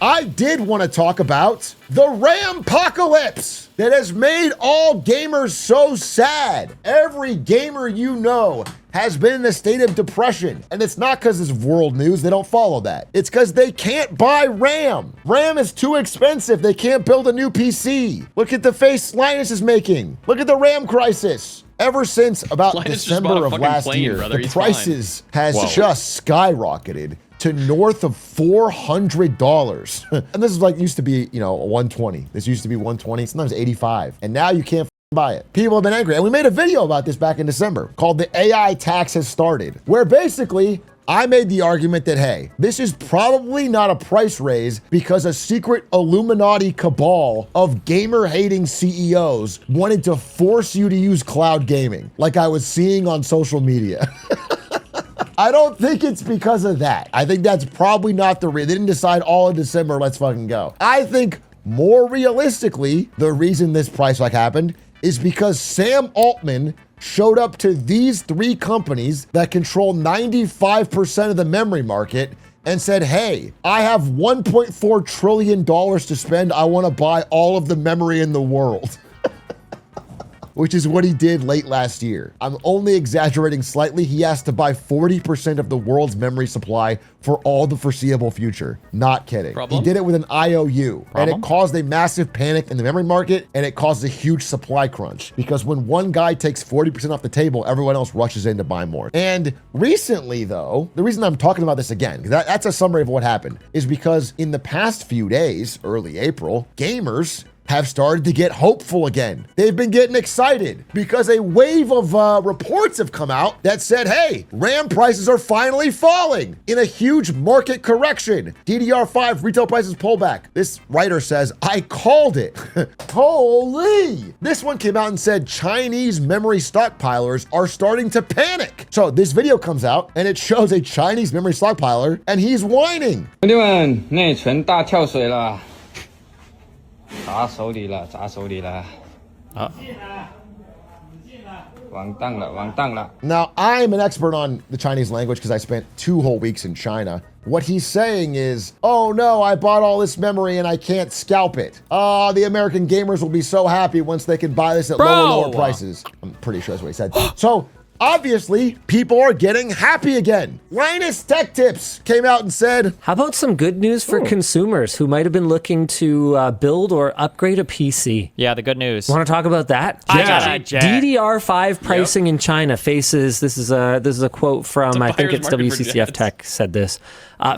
I did want to talk about the RAMpocalypse that has made all gamers so sad. Every gamer you know has been in a state of depression. And it's not because it's world news, they don't follow that. It's because they can't buy RAM. RAM is too expensive, they can't build a new PC. Look at the face Linus is making. Look at the RAM crisis. Ever since about Linus December of last year, the prices has just skyrocketed to north of $400. And this is like used to be, you know, 120. This used to be 120, sometimes 85. And now you can't buy it. People have been angry. And we made a video about this back in December called The AI Tax Has Started, where basically I made the argument that, hey, this is probably not a price raise because a secret Illuminati cabal of gamer-hating CEOs wanted to force you to use cloud gaming, like I was seeing on social media. I don't think it's because of that. I think that's probably not the reason. They didn't decide all in December, let's fucking go. I think more realistically, the reason this price hike happened is because Sam Altman showed up to these three companies that control 95% of the memory market and said, hey, I have $1.4 trillion to spend. I want to buy all of the memory in the world. Which is what he did late last year. I'm only exaggerating slightly. He has to buy 40% of the world's memory supply for all the foreseeable future. Not kidding. He did it with an IOU, and it caused a massive panic in the memory market, and it caused a huge supply crunch. Because when one guy takes 40% off the table, everyone else rushes in to buy more. And recently, though, the reason I'm talking about this again, that's a summary of what happened, is because in the past few days, early April, gamers have started to get hopeful again. They've been getting excited because a wave of reports have come out that said, hey, RAM prices are finally falling in a huge market correction. DDR5 retail prices pull back. This writer says, I called it. Holy! This one came out and said Chinese memory stockpilers are starting to panic. So this video comes out and it shows a Chinese memory stockpiler and he's whining. 内存大跳水了。砸手里了，砸手里了。啊！完蛋了，完蛋了。Now, I'm an expert on the Chinese language because I spent 2 whole weeks in China. What he's saying is, oh no, I bought all this memory and I can't scalp it. The American gamers will be so happy once they can buy this at lower prices. I'm pretty sure that's what he said. So, obviously, people are getting happy again. Linus Tech Tips came out and said, how about some good news for consumers who might have been looking to build or upgrade a PC? Yeah, the good news. Want to talk about that? Yeah. DDR5 pricing in China faces, this is a quote from, I think it's WCCF Tech said this,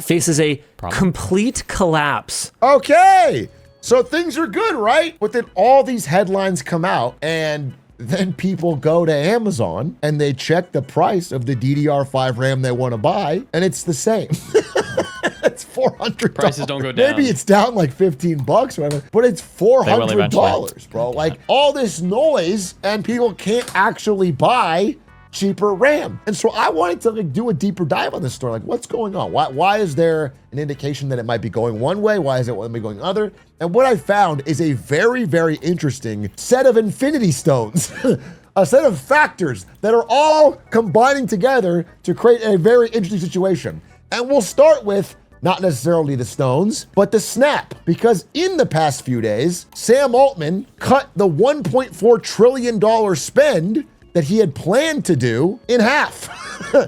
faces a complete collapse. Okay, so things are good, right? But then all these headlines come out and then people go to Amazon and they check the price of the DDR5 RAM they want to buy, and it's the same. It's $400. Prices don't go down. Maybe it's down like $15 or whatever, but it's $400, bro. Like all this noise, and people can't actually buy cheaper RAM. And so I wanted to do a deeper dive on this story. Like, what's going on? Why is there an indication that it might be going one way? Why is it going the other? And what I found is a very, very interesting set of infinity stones. A set of factors that are all combining together to create a very interesting situation. And we'll start with not necessarily the stones, but the snap. Because in the past few days, Sam Altman cut the $1.4 trillion spend that he had planned to do in half.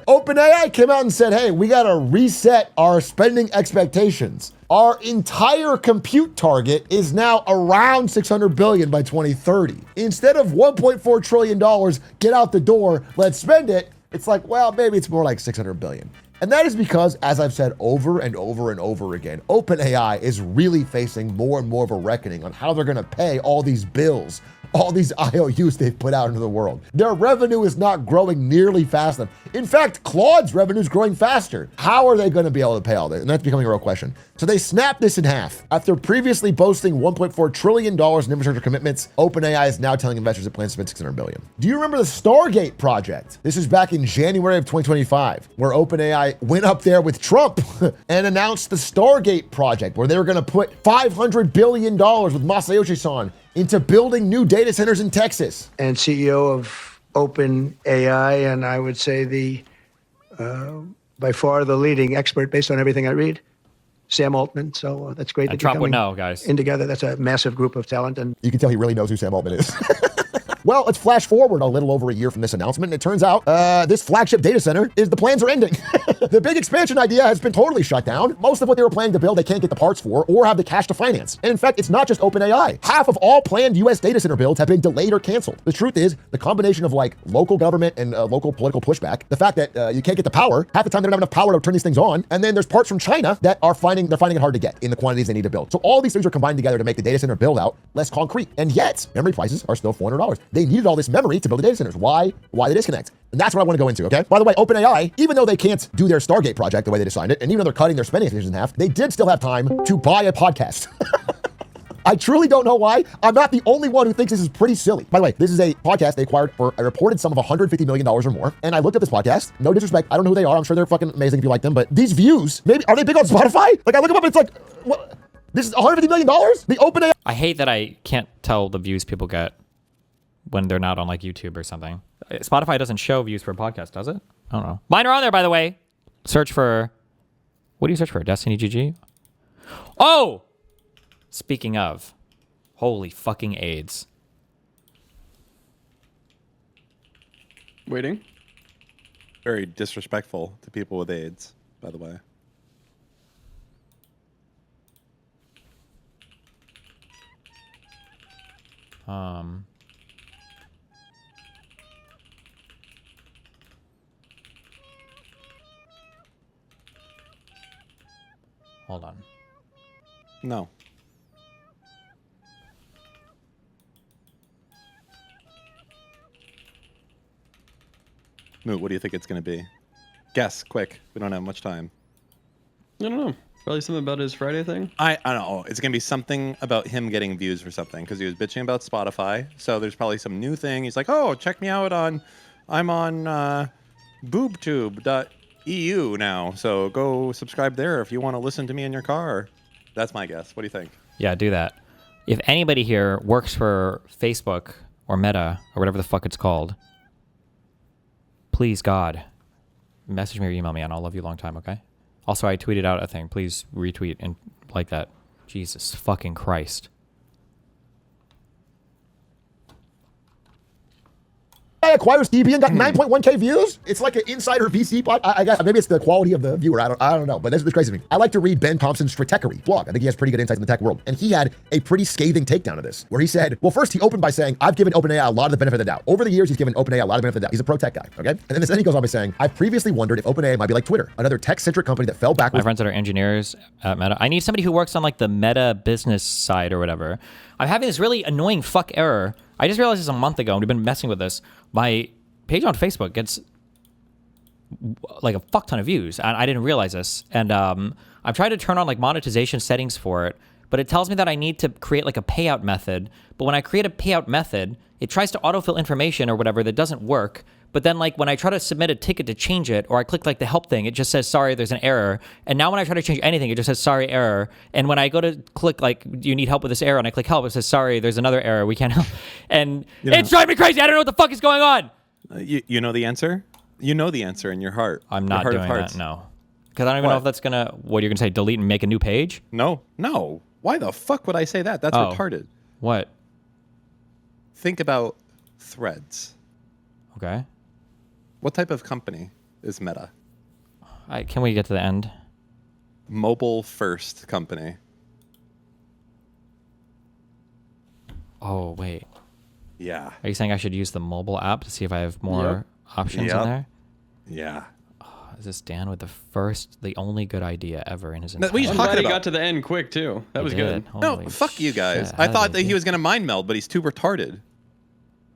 OpenAI came out and said, hey, we gotta reset our spending expectations. Our entire compute target is now around 600 billion by 2030. Instead of $1.4 trillion, get out the door, let's spend it. It's like, well, maybe it's more like 600 billion. And that is because, as I've said over and over and over again, OpenAI is really facing more and more of a reckoning on how they're gonna pay all these bills, all these IOUs they've put out into the world. Their revenue is not growing nearly fast enough. In fact, Claude's revenue is growing faster. How are they gonna be able to pay all this? And that's becoming a real question. So they snapped this in half. After previously boasting $1.4 trillion in infrastructure commitments, OpenAI is now telling investors it plans to spend $600 billion. Do you remember the Stargate project? This was back in January of 2025, where OpenAI went up there with Trump and announced the Stargate project, where they were gonna put $500 billion with Masayoshi-san into building new data centers in Texas. And CEO of OpenAI, and I would say by far the leading expert based on everything I read. Sam Altman. So that's great. And Trump would know, guys. In together, that's a massive group of talent. And you can tell he really knows who Sam Altman is. Well, let's flash forward a little over a year from this announcement, and it turns out this flagship data center the plans are ending. The big expansion idea has been totally shut down. Most of what they were planning to build, they can't get the parts for or have the cash to finance. And in fact, it's not just OpenAI. Half of all planned US data center builds have been delayed or canceled. The truth is, the combination of like local government and local political pushback, the fact that you can't get the power, half the time they don't have enough power to turn these things on, and then there's parts from China that they're finding it hard to get in the quantities they need to build. So all these things are combined together to make the data center build out less concrete. And yet, memory prices are still $400. They needed all this memory to build the data centers. Why the disconnect? And that's what I want to go into, okay? By the way, OpenAI, even though they can't do their Stargate project the way they designed it, and even though they're cutting their spending expectations in half, they did still have time to buy a podcast. I truly don't know why. I'm not the only one who thinks this is pretty silly. By the way, this is a podcast they acquired for a reported sum of $150 million or more. And I looked up this podcast. No disrespect. I don't know who they are. I'm sure they're fucking amazing if you like them. But these views, maybe, are they big on Spotify? Like I look them up and it's like, what? This is $150 million? The OpenAI. I hate that I can't tell the views people get when they're not on like YouTube or something. Spotify doesn't show views for a podcast, does it? I don't know. Mine are on there, by the way. Search for, what do you search for? Destiny GG? Oh! Speaking of, holy fucking AIDS. Waiting. Very disrespectful to people with AIDS, by the way. Hold on. No. Moot, what do you think it's going to be? Guess, quick. We don't have much time. I don't know. Probably something about his Friday thing. I don't know. It's going to be something about him getting views for something because he was bitching about Spotify. So there's probably some new thing. He's like, oh, check me out I'm on boobtube.eu now. So go subscribe there if you want to listen to me in your car. That's my guess. What do you think? Yeah, do that. If anybody here works for Facebook or Meta or whatever the fuck it's called, please, God, message me or email me and I'll love you a long time, okay? Also, I tweeted out a thing. Please retweet and like that. Jesus fucking Christ. I acquire Stevie and got 9.1K views. It's like an insider VC pod. I guess maybe it's the quality of the viewer. I don't know. But this is crazy to me. I like to read Ben Thompson's Stratechery blog. I think he has pretty good insights in the tech world. And he had a pretty scathing takedown of this, where he said, well, first he opened by saying, I've given OpenAI a lot of the benefit of the doubt. Over the years, he's given OpenAI a lot of the benefit of the doubt. He's a pro tech guy, okay? And then he goes on by saying, I've previously wondered if OpenAI might be like Twitter, another tech-centric company that fell backwards. My friends that are engineers at Meta. I need somebody who works on like the Meta business side or whatever. I'm having this really annoying fuck error. I just realized this a month ago and we've been messing with this. My page on Facebook gets like a fuck ton of views. And I didn't realize this. And I've tried to turn on like monetization settings for it, but it tells me that I need to create like a payout method. But when I create a payout method, it tries to autofill information or whatever that doesn't work. But then like when I try to submit a ticket to change it, or I click like the help thing, it just says, sorry, there's an error. And now when I try to change anything, it just says, sorry, error. And when I go to click like, you need help with this error, and I click help, it says, sorry, there's another error. We can't help. And it's driving me crazy. I don't know what the fuck is going on. You know the answer? You know the answer in your heart. I'm not doing that, no. Because I don't even know if that's going to, what, you're going to say, delete and make a new page? No. Why the fuck would I say that? That's retarded. What? Think about Threads. Okay. What type of company is Meta? Can we get to the end? Mobile first company. Oh, wait. Yeah. Are you saying I should use the mobile app to see if I have more options in there? Yeah. Oh, is this Dan with the only good idea ever in his entire What are you I'm talking glad he about? got to the end quick, too. That was good. No, Holy fuck you guys. shit. I How thought did that he was going to mind meld, but he's too retarded.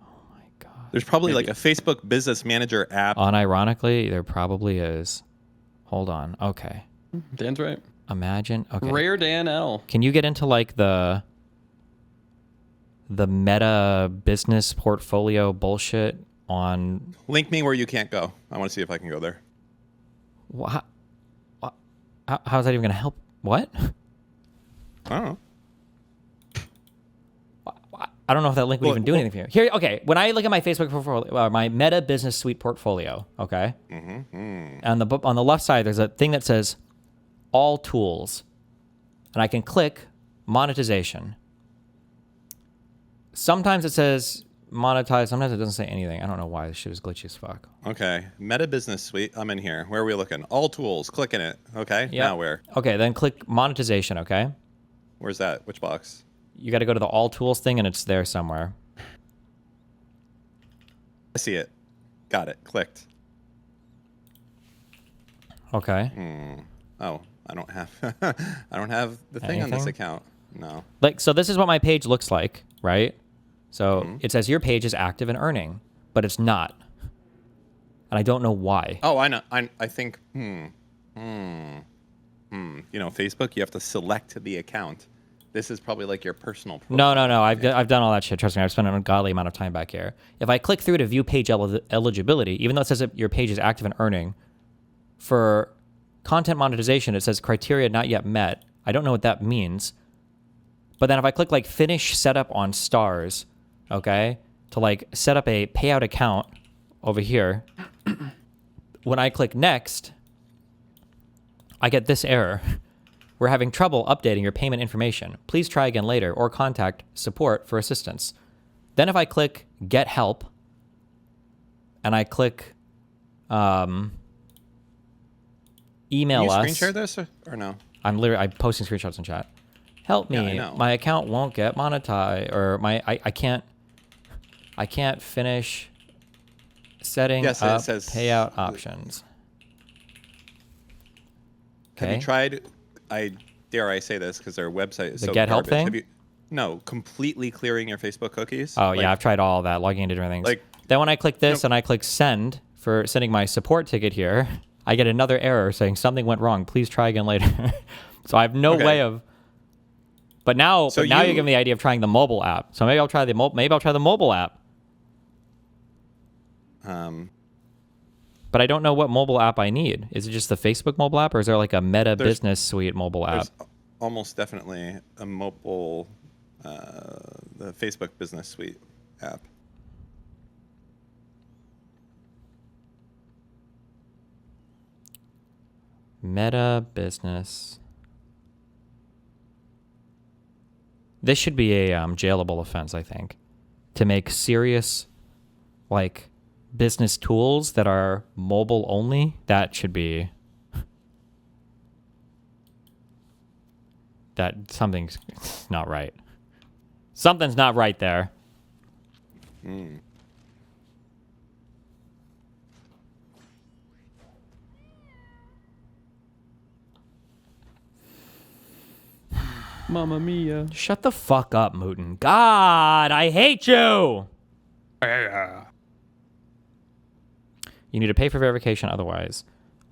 Oh my God. There's probably like a Facebook business manager app. Unironically, there probably is. Hold on. Okay. Dan's right. Imagine. Okay. Rare Dan L. Can you get into like the Meta business portfolio bullshit on? Link me where you can't go. I want to see if I can go there. What? How's that even going to help? What? I don't know. I don't know if that link would even do anything for you. Here, okay. When I look at my Facebook portfolio, my Meta Business Suite portfolio, okay, and on the left side there's a thing that says all tools, and I can click monetization. Sometimes it says monetize, sometimes it doesn't say anything. I don't know why. This shit is glitchy as fuck. Okay. Meta Business Suite. I'm in here. Where are we looking? All tools. Clicking it. Okay. Yep. Now where? Okay, then click monetization, okay? Where's that? Which box? You got to go to the all tools thing, and it's there somewhere. I see it. Got it. Clicked. Okay. Oh, I don't have I don't have the thing on this Anything? account. No. Like, so this is what my page looks like, right? So it says your page is active and earning, but it's not. And I don't know why. Oh, I know. I think You know, Facebook, you have to select the account. This is probably like your personal profile. No. I've done all that shit. Trust me, I've spent an ungodly amount of time back here. If I click through to view page eligibility, even though it says that your page is active and earning, for content monetization, it says criteria not yet met. I don't know what that means. But then if I click like finish setup on stars, okay, to like set up a payout account over here, when I click next, I get this error. We're having trouble updating your payment information. Please try again later or contact support for assistance. Then if I click get help and I click email Can you us. screen share this or no? I'm posting screenshots in chat. Help me. Yeah, I know. My account won't get monetized, or I can't finish setting Yes, up it says payout options. Have you tried? Dare I say this because their website is The so get help garbage. thing? Have you, no, completely clearing your Facebook cookies. Oh Like, yeah, I've tried all that, logging into different things. Like, then when I click this and I click send for sending my support ticket here, I get another error saying something went wrong. Please try again later. So I have no way of. But now, So you're giving me the idea of trying the mobile app. So maybe I'll try the mobile app. But I don't know what mobile app I need. Is it just the Facebook mobile app, or is there like a Meta Business Suite mobile app? There's almost definitely a mobile, the Facebook Business Suite app. Meta Business. This should be a jailable offense, I think, to make serious, like, business tools that are mobile only. That should be. That something's not right. Something's not right there. Mamma mia. Shut the fuck up, Mooten. God, I hate you. You need to pay for verification otherwise.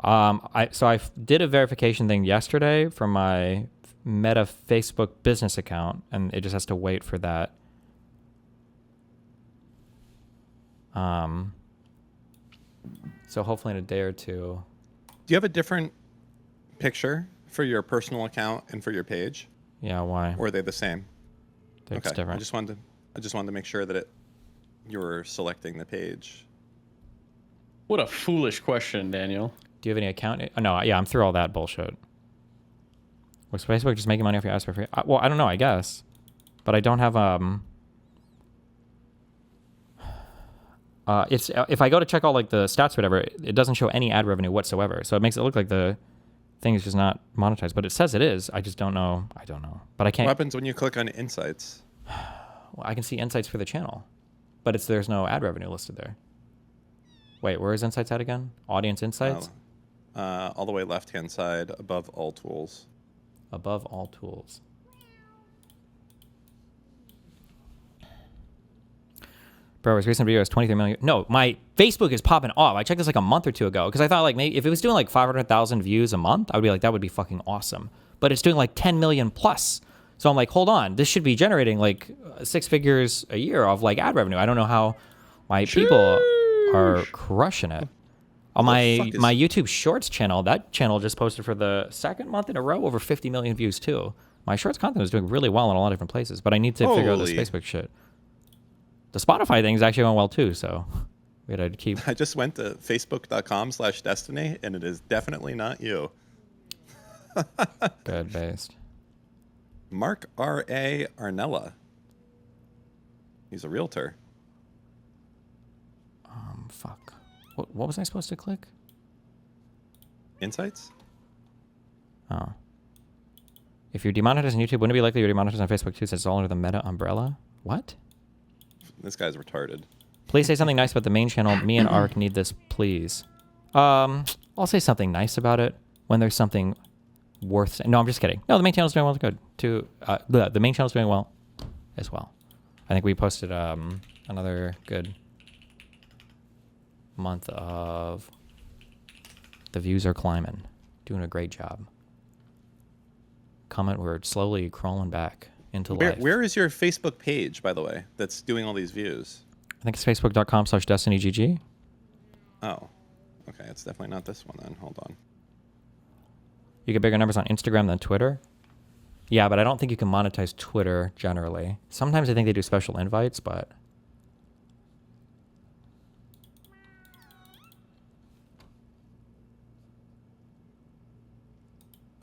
I did a verification thing yesterday from my Meta Facebook business account, and it just has to wait for that. So hopefully in a day or two. Do you have a different picture for your personal account and for your page? Yeah, why? Or are they the same? It's Okay. different. I just wanted to make sure that you were selecting the page. What a foolish question, Daniel. Do you have any account? Oh, no, yeah, I'm through all that bullshit. Was Facebook just making money off your ads for free? Well, I don't know, I guess. But I don't have, it's if I go to check all like the stats or whatever, it doesn't show any ad revenue whatsoever. So it makes it look like the thing is just not monetized. But it says it is. I just don't know. I don't know. But I can't. What happens when you click on Insights? Well, I can see insights for the channel, but there's no ad revenue listed there. Wait, where is insights at again? Audience insights? All the way left-hand side above all tools. Above all tools. Bro, his recent video is 23 million. No, my Facebook is popping off. I checked this like a month or two ago because I thought like maybe if it was doing like 500,000 views a month, I would be like, that would be fucking awesome. But it's doing like 10 million plus. So I'm like, hold on, this should be generating like 6 figures a year of like ad revenue. I don't know how my people are crushing it. On my YouTube Shorts channel, that channel just posted for the second month in a row over 50 million views too. My Shorts content was doing really well in a lot of different places, but I need to figure out this Facebook shit. The Spotify thing is actually going well too, so we had to keep. I just went to facebook.com/destiny, and it is definitely not you. Good based. Mark R.A. Arnella. He's a realtor. Fuck. What was I supposed to click? Insights? Oh. If you're demonetized on YouTube, wouldn't it be likely you're demonetized on Facebook too, since it's all under the Meta umbrella? What? This guy's retarded. Please say something nice about the main channel. Me and Ark need this, please. I'll say something nice about it when there's something worth saying. No, I'm just kidding. No, the main channel's doing well. Good. The main channel's doing well as well. I think we posted another good month of the views are climbing. Doing a great job. Comment, we're slowly crawling back into life. Where is your Facebook page, by the way, that's doing all these views? I think it's facebook.com/DestinyGG. Oh, okay. It's definitely not this one then. Hold on. You get bigger numbers on Instagram than Twitter? Yeah, but I don't think you can monetize Twitter generally. Sometimes I think they do special invites, but...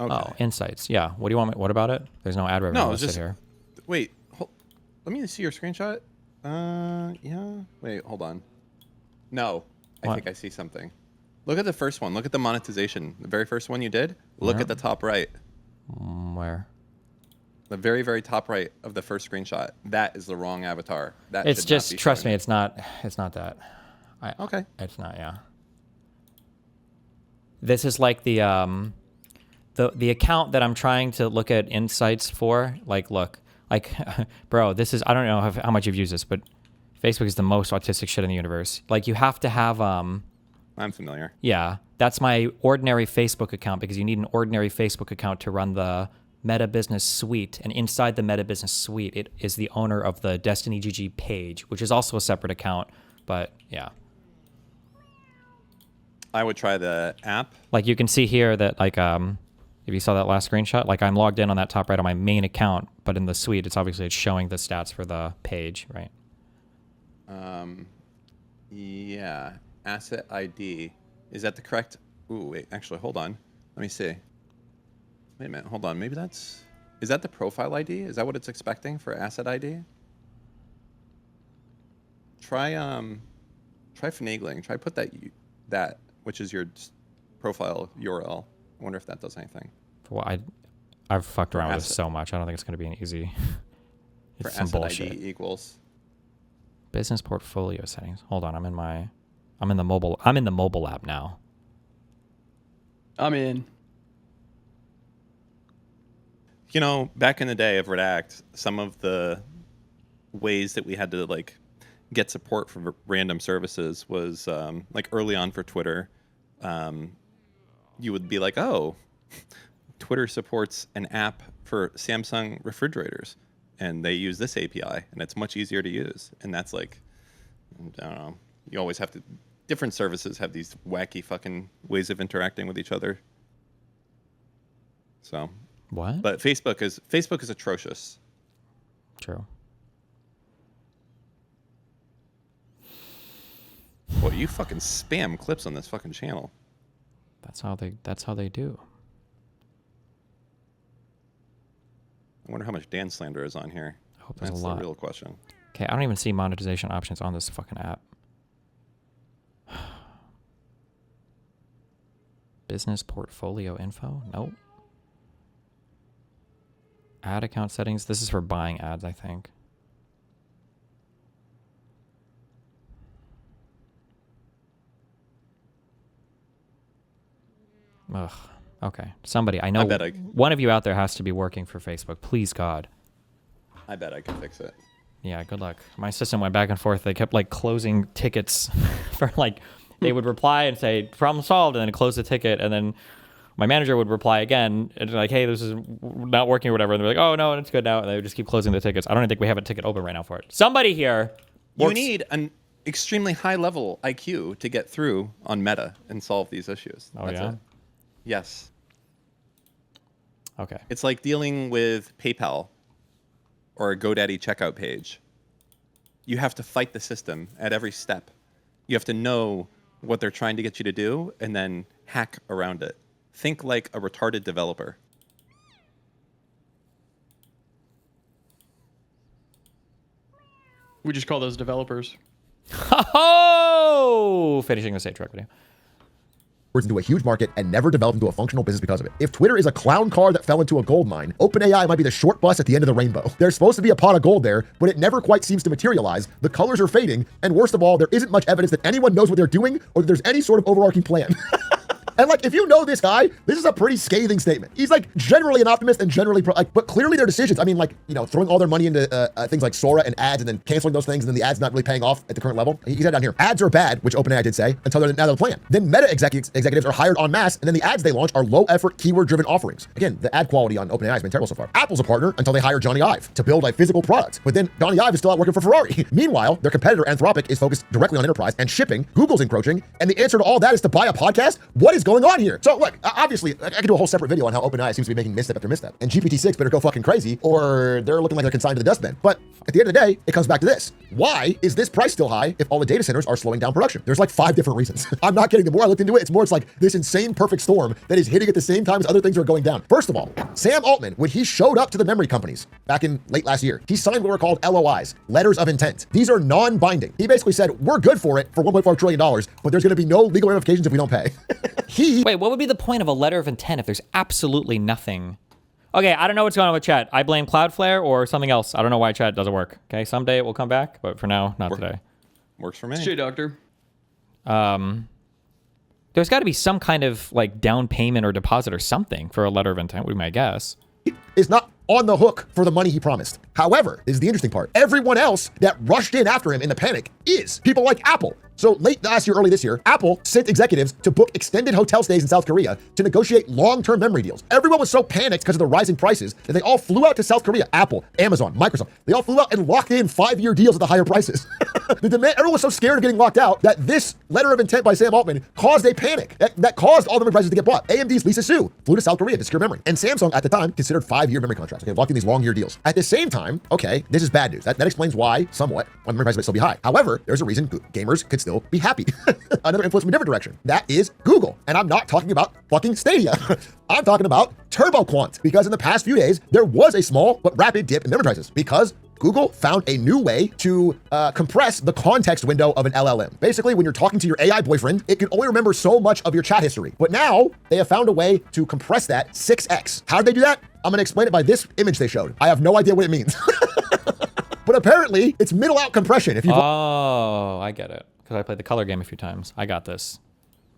Okay. Oh, insights. Yeah. What do you want? What about it? There's no ad revenue listed here. Wait. Let me see your screenshot. Yeah. Wait. Hold on. No, I think I see something. Look at the first one. Look at the monetization. The very first one you did. Look at the top right. Where? The very, very top right of the first screenshot. That is the wrong avatar. That It's should not just be trust showing me. it. It's not that. Okay. It's not. Yeah. This is like the account that I'm trying to look at insights for. Like, look, like, bro, this is, I don't know how much you've used this, but Facebook is the most autistic shit in the universe. Like, you have to have, I'm familiar. yeah, that's my ordinary Facebook account, because you need an ordinary Facebook account to run the Meta Business Suite. And inside the Meta Business Suite, it is the owner of the Destiny GG page, which is also a separate account. But yeah. I would try the app. Like, you can see here that, like, if you saw that last screenshot, like, I'm logged in on that top right on my main account, but in the suite, it's showing the stats for the page, right? Yeah. Asset ID. Is that the correct? Ooh, wait. Actually, hold on. Let me see. Wait a minute. Hold on. Maybe that's. Is that the profile ID? Is that what it's expecting for asset ID? Try finagling. Try put that which is your profile URL. I wonder if that does anything. Well, I've fucked around with this so much. I don't think it's going to be an easy. It's some bullshit. ID equals Business portfolio settings. Hold on, I'm in the mobile app now. I'm in. You know, back in the day of Redact, some of the ways that we had to like get support for random services was like early on for Twitter. You would be like, oh, Twitter supports an app for Samsung refrigerators, and they use this API, and it's much easier to use. And that's like, I don't know. You always have to. Different services have these wacky fucking ways of interacting with each other. So. What? But Facebook is atrocious. True. Boy, you fucking spam clips on this fucking channel. That's how they do. I wonder how much Dan slander is on here. I hope there's That's a lot. the real question. Okay, I don't even see monetization options on this fucking app. Business portfolio info? Nope. Ad account settings. This is for buying ads, I think. Ugh. Okay. Somebody. I know one of you out there has to be working for Facebook. Please, God. I bet I can fix it. Yeah, good luck. My system went back and forth. They kept like closing tickets for like, they would reply and say, problem solved, and then close the ticket, and then my manager would reply again and like, hey, this is not working or whatever. And they're like, oh, no, it's good now. And they would just keep closing the tickets. I don't even think we have a ticket open right now for it. Somebody here You need an extremely high level IQ to get through on Meta and solve these issues. Oh, That's yeah? it. Yes. Okay. It's like dealing with PayPal or a GoDaddy checkout page. You have to fight the system at every step. You have to know what they're trying to get you to do and then hack around it. Think like a retarded developer. We just call those developers. Oh, finishing the stage equity. Into a huge market and never develop into a functional business because of it. If Twitter is a clown car that fell into a gold mine, OpenAI might be the short bus at the end of the rainbow. There's supposed to be a pot of gold there, but it never quite seems to materialize. The colors are fading, and worst of all, there isn't much evidence that anyone knows what they're doing or that there's any sort of overarching plan. And like, if you know this guy, this is a pretty scathing statement. He's like generally an optimist and generally but clearly their decisions, I mean, like, you know, throwing all their money into things like Sora and ads and then canceling those things and then the ads not really paying off at the current level. He said down here, ads are bad, which OpenAI did say, until they're now the plan. Then Meta executives are hired en masse, and then the ads they launch are low effort, keyword driven offerings. Again, the ad quality on OpenAI has been terrible so far. Apple's a partner until they hire Johnny Ive to build a physical product, but then Johnny Ive is still out working for Ferrari. Meanwhile, their competitor Anthropic is focused directly on enterprise and shipping. Google's encroaching, and the answer to all that is to buy a podcast. What is going on here? So look, obviously, I could do a whole separate video on how OpenAI seems to be making misstep after misstep. And GPT-6 better go fucking crazy, or they're looking like they're consigned to the dustbin. But at the end of the day, it comes back to this. Why is this price still high if all the data centers are slowing down production? There's like 5 different reasons. I'm not kidding. The more I looked into it, it's like this insane perfect storm that is hitting at the same time as other things are going down. First of all, Sam Altman, when he showed up to the memory companies back in late last year, he signed what were called LOIs, letters of intent. These are non-binding. He basically said, we're good for it for $1.4 trillion, but there's going to be no legal ramifications if we don't pay. Wait, what would be the point of a letter of intent if there's absolutely nothing? Okay, I don't know what's going on with chat. I blame Cloudflare or something else. I don't know why chat doesn't work. Okay, someday it will come back, but for now, not today. Works for me. J Doctor. There's got to be some kind of like down payment or deposit or something for a letter of intent, would be my guess. Is not on the hook for the money he promised. However, this is the interesting part. Everyone else that rushed in after him in the panic is people like Apple. So late last year, early this year, Apple sent executives to book extended hotel stays in South Korea to negotiate long-term memory deals. Everyone was so panicked because of the rising prices that they all flew out to South Korea. Apple, Amazon, Microsoft, they all flew out and locked in 5-year deals at the higher prices. The demand, everyone was so scared of getting locked out that this letter of intent by Sam Altman caused a panic that caused all the memory prices to get bought. AMD's Lisa Su flew to South Korea to secure memory. And Samsung at the time considered 5-year memory contracts. Okay, locked in these long-year deals. At the same time, okay, this is bad news. That explains why, somewhat, why memory prices might still be high. However, there's a reason gamers could still be happy. Another influence from a different direction. That is Google. And I'm not talking about fucking Stadia. I'm talking about TurboQuant. Because in the past few days, there was a small but rapid dip in memory prices because Google found a new way to compress the context window of an LLM. Basically, when you're talking to your AI boyfriend, it can only remember so much of your chat history. But now they have found a way to compress that 6x. How did they do that? I'm gonna explain it by this image they showed. I have no idea what it means. But apparently, it's middle out compression. If you I get it. Because I played the color game a few times. I got this.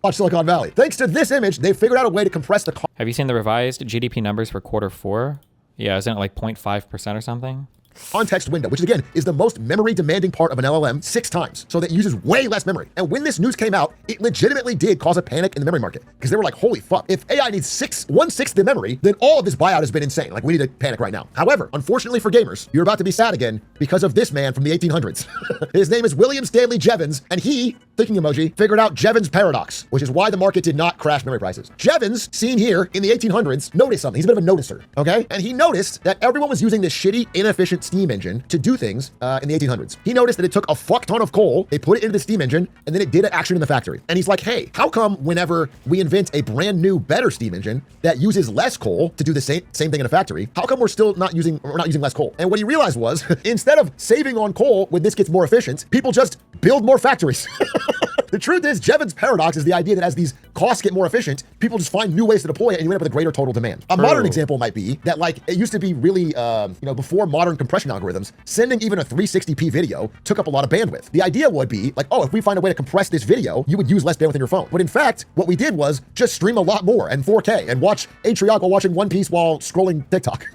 Watch Silicon Valley. Thanks to this image, they figured out a way to compress the Have you seen the revised GDP numbers for Q4? Yeah, isn't it like 0.5% or something? context window, which again is the most memory demanding part of an LLM 6 times. So that uses way less memory. And when this news came out, it legitimately did cause a panic in the memory market because they were like, holy fuck, if AI needs 1/6 the memory, then all of this buyout has been insane. Like we need to panic right now. However, unfortunately for gamers, you're about to be sad again because of this man from the 1800s. His name is William Stanley Jevons, and he, thinking emoji, figured out Jevons paradox, which is why the market did not crash memory prices. Jevons, seen here in the 1800s, noticed something. He's a bit of a noticer, okay? And he noticed that everyone was using this shitty, inefficient steam engine to do things in the 1800s. He noticed that it took a fuck ton of coal, they put it into the steam engine, and then it did an action in the factory. And he's like, hey, how come whenever we invent a brand new, better steam engine that uses less coal to do the same thing in a factory, how come we're not using less coal? And what he realized was, instead of saving on coal when this gets more efficient, people just build more factories. The truth is, Jevons' paradox is the idea that as these costs get more efficient, people just find new ways to deploy it and you end up with a greater total demand. A modern example might be that, like, it used to be really, before modern compression algorithms, sending even a 360p video took up a lot of bandwidth. The idea would be like, oh, if we find a way to compress this video, you would use less bandwidth in your phone. But in fact, what we did was just stream a lot more and 4K and watch Atriarch while watching One Piece while scrolling TikTok.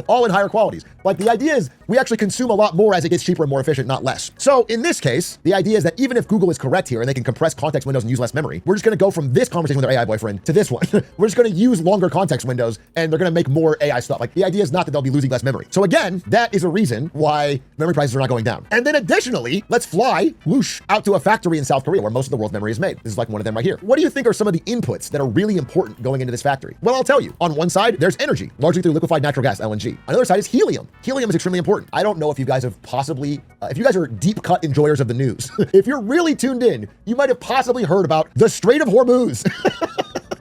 All in higher qualities. Like, the idea is we actually consume a lot more as it gets cheaper and more efficient, not less. So in this case, the idea is that even if Google is correct here and they can compress context windows and use less memory, we're just going to go from this conversation with our AI boyfriend to this one. We're just going to use longer context windows and they're going to make more AI stuff. Like, the idea is not that they'll be losing less memory. So again, that is a reason why memory prices are not going down. And then additionally, let's fly whoosh out to a factory in South Korea where most of the world's memory is made. This is like one of them right here. What do you think are some of the inputs that are really important going into this factory? Well, I'll tell you. On one side, there's energy, largely through liquefied natural gas, LNG. On the other side is helium. Helium is extremely important. I don't know if you guys have possibly, if you guys are deep cut enjoyers of the news, if you're really tuned in, you might have possibly heard about the Strait of Hormuz.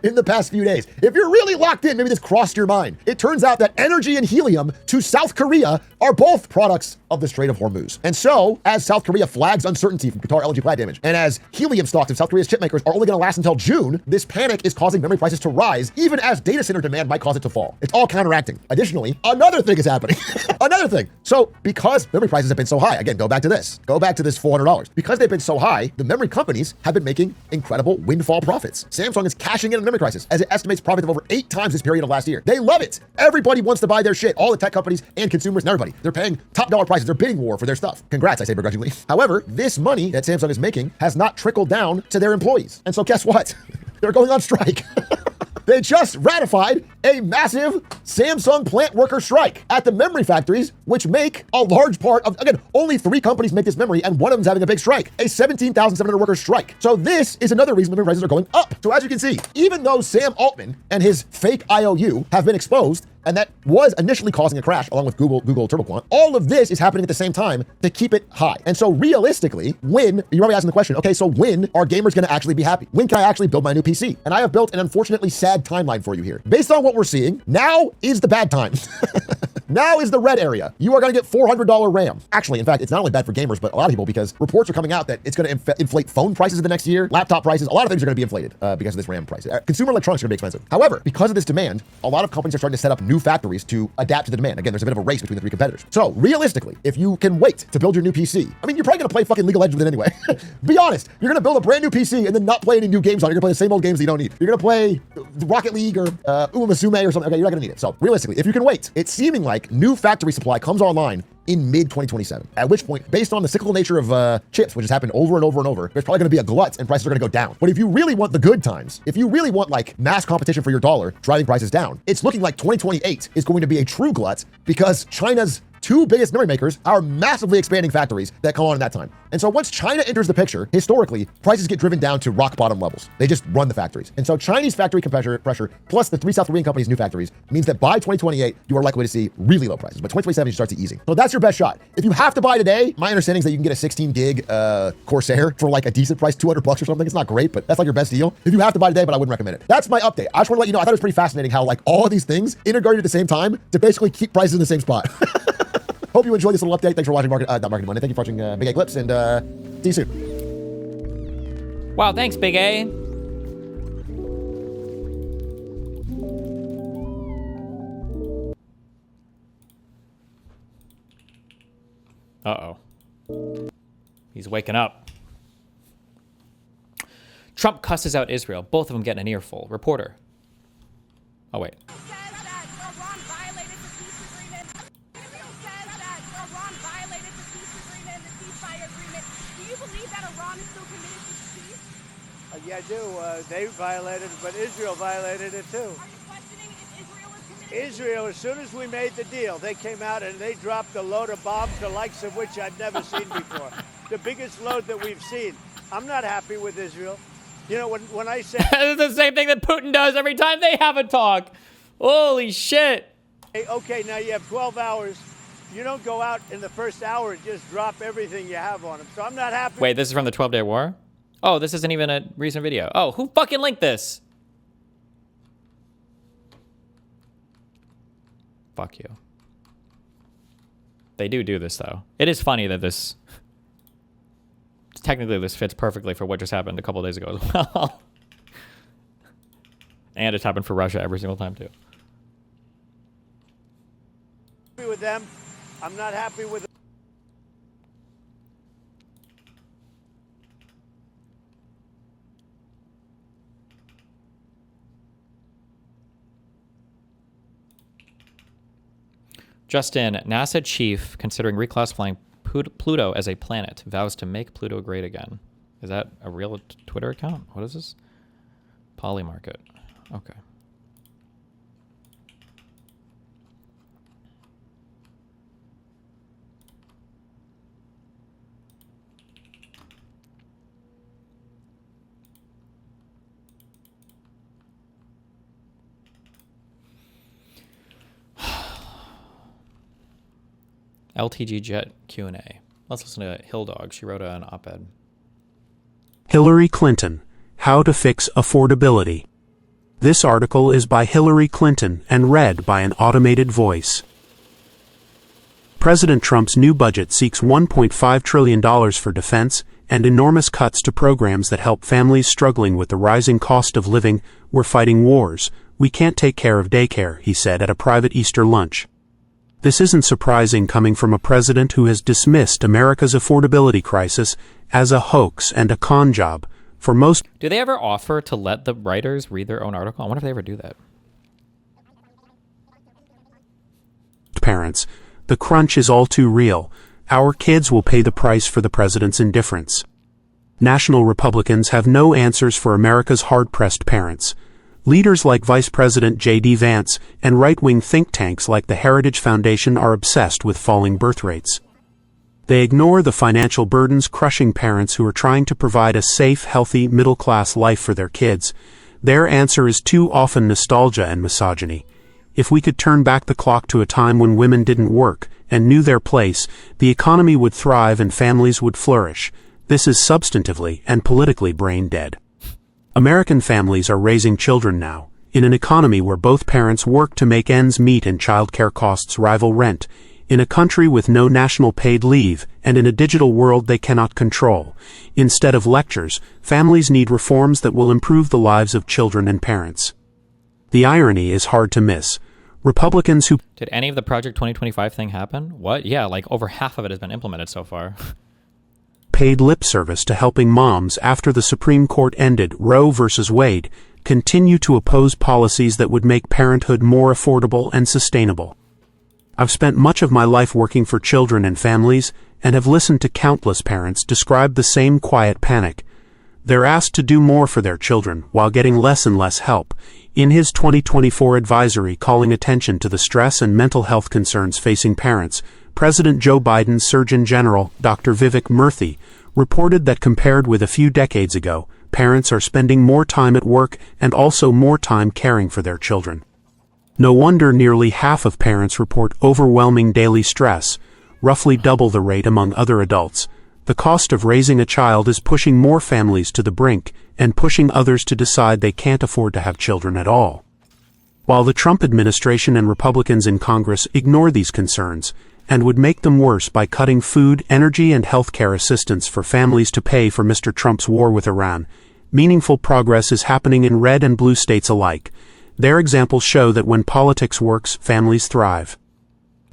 in the past few days. If you're really locked in, maybe this crossed your mind. It turns out that energy and helium to South Korea are both products of the Strait of Hormuz. And so, as South Korea flags uncertainty from Qatar LNG plant damage, and as helium stocks of South Korea's chip makers are only going to last until June, this panic is causing memory prices to rise, even as data center demand might cause it to fall. It's all counteracting. Additionally, another thing is happening. Another thing. So, because memory prices have been so high, again, go back to this $400. Because they've been so high, the memory companies have been making incredible windfall profits. Samsung is cashing in on the memory crisis as it estimates profits of over 8 times this period of last year. They love it. Everybody wants to buy their shit. All the tech companies and consumers and everybody. They're paying top dollar prices. They're bidding war for their stuff. Congrats, I say begrudgingly. However, this money that Samsung is making has not trickled down to their employees. And so guess what? They're going on strike. They just ratified a massive Samsung plant worker strike at the memory factories, which make a large part of, again, only 3 companies make this memory, and one of them's having a big strike, a 17,700 worker strike. So this is another reason memory prices are going up. So as you can see, even though Sam Altman and his fake IOU have been exposed, and that was initially causing a crash along with Google TurboQuant, all of this is happening at the same time to keep it high. And so realistically, when, you're probably asking the question, okay, so when are gamers gonna actually be happy? When can I actually build my new PC? And I have built an unfortunately sad timeline for you here. Based on what we're seeing, now is the bad time. Now is the red area. You are going to get $400 RAM. Actually, in fact, it's not only bad for gamers, but a lot of people, because reports are coming out that it's going to inflate phone prices in the next year, laptop prices. A lot of things are going to be inflated because of this RAM price. Consumer electronics are going to be expensive. However, because of this demand, a lot of companies are starting to set up new factories to adapt to the demand. Again, there's a bit of a race between the 3 competitors. So realistically, if you can wait to build your new PC, I mean, you're probably going to play fucking League of Legends with it anyway. Be honest. You're going to build a brand new PC and then not play any new games on it. You're going to play the same old games that you don't need. You're going to play Rocket League or Uma Musume or something. Okay, you're not going to need it. So realistically, if you can wait, it's seeming like new factory supply comes online in mid-2027, at which point, based on the cyclical nature of chips, which has happened over and over and over, there's probably going to be a glut and prices are going to go down. But if you really want the good times, if you really want like mass competition for your dollar driving prices down, it's looking like 2028 is going to be a true glut because China's 2 biggest memory makers are massively expanding factories that come on in that time. And so once China enters the picture, historically, prices get driven down to rock bottom levels. They just run the factories. And so Chinese factory pressure plus the 3 South Korean companies' new factories means that by 2028, you are likely to see really low prices. But 2027, you start to easing. So that's your best shot. If you have to buy today, my understanding is that you can get a 16 gig Corsair for like a decent price, $200 or something. It's not great, but that's like your best deal. If you have to buy today, but I wouldn't recommend it. That's my update. I just want to let you know, I thought it was pretty fascinating how like all of these things integrated at the same time to basically keep prices in the same spot. Hope you enjoyed this little update. Thanks for watching not Marketing Monday. Thank you for watching Big A Clips, and see you soon. Wow, thanks, Big A. Uh-oh. He's waking up. Trump cusses out Israel. Both of them getting an earful. Reporter. Oh, wait. Yeah, I do. They violated it, but Israel violated it too. Are you questioning if Israel is committed? Israel, as soon as we made the deal, they came out and they dropped a load of bombs, the likes of which I'd never seen before. The biggest load that we've seen. I'm not happy with Israel. You know, when I say... It's the same thing that Putin does every time they have a talk. Holy shit. Hey, okay, now you have 12 hours. You don't go out in the first hour and just drop everything you have on them. So I'm not happy. Wait, this is from the 12-day war? Oh, this isn't even a recent video. Oh, who fucking linked this? Fuck you. They do this, though. It is funny that this... Technically, this fits perfectly for what just happened a couple days ago as well. And it's happened for Russia every single time, too. With them, I'm not happy with... Justin, NASA chief considering reclassifying Pluto as a planet, vows to make Pluto great again. Is that a real Twitter account? What is this? Polymarket. Okay. LTG Jet Q&A. Let's listen to Hill Dog. She wrote an op-ed. Hillary Clinton, How to Fix Affordability. This article is by Hillary Clinton and read by an automated voice. President Trump's new budget seeks $1.5 trillion for defense and enormous cuts to programs that help families struggling with the rising cost of living. We're fighting wars. We can't take care of daycare, he said at a private Easter lunch. This isn't surprising coming from a president who has dismissed America's affordability crisis as a hoax and a con job. For most... Do they ever offer to let the writers read their own article? I wonder if they ever do that. Parents, the crunch is all too real. Our kids will pay the price for the president's indifference. National Republicans have no answers for America's hard-pressed parents. Leaders like Vice President J.D. Vance and right-wing think tanks like the Heritage Foundation are obsessed with falling birth rates. They ignore the financial burdens crushing parents who are trying to provide a safe, healthy, middle-class life for their kids. Their answer is too often nostalgia and misogyny. If we could turn back the clock to a time when women didn't work and knew their place, the economy would thrive and families would flourish. This is substantively and politically brain dead. American families are raising children now, in an economy where both parents work to make ends meet and childcare costs rival rent, in a country with no national paid leave, and in a digital world they cannot control. Instead of lectures, families need reforms that will improve the lives of children and parents. The irony is hard to miss. Republicans who... Did any of the Project 2025 thing happen? What? Yeah, like over half of it has been implemented so far. paid lip service to helping moms after the Supreme Court ended Roe v. Wade, continue to oppose policies that would make parenthood more affordable and sustainable. I've spent much of my life working for children and families, and have listened to countless parents describe the same quiet panic. They're asked to do more for their children while getting less and less help. In his 2024 advisory calling attention to the stress and mental health concerns facing parents, President Joe Biden's Surgeon General, Dr. Vivek Murthy, reported that compared with a few decades ago, parents are spending more time at work and also more time caring for their children. No wonder nearly half of parents report overwhelming daily stress, roughly double the rate among other adults. The cost of raising a child is pushing more families to the brink and pushing others to decide they can't afford to have children at all. While the Trump administration and Republicans in Congress ignore these concerns and would make them worse by cutting food, energy, and health care assistance for families to pay for Mr. Trump's war with Iran, meaningful progress is happening in red and blue states alike. Their examples show that when politics works, families thrive.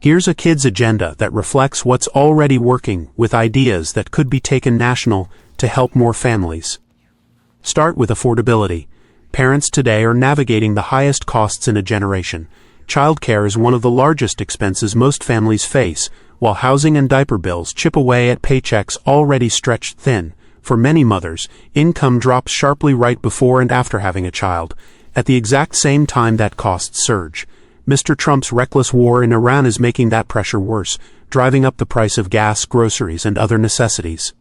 Here's a kid's agenda that reflects what's already working with ideas that could be taken national to help more families. Start with affordability. Parents today are navigating the highest costs in a generation. Childcare is one of the largest expenses most families face, while housing and diaper bills chip away at paychecks already stretched thin. For many mothers, income drops sharply right before and after having a child, at the exact same time that costs surge. Mr. Trump's reckless war in Iran is making that pressure worse, driving up the price of gas, groceries, and other necessities.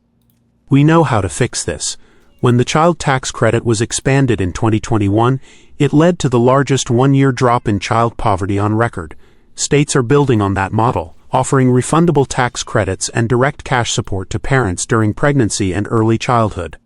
We know how to fix this. When the child tax credit was expanded in 2021, it led to the largest one-year drop in child poverty on record. States are building on that model, offering refundable tax credits and direct cash support to parents during pregnancy and early childhood.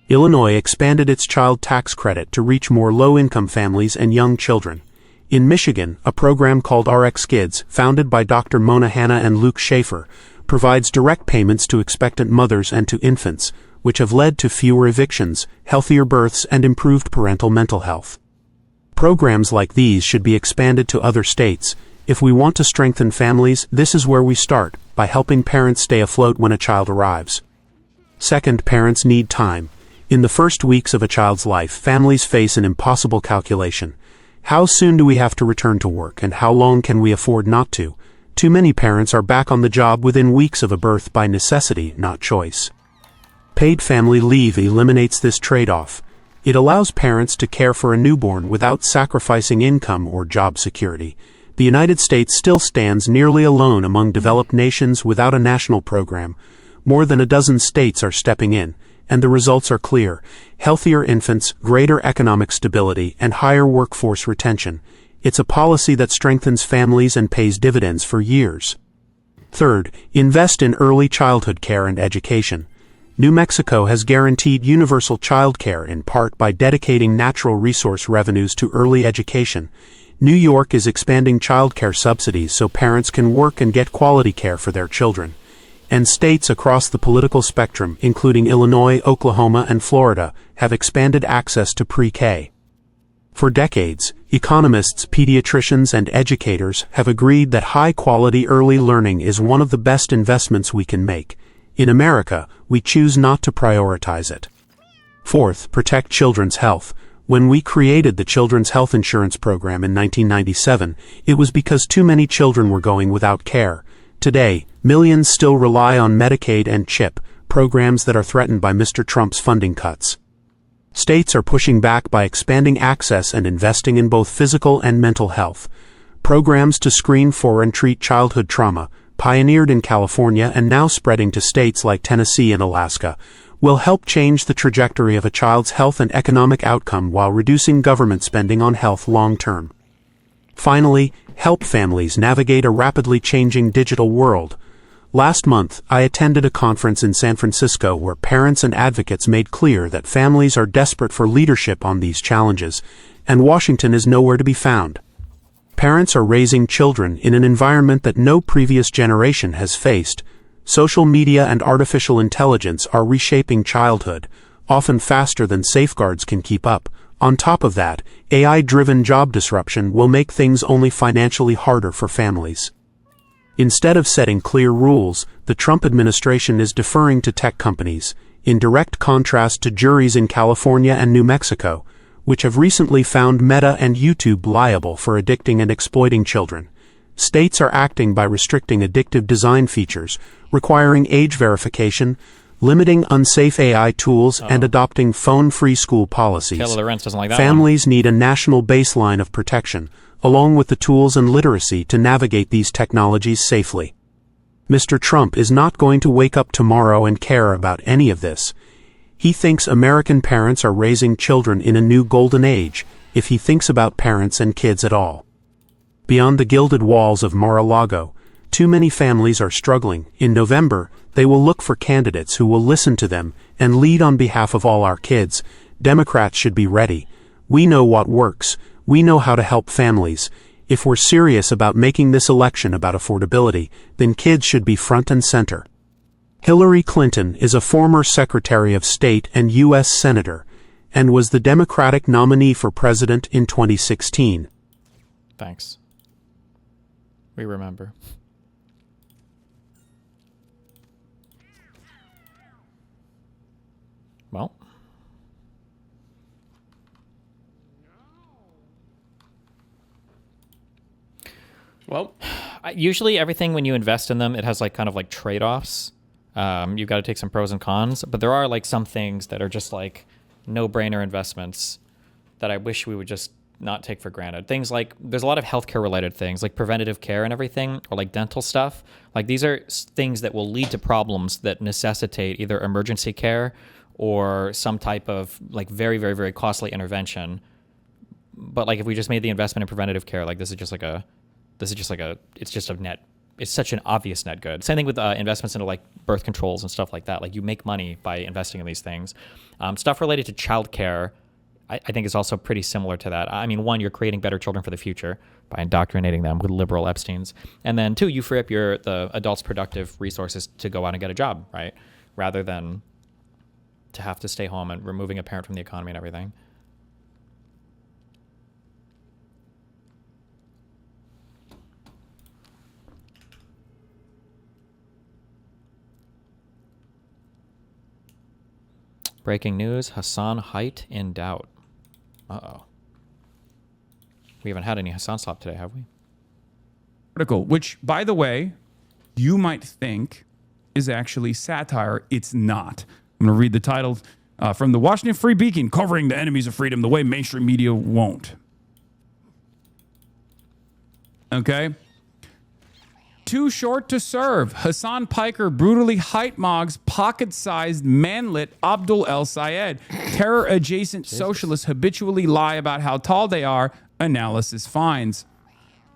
Illinois expanded its child tax credit to reach more low-income families and young children. In Michigan, a program called RX Kids, founded by Dr. Mona Hanna and Luke Schaefer, provides direct payments to expectant mothers and to infants, which have led to fewer evictions, healthier births, and improved parental mental health. Programs like these should be expanded to other states. If we want to strengthen families, this is where we start, by helping parents stay afloat when a child arrives. Second, parents need time. In the first weeks of a child's life, families face an impossible calculation. How soon do we have to return to work, and how long can we afford not to? Too many parents are back on the job within weeks of a birth by necessity, not choice. Paid family leave eliminates this trade-off. It allows parents to care for a newborn without sacrificing income or job security. The United States still stands nearly alone among developed nations without a national program. More than a dozen states are stepping in, and the results are clear: healthier infants, greater economic stability, and higher workforce retention. It's a policy that strengthens families and pays dividends for years. Third, invest in early childhood care and education. New Mexico has guaranteed universal childcare in part by dedicating natural resource revenues to early education. New York is expanding childcare subsidies so parents can work and get quality care for their children. And states across the political spectrum, including Illinois, Oklahoma, and Florida, have expanded access to pre-K. For decades, economists, pediatricians, and educators have agreed that high-quality early learning is one of the best investments we can make. In America, we choose not to prioritize it. Fourth, protect children's health. When we created the Children's Health Insurance Program in 1997, it was because too many children were going without care. Today, millions still rely on Medicaid and CHIP, programs that are threatened by Mr. Trump's funding cuts. States are pushing back by expanding access and investing in both physical and mental health. Programs to screen for and treat childhood trauma, pioneered in California and now spreading to states like Tennessee and Alaska, will help change the trajectory of a child's health and economic outcome while reducing government spending on health long term. Finally, help families navigate a rapidly changing digital world. Last month, I attended a conference in San Francisco where parents and advocates made clear that families are desperate for leadership on these challenges, and Washington is nowhere to be found. Parents are raising children in an environment that no previous generation has faced. Social media and artificial intelligence are reshaping childhood, often faster than safeguards can keep up. On top of that, AI-driven job disruption will make things only financially harder for families. Instead of setting clear rules, the Trump administration is deferring to tech companies, in direct contrast to juries in California and New Mexico, which have recently found Meta and YouTube liable for addicting and exploiting children. States are acting by restricting addictive design features, requiring age verification, limiting unsafe AI tools, and adopting phone-free school policies. Taylor Lorenz doesn't like that Families need a national baseline of protection, along with the tools and literacy to navigate these technologies safely. Mr. Trump is not going to wake up tomorrow and care about any of this. He thinks American parents are raising children in a new golden age, if he thinks about parents and kids at all. Beyond the gilded walls of Mar-a-Lago, too many families are struggling. In November, they will look for candidates who will listen to them and lead on behalf of all our kids. Democrats should be ready. We know what works. We know how to help families. If we're serious about making this election about affordability, then kids should be front and center. Hillary Clinton is a former Secretary of State and U.S. Senator, and was the Democratic nominee for president in 2016. Thanks. We remember. Well, usually everything when you invest in them, it has like kind of like trade-offs. You've got to take some pros and cons, but there are like some things that are just like no-brainer investments that I wish we would just not take for granted. Things like, there's a lot of healthcare related things like preventative care and everything, or like dental stuff. Like these are things that will lead to problems that necessitate either emergency care or some type of like very, very, very costly intervention. But like if we just made the investment in preventative care, like it's just such an obvious net good. Same thing with investments into like birth controls and stuff like that. Like you make money by investing in these things. Stuff related to childcare, I think is also pretty similar to that. I mean, one, you're creating better children for the future by indoctrinating them with liberal Epsteins. And then two, you free up the adults' productive resources to go out and get a job, right? Rather than to have to stay home and removing a parent from the economy and everything. Breaking news, Hassan Haidt in doubt. Uh-oh. We haven't had any Hassan slop today, have we? Article, which, by the way, you might think is actually satire. It's not. I'm going to read the title from the Washington Free Beacon, covering the enemies of freedom the way mainstream media won't. Okay. Too short to serve. Hassan Piker brutally Haidt-mogs pocket-sized manlet Abdul El Sayed. Terror-adjacent socialists habitually lie about how tall they are. Analysis finds.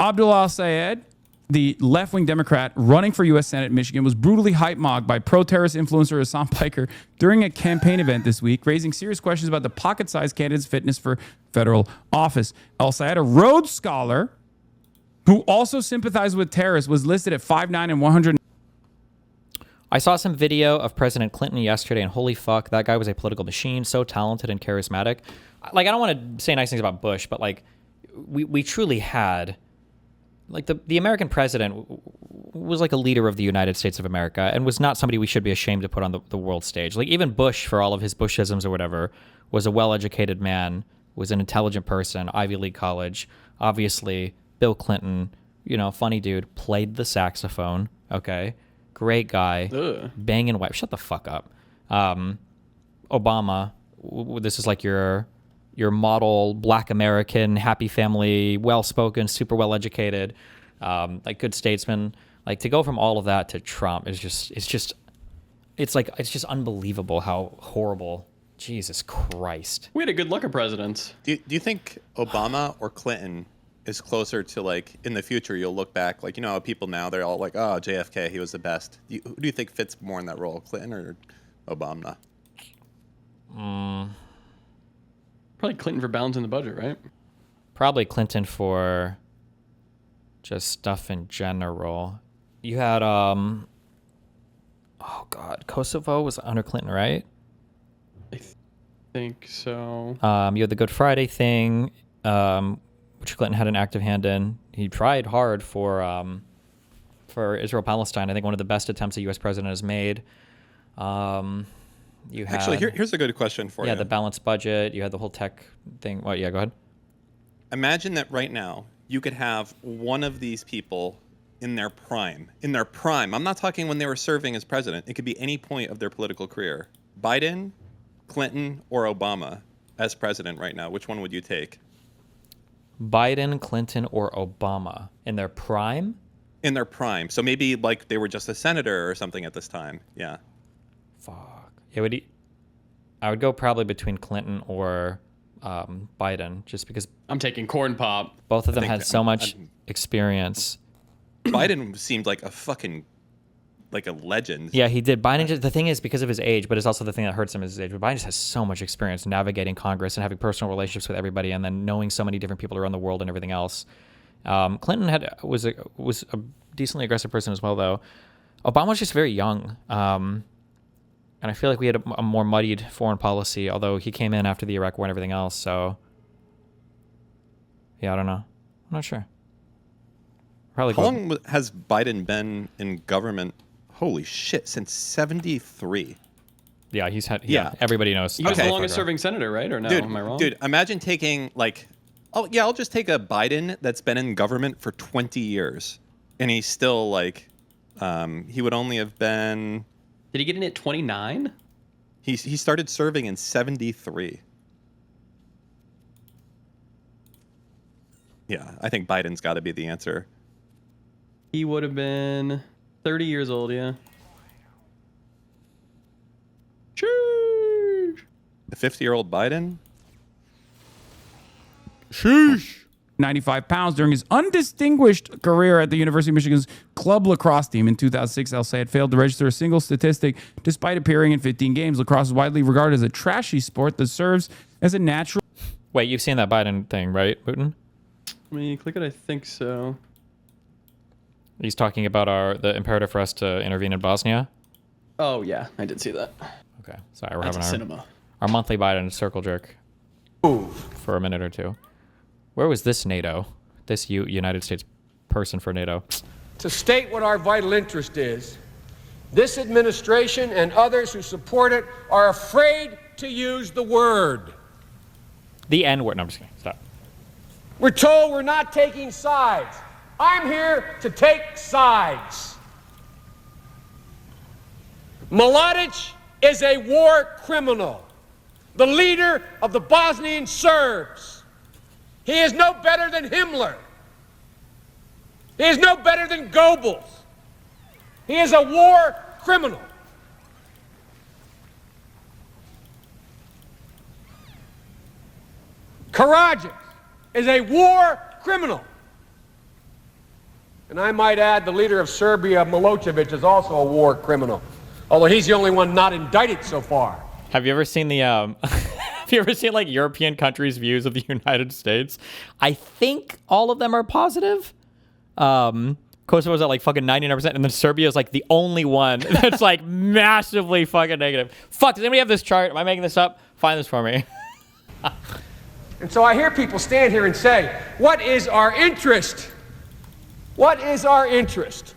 Abdul El Sayed the left-wing Democrat running for U.S. Senate in Michigan, was brutally hype-mocked by pro-terrorist influencer Hassan Piker during a campaign event this week, raising serious questions about the pocket-sized candidate's fitness for federal office. El Sayed, a Rhodes Scholar who also sympathized with terrorists, was listed at 5'9" and 100. I saw some video of President Clinton yesterday, and holy fuck, that guy was a political machine, so talented and charismatic. Like, I don't want to say nice things about Bush, but like, we truly had, like, the American president was like a leader of the United States of America and was not somebody we should be ashamed to put on the world stage. Like, even Bush, for all of his Bushisms or whatever, was a well-educated man, was an intelligent person, Ivy League college. Obviously, Bill Clinton, you know, funny dude, played the saxophone, okay? Great guy, banging wife. Shut the fuck up. Obama, this is like your model Black American, happy family, well-spoken, super well-educated, like good statesman. Like, to go from all of that to Trump is it's just unbelievable how horrible. Jesus Christ. We had a good look at presidents. Do you think Obama or Clinton is closer to, like, in the future you'll look back, like, you know, people now, they're all like, oh, JFK, he was the best. Who do you think fits more in that role, Clinton or Obama? Probably Clinton for balancing the budget, right? Probably Clinton for just stuff in general. You had, oh God, Kosovo was under Clinton, right? I think so. You had the Good Friday thing, which Clinton had an active hand in. He tried hard for Israel-Palestine. I think one of the best attempts a U.S. president has made. You had, actually, here's a good question for you. Yeah, the balanced budget. You had the whole tech thing. Well, yeah, go ahead. Imagine that right now you could have one of these people in their prime. In their prime. I'm not talking when they were serving as president. It could be any point of their political career. Biden, Clinton, or Obama as president right now. Which one would you take? Biden, Clinton, or Obama in their prime? In their prime. So maybe like they were just a senator or something at this time. Yeah. Fuck. I would go probably between Clinton or Biden, just because I'm taking Corn Pop. Both of them had so much experience. Biden seemed like a fucking, like a legend. Yeah, he did. Biden just, the thing is, because of his age, but it's also the thing that hurts him is his age. But Biden just has so much experience navigating Congress and having personal relationships with everybody, and then knowing so many different people around the world and everything else. Clinton was a decently aggressive person as well, though. Obama was just very young. And I feel like we had a more muddied foreign policy, although he came in after the Iraq War and everything else. So, yeah, I don't know. I'm not sure. Probably. How long has Biden been in government? Holy shit, since 1973. Yeah, he's had. Yeah, everybody knows. He was the longest serving senator, right? Or no? Dude, am I wrong? Dude, imagine taking like, oh yeah, I'll just take a Biden that's been in government for 20 years, and he's still like, he would only have been. Did he get in at 29? He started serving in 1973. Yeah, I think Biden's got to be the answer. He would have been 30 years old, yeah. Sheesh. The 50-year-old Biden? Sheesh. 95 pounds during his undistinguished career at the University of Michigan's club lacrosse team. In 2006, El Sayed failed to register a single statistic despite appearing in 15 games. Lacrosse is widely regarded as a trashy sport that serves as a natural... Wait, you've seen that Biden thing, right, Putin? Let me click it. I think so. He's talking about the imperative for us to intervene in Bosnia. Oh, yeah. I did see that. Okay. Sorry, we're That's having cinema. Our monthly Biden circle jerk for a minute or two. Where was this NATO? This United States person for NATO? To state what our vital interest is, this administration and others who support it are afraid to use the word. The N-word. No, I'm just kidding. Stop. We're told we're not taking sides. I'm here to take sides. Mladic is a war criminal, the leader of the Bosnian Serbs. He is no better than Himmler. He is no better than Goebbels. He is a war criminal. Karadzic is a war criminal. And I might add, the leader of Serbia, Milosevic, is also a war criminal, although he's the only one not indicted so far. Have you ever seen the have you ever seen like European countries' views of the United States? I think all of them are positive. Kosovo's at like fucking 99%, and then Serbia is like the only one that's like massively fucking negative. Fuck, does anybody have this chart? Am I making this up? Find this for me. And so I hear people stand here and say, what is our interest? What is our interest?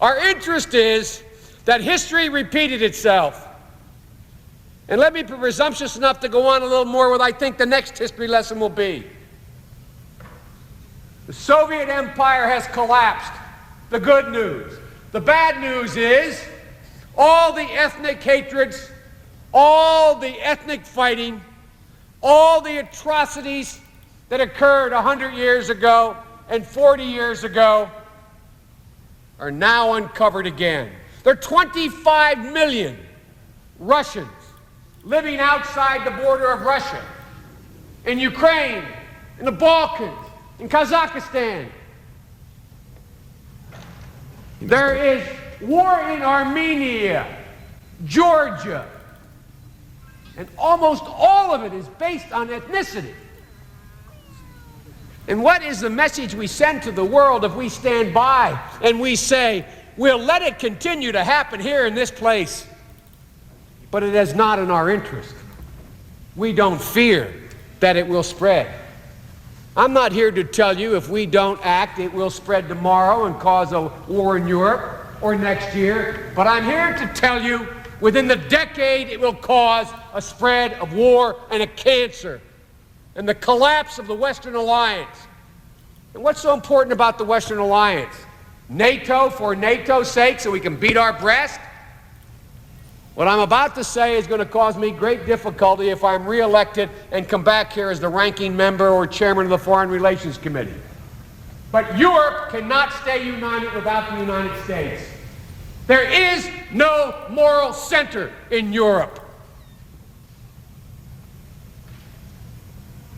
Our interest is that history repeated itself. And let me be presumptuous enough to go on a little more what I think the next history lesson will be. The Soviet Empire has collapsed. The good news. The bad news is all the ethnic hatreds, all the ethnic fighting, all the atrocities that occurred 100 years ago and 40 years ago are now uncovered again. There are 25 million Russians living outside the border of Russia, in Ukraine, in the Balkans, in Kazakhstan. There is war in Armenia, Georgia, and almost all of it is based on ethnicity. And what is the message we send to the world if we stand by and we say, we'll let it continue to happen here in this place, but it is not in our interest. We don't fear that it will spread. I'm not here to tell you if we don't act, it will spread tomorrow and cause a war in Europe or next year, but I'm here to tell you within the decade it will cause a spread of war and a cancer and the collapse of the Western Alliance. And what's so important about the Western Alliance? NATO for NATO's sake, so we can beat our breast? What I'm about to say is going to cause me great difficulty if I'm reelected and come back here as the ranking member or chairman of the Foreign Relations Committee. But Europe cannot stay united without the United States. There is no moral center in Europe.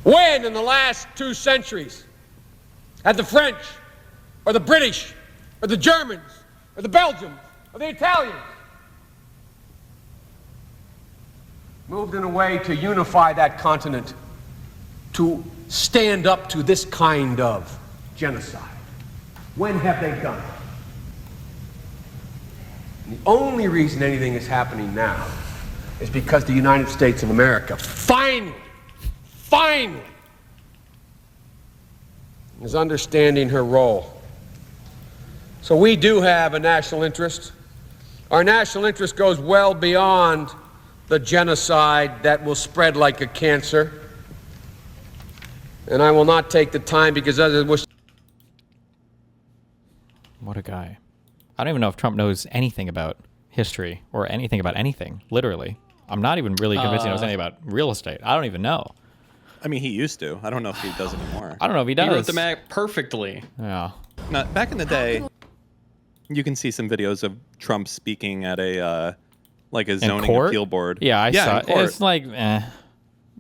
When in the last 2 centuries had the French or the British or the Germans or the Belgians or the Italians moved in a way to unify that continent, to stand up to this kind of genocide? When have they done it? And the only reason anything is happening now is because the United States of America finally is understanding her role. So we do have a national interest. Our national interest goes well beyond the genocide that will spread like a cancer. And I will not take the time because others wish. What a guy. I don't even know if Trump knows anything about history or anything about anything, literally. I'm not even really convinced he knows anything about real estate. I don't even know. I mean, he used to. I don't know if he does anymore. I don't know if he does. He wrote the map perfectly. Yeah. Now, back in the day, you can see some videos of Trump speaking at a like a zoning appeal board. Yeah, I saw it. It's like,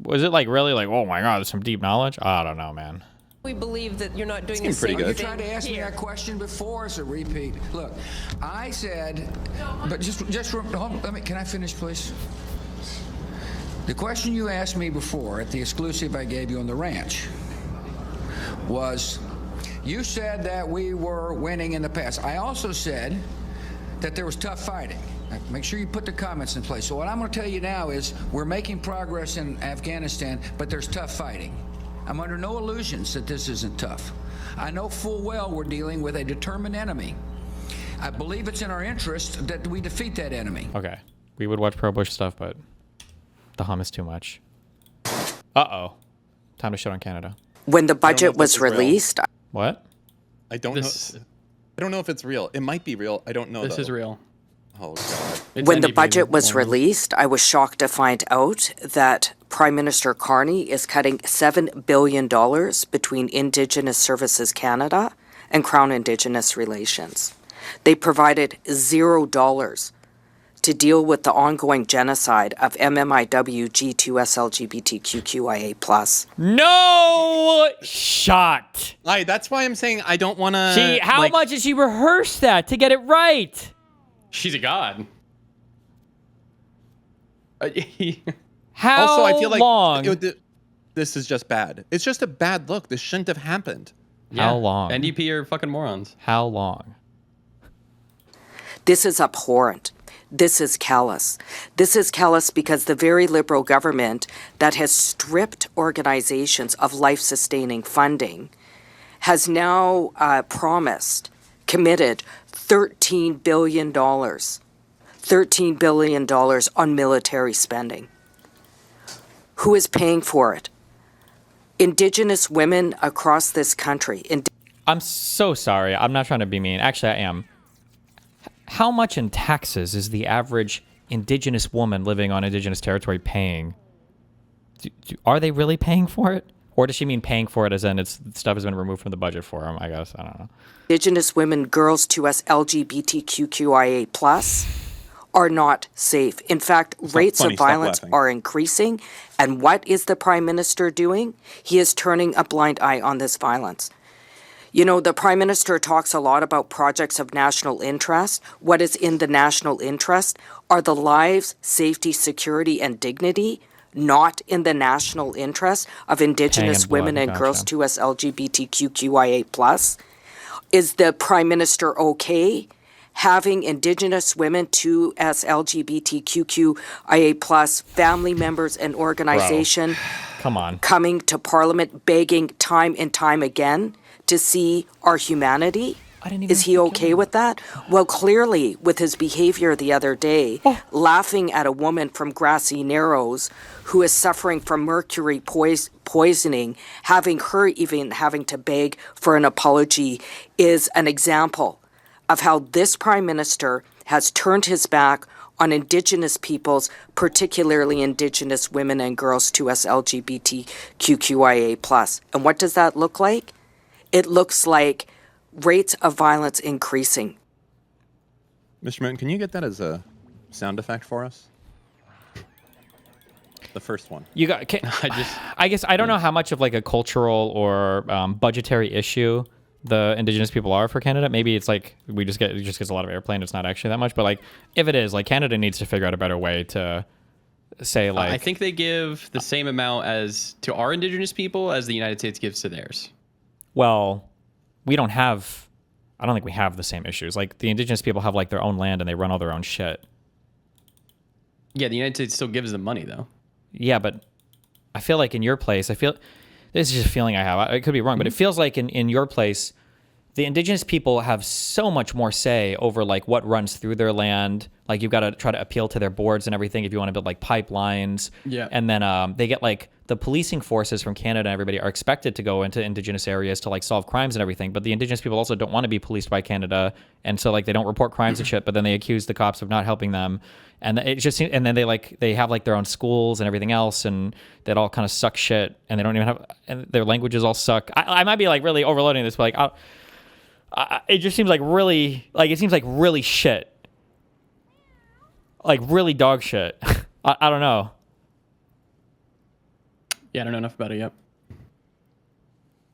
was it like really like, oh my God, there's some deep knowledge? I don't know, man. We believe that you're not doing the same thing. You tried to ask me that question before, so repeat. Look, I said, but just hold on, can I finish, please? The question you asked me before at the exclusive I gave you on the ranch was, you said that we were winning in the past. I also said that there was tough fighting. Make sure you put the comments in place. So what I'm going to tell you now is we're making progress in Afghanistan, but there's tough fighting. I'm under no illusions that this isn't tough. I know full well we're dealing with a determined enemy. I believe it's in our interest that we defeat that enemy. Okay. We would watch pro-Bush stuff, but the hum is too much. Uh-oh. Time to shut on Canada. When the budget was released... What? I don't know. I don't know if it's real. It might be real. I don't know. This is real. Oh, God. When the budget was released, I was shocked to find out that Prime Minister Carney is cutting $7 billion between Indigenous Services Canada and Crown Indigenous Relations. They provided $0 to deal with the ongoing genocide of MMIW G2S LGBTQIA+. No shot. That's why I'm saying I don't want to. How much did she rehearse that to get it right? She's a god. How also, I feel like long? This is just bad. It's just a bad look. This shouldn't have happened. How long? NDP are fucking morons. How long? This is abhorrent. This is callous. This is callous because the very liberal government that has stripped organizations of life-sustaining funding has now committed $13 billion. $13 billion on military spending. Who is paying for it? Indigenous women across this country. I'm so sorry. I'm not trying to be mean. Actually, I am. How much in taxes is the average Indigenous woman living on Indigenous territory paying? Are they really paying for it? Or does she mean paying for it as in stuff has been removed from the budget for them? I guess. I don't know. Indigenous women, girls to us, LGBTQIA+, are not safe. In fact, rates of violence are increasing. And what is the Prime Minister doing? He is turning a blind eye on this violence. You know, the Prime Minister talks a lot about projects of national interest. What is in the national interest are the lives, safety, security, and dignity, not in the national interest of Indigenous women and girls to us LGBTQIA+. Is the Prime Minister okay having Indigenous women to us LGBTQIA+ family members and organization coming to Parliament begging time and time again to see our humanity? Is he okay with that? Well, clearly, with his behavior the other day, laughing at a woman from Grassy Narrows who is suffering from mercury poisoning, having to beg for an apology, is an example of how this Prime Minister has turned his back on Indigenous peoples, particularly Indigenous women and girls to us LGBTQIA+. And what does that look like? It looks like rates of violence increasing. Mr. Moon, can you get that as a sound effect for us? The first one. You got. I guess I don't know how much of like a cultural or budgetary issue the Indigenous people are for Canada. Maybe it's like it just gets a lot of airplay. It's not actually that much. But like, if it is, like, Canada needs to figure out a better way to say like. I think they give the same amount to our Indigenous people as the United States gives to theirs. Well, I don't think we have the same issues. Like, the Indigenous people have like their own land and they run all their own shit. Yeah, the United States still gives them money though. Yeah, but I feel like in your place, this is just a feeling I have. I could be wrong, but it feels like in your place, the Indigenous people have so much more say over like what runs through their land. Like, you've got to try to appeal to their boards and everything if you want to build like pipelines. Yeah. And then they get like the policing forces from Canada and everybody are expected to go into Indigenous areas to like solve crimes and everything. But the Indigenous people also don't want to be policed by Canada. And so like they don't report crimes and shit, but then they accuse the cops of not helping them. And it just seems, and then they have like their own schools and everything else, and that all kind of suck shit, and they don't even have, and their languages all suck. I might be like really overloading this, but like it just seems like really shit. Like really dog shit. I don't know. Yeah, I don't know enough about it yet.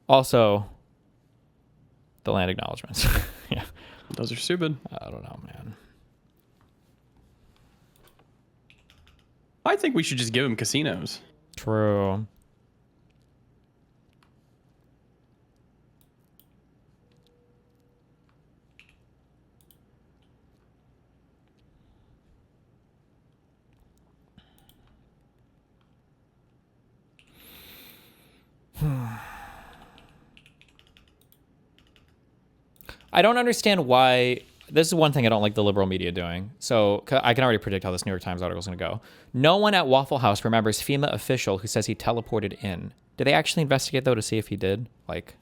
Also, the land acknowledgements. Yeah. Those are stupid. I don't know, man. I think we should just give them casinos. True. I don't understand why. This is one thing I don't like the liberal media doing. So I can already predict how this New York Times article is going to go. No one at Waffle House remembers FEMA official who says he teleported in. Did they actually investigate, though, to see if he did? Like,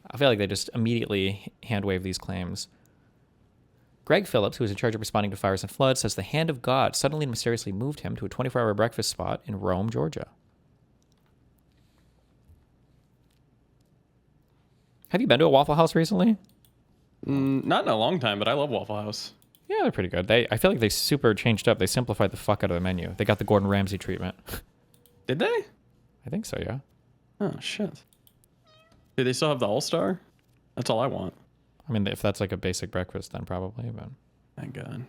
I feel like they just immediately hand-wave these claims. Greg Phillips, who is in charge of responding to fires and floods, says the hand of God suddenly and mysteriously moved him to a 24-hour breakfast spot in Rome, Georgia. Have you been to a Waffle House recently? Not in a long time, but I love Waffle House. Yeah, they're pretty good. I feel like they super changed up. They simplified the fuck out of the menu. They got the Gordon Ramsay treatment. Did they? I think so, yeah. Oh, shit. Do they still have the All-Star? That's all I want. I mean, if that's like a basic breakfast, then probably, but... Thank God.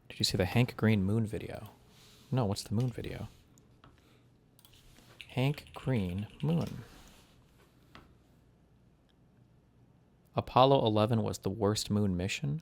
Did you see the Hank Green moon video? No, what's the moon video? Hank Green moon. Apollo 11 was the worst moon mission?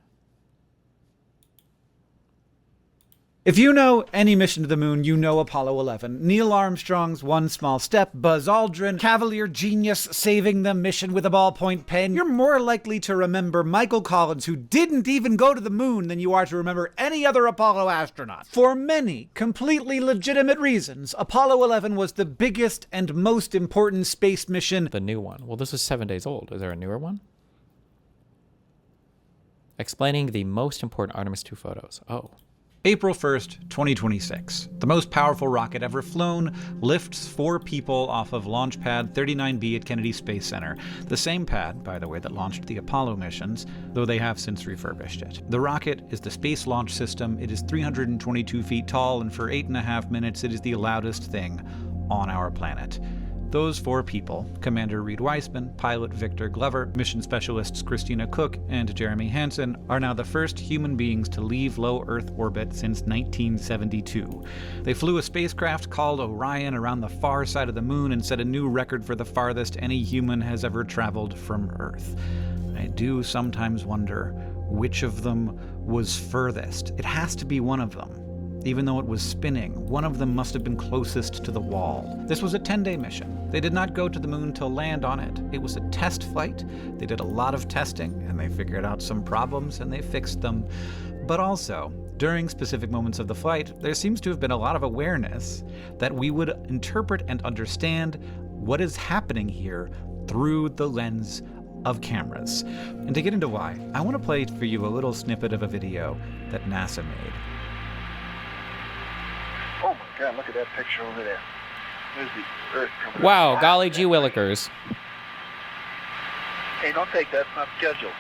If you know any mission to the moon, you know Apollo 11. Neil Armstrong's One Small Step, Buzz Aldrin, Cavalier Genius saving the mission with a ballpoint pen. You're more likely to remember Michael Collins, who didn't even go to the moon, than you are to remember any other Apollo astronaut. For many completely legitimate reasons, Apollo 11 was the biggest and most important space mission. The new one. Well, this is 7 days old. Is there a newer one? Explaining the most important Artemis II photos. Oh. April 1st, 2026. The most powerful rocket ever flown lifts 4 people off of Launch Pad 39B at Kennedy Space Center. The same pad, by the way, that launched the Apollo missions, though they have since refurbished it. The rocket is the Space Launch System. It is 322 feet tall, and for 8.5 minutes, it is the loudest thing on our planet. Those 4 people, Commander Reed Weissman, pilot Victor Glover, mission specialists Christina Cook and Jeremy Hansen, are now the first human beings to leave low Earth orbit since 1972. They flew a spacecraft called Orion around the far side of the moon and set a new record for the farthest any human has ever traveled from Earth. I do sometimes wonder which of them was furthest. It has to be one of them. Even though it was spinning, one of them must have been closest to the wall. This was a 10-day mission. They did not go to the moon to land on it. It was a test flight. They did a lot of testing, and they figured out some problems, and they fixed them. But also, during specific moments of the flight, there seems to have been a lot of awareness that we would interpret and understand what is happening here through the lens of cameras. And to get into why, I want to play for you a little snippet of a video that NASA made. Oh my God, look at that picture over there. There's the Earth coming Wow, up. golly gee willikers. Hey, don't take that. It's not scheduled.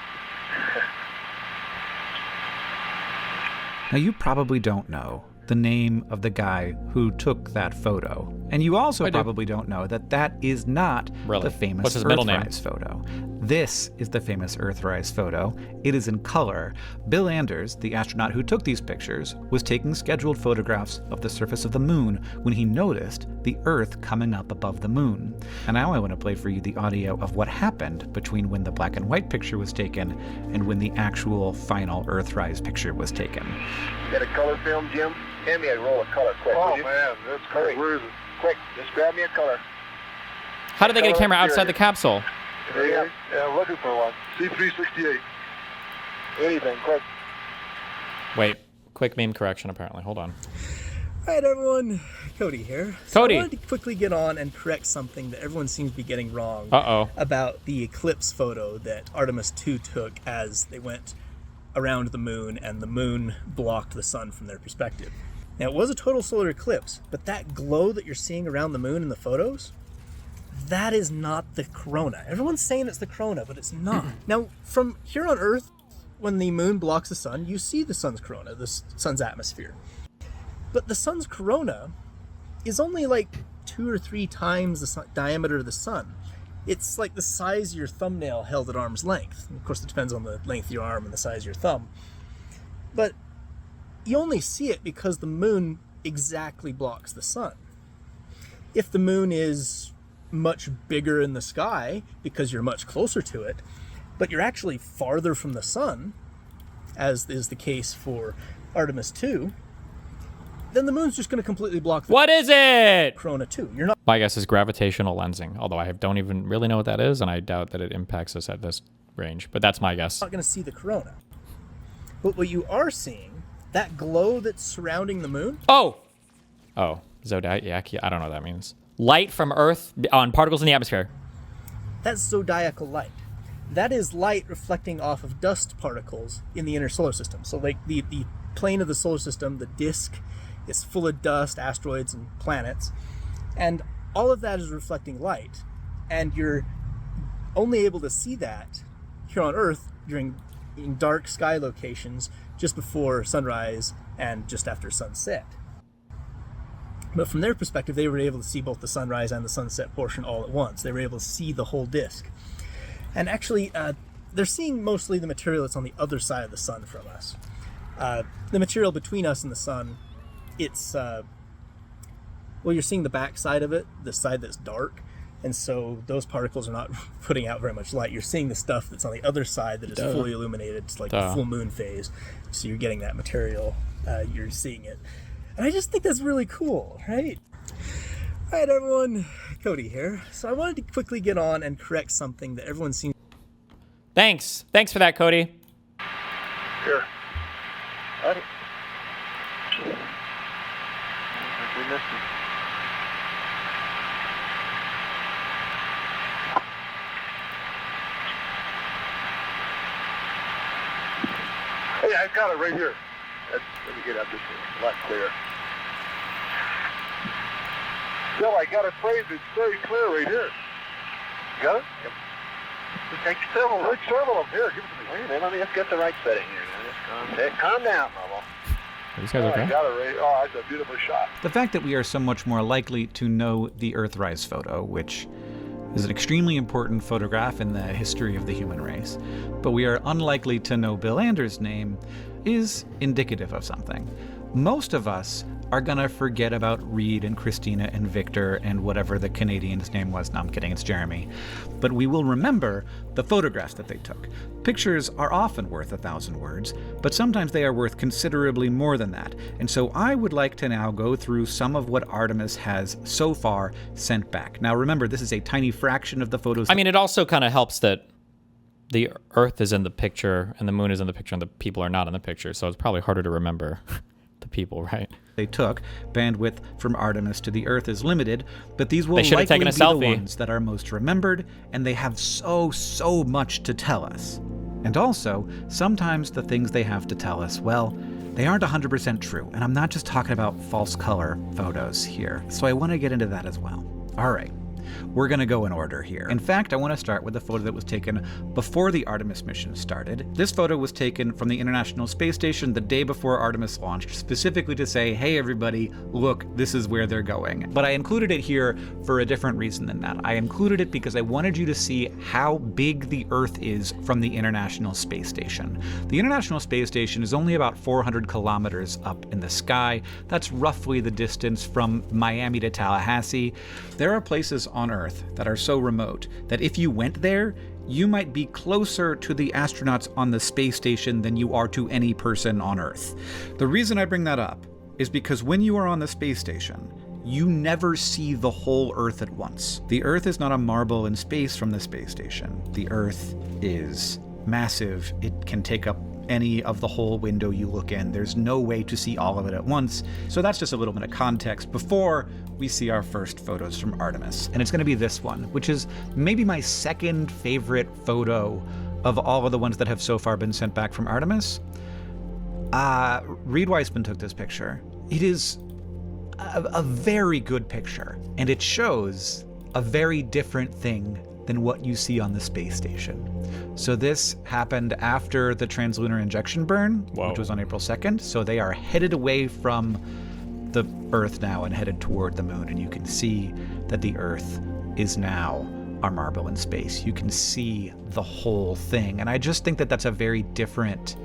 Now, you probably don't know the name of the guy who took that photo. And you also probably don't know that that is not the famous What's his middle name? Earthrise photo. This is the famous Earthrise photo. It is in color. Bill Anders, the astronaut who took these pictures, was taking scheduled photographs of the surface of the moon when he noticed the Earth coming up above the moon. And now I want to play for you the audio of what happened between when the black and white picture was taken and when the actual final Earthrise picture was taken. You got a color film, Jim? Hand me a roll of color, quick. Oh, man, that's great. Where is it? Quick, just grab me a color. How did they get a camera outside the capsule? Yeah, I'm looking for one. C368. Anything, quick. Wait, quick meme correction apparently. Hold on. All right, everyone. Cody here. Cody. I wanted to quickly get on and correct something that everyone seems to be getting wrong about the eclipse photo that Artemis II took as they went around the moon and the moon blocked the sun from their perspective. Now, it was a total solar eclipse, but that glow that you're seeing around the moon in the photos, that is not the corona. Everyone's saying it's the corona, but it's not. Now, from here on Earth, when the moon blocks the sun, you see the sun's corona, the sun's atmosphere. But the sun's corona is only like 2 or 3 times the diameter of the sun. It's like the size of your thumbnail held at arm's length. Of course, it depends on the length of your arm and the size of your thumb. But you only see it because the moon exactly blocks the sun. If the moon is much bigger in the sky because you're much closer to it, but you're actually farther from the sun, as is the case for Artemis II, then the moon's just going to completely block the What is it? corona too. You're not My guess is gravitational lensing, although I don't even really know what that is, and I doubt that it impacts us at this range, but that's my guess. going to see the corona. But what you are seeing, that glow that's surrounding the moon, Oh, zodiac, I don't know what that means. Light from Earth on particles in the atmosphere. that's zodiacal light. That is light reflecting off of dust particles in the inner solar system. So like the plane of the solar system, the disk, is full of dust, asteroids, and planets. And all of that is reflecting light. And you're only able to see that here on Earth in dark sky locations just before sunrise and just after sunset. But from their perspective, they were able to see both the sunrise and the sunset portion all at once. They were able to see the whole disk. And actually, they're seeing mostly the material that's on the other side of the sun from us. The material between us and the sun, it's, you're seeing the back side of it, the side that's dark. And so those particles are not putting out very much light. You're seeing the stuff that's on the other side that is fully illuminated. It's like the full moon phase. So you're getting that material, you're seeing it. And I just think that's really cool, right? All right, everyone, Cody here. So I wanted to quickly get on and correct something that everyone seems... Thanks for that, Cody. Here. Howdy. We missed it. Hey, I got it right here. Let me get up this a lot clearer. Bill, I got a phrase that's very clear right here. You got it? Yep. Take several of them. Here, give it to me. Wait a minute, let's get the right setting here. Calm down, Mama. These guys okay? I got it right. Oh, that's a beautiful shot. The fact that we are so much more likely to know the Earthrise photo, which is an extremely important photograph in the history of the human race, but we are unlikely to know Bill Anders' name, is indicative of something. Most of us are gonna forget about Reed and Christina and Victor and whatever the Canadian's name was. No, I'm kidding, it's Jeremy. But we will remember the photographs that they took. Pictures are often worth 1,000 words, but sometimes they are worth considerably more than that. And so I would like to now go through some of what Artemis has so far sent back. Now remember, this is a tiny fraction of the photos. I mean, it also kind of helps that the Earth is in the picture and the moon is in the picture and the people are not in the picture, so it's probably harder to remember the people, right? They took. Bandwidth from Artemis to the Earth is limited, but these will likely be the ones that are most remembered, and they have so much to tell us. And also, sometimes the things they have to tell us, well, they aren't 100% true, and I'm not just talking about false color photos here, so I want to get into that as well. All right. We're going to go in order here. In fact, I want to start with the photo that was taken before the Artemis mission started. This photo was taken from the International Space Station the day before Artemis launched, specifically to say, hey everybody, look, this is where they're going. But I included it here for a different reason than that. I included it because I wanted you to see how big the Earth is from the International Space Station. The International Space Station is only about 400 kilometers up in the sky. That's roughly the distance from Miami to Tallahassee. There are places on Earth that are so remote that if you went there, you might be closer to the astronauts on the space station than you are to any person on Earth. The reason I bring that up is because when you are on the space station, you never see the whole Earth at once. The Earth is not a marble in space from the space station. The Earth is massive. It can take up any of the whole window you look in. There's no way to see all of it at once. So that's just a little bit of context before we see our first photos from Artemis. And it's going to be this one, which is maybe my second favorite photo of all of the ones that have so far been sent back from Artemis. Reed Weissman took this picture. It is a very good picture, and it shows a very different thing than what you see on the space station. So this happened after the translunar injection burn, which was on April 2nd. So they are headed away from the Earth now and headed toward the moon. And you can see that the Earth is now our marble in space. You can see the whole thing. And I just think that that's a very different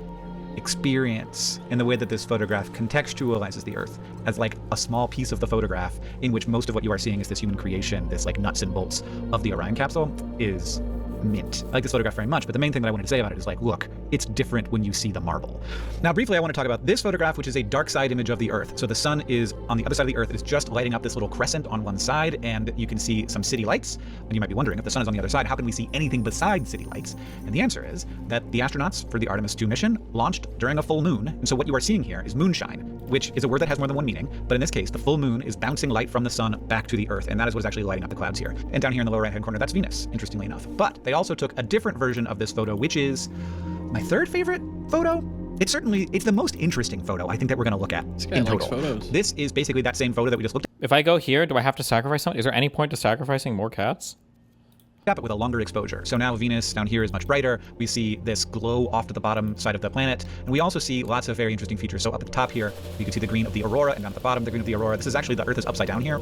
experience in the way that this photograph contextualizes the Earth as like a small piece of the photograph in which most of what you are seeing is this human creation, this like nuts and bolts of the Orion capsule is mint. I like this photograph very much, but the main thing that I wanted to say about it is like, look, it's different when you see the marble. Now, briefly, I want to talk about this photograph, which is a dark side image of the Earth. So the sun is on the other side of the Earth. It's just lighting up this little crescent on one side, and you can see some city lights. And you might be wondering, if the sun is on the other side, how can we see anything besides city lights? And the answer is that the astronauts for the Artemis II mission launched during a full moon. And so what you are seeing here is moonshine, which is a word that has more than one meaning. But in this case, the full moon is bouncing light from the sun back to the Earth, and that is what is actually lighting up the clouds here. And down here in the lower right-hand corner, that's Venus, interestingly enough. But they also took a different version of this photo, which is my third favorite photo. It's the most interesting photo I think that we're going to look at in total. This is basically that same photo that we just looked at. If I go here, do I have to sacrifice something? Is there any point to sacrificing more cats? but with a longer exposure. So now Venus down here is much brighter. We see this glow off to the bottom side of the planet. And we also see lots of very interesting features. So up at the top here, you can see the green of the aurora, and down at the bottom, the green of the aurora. This is actually, the Earth is upside down here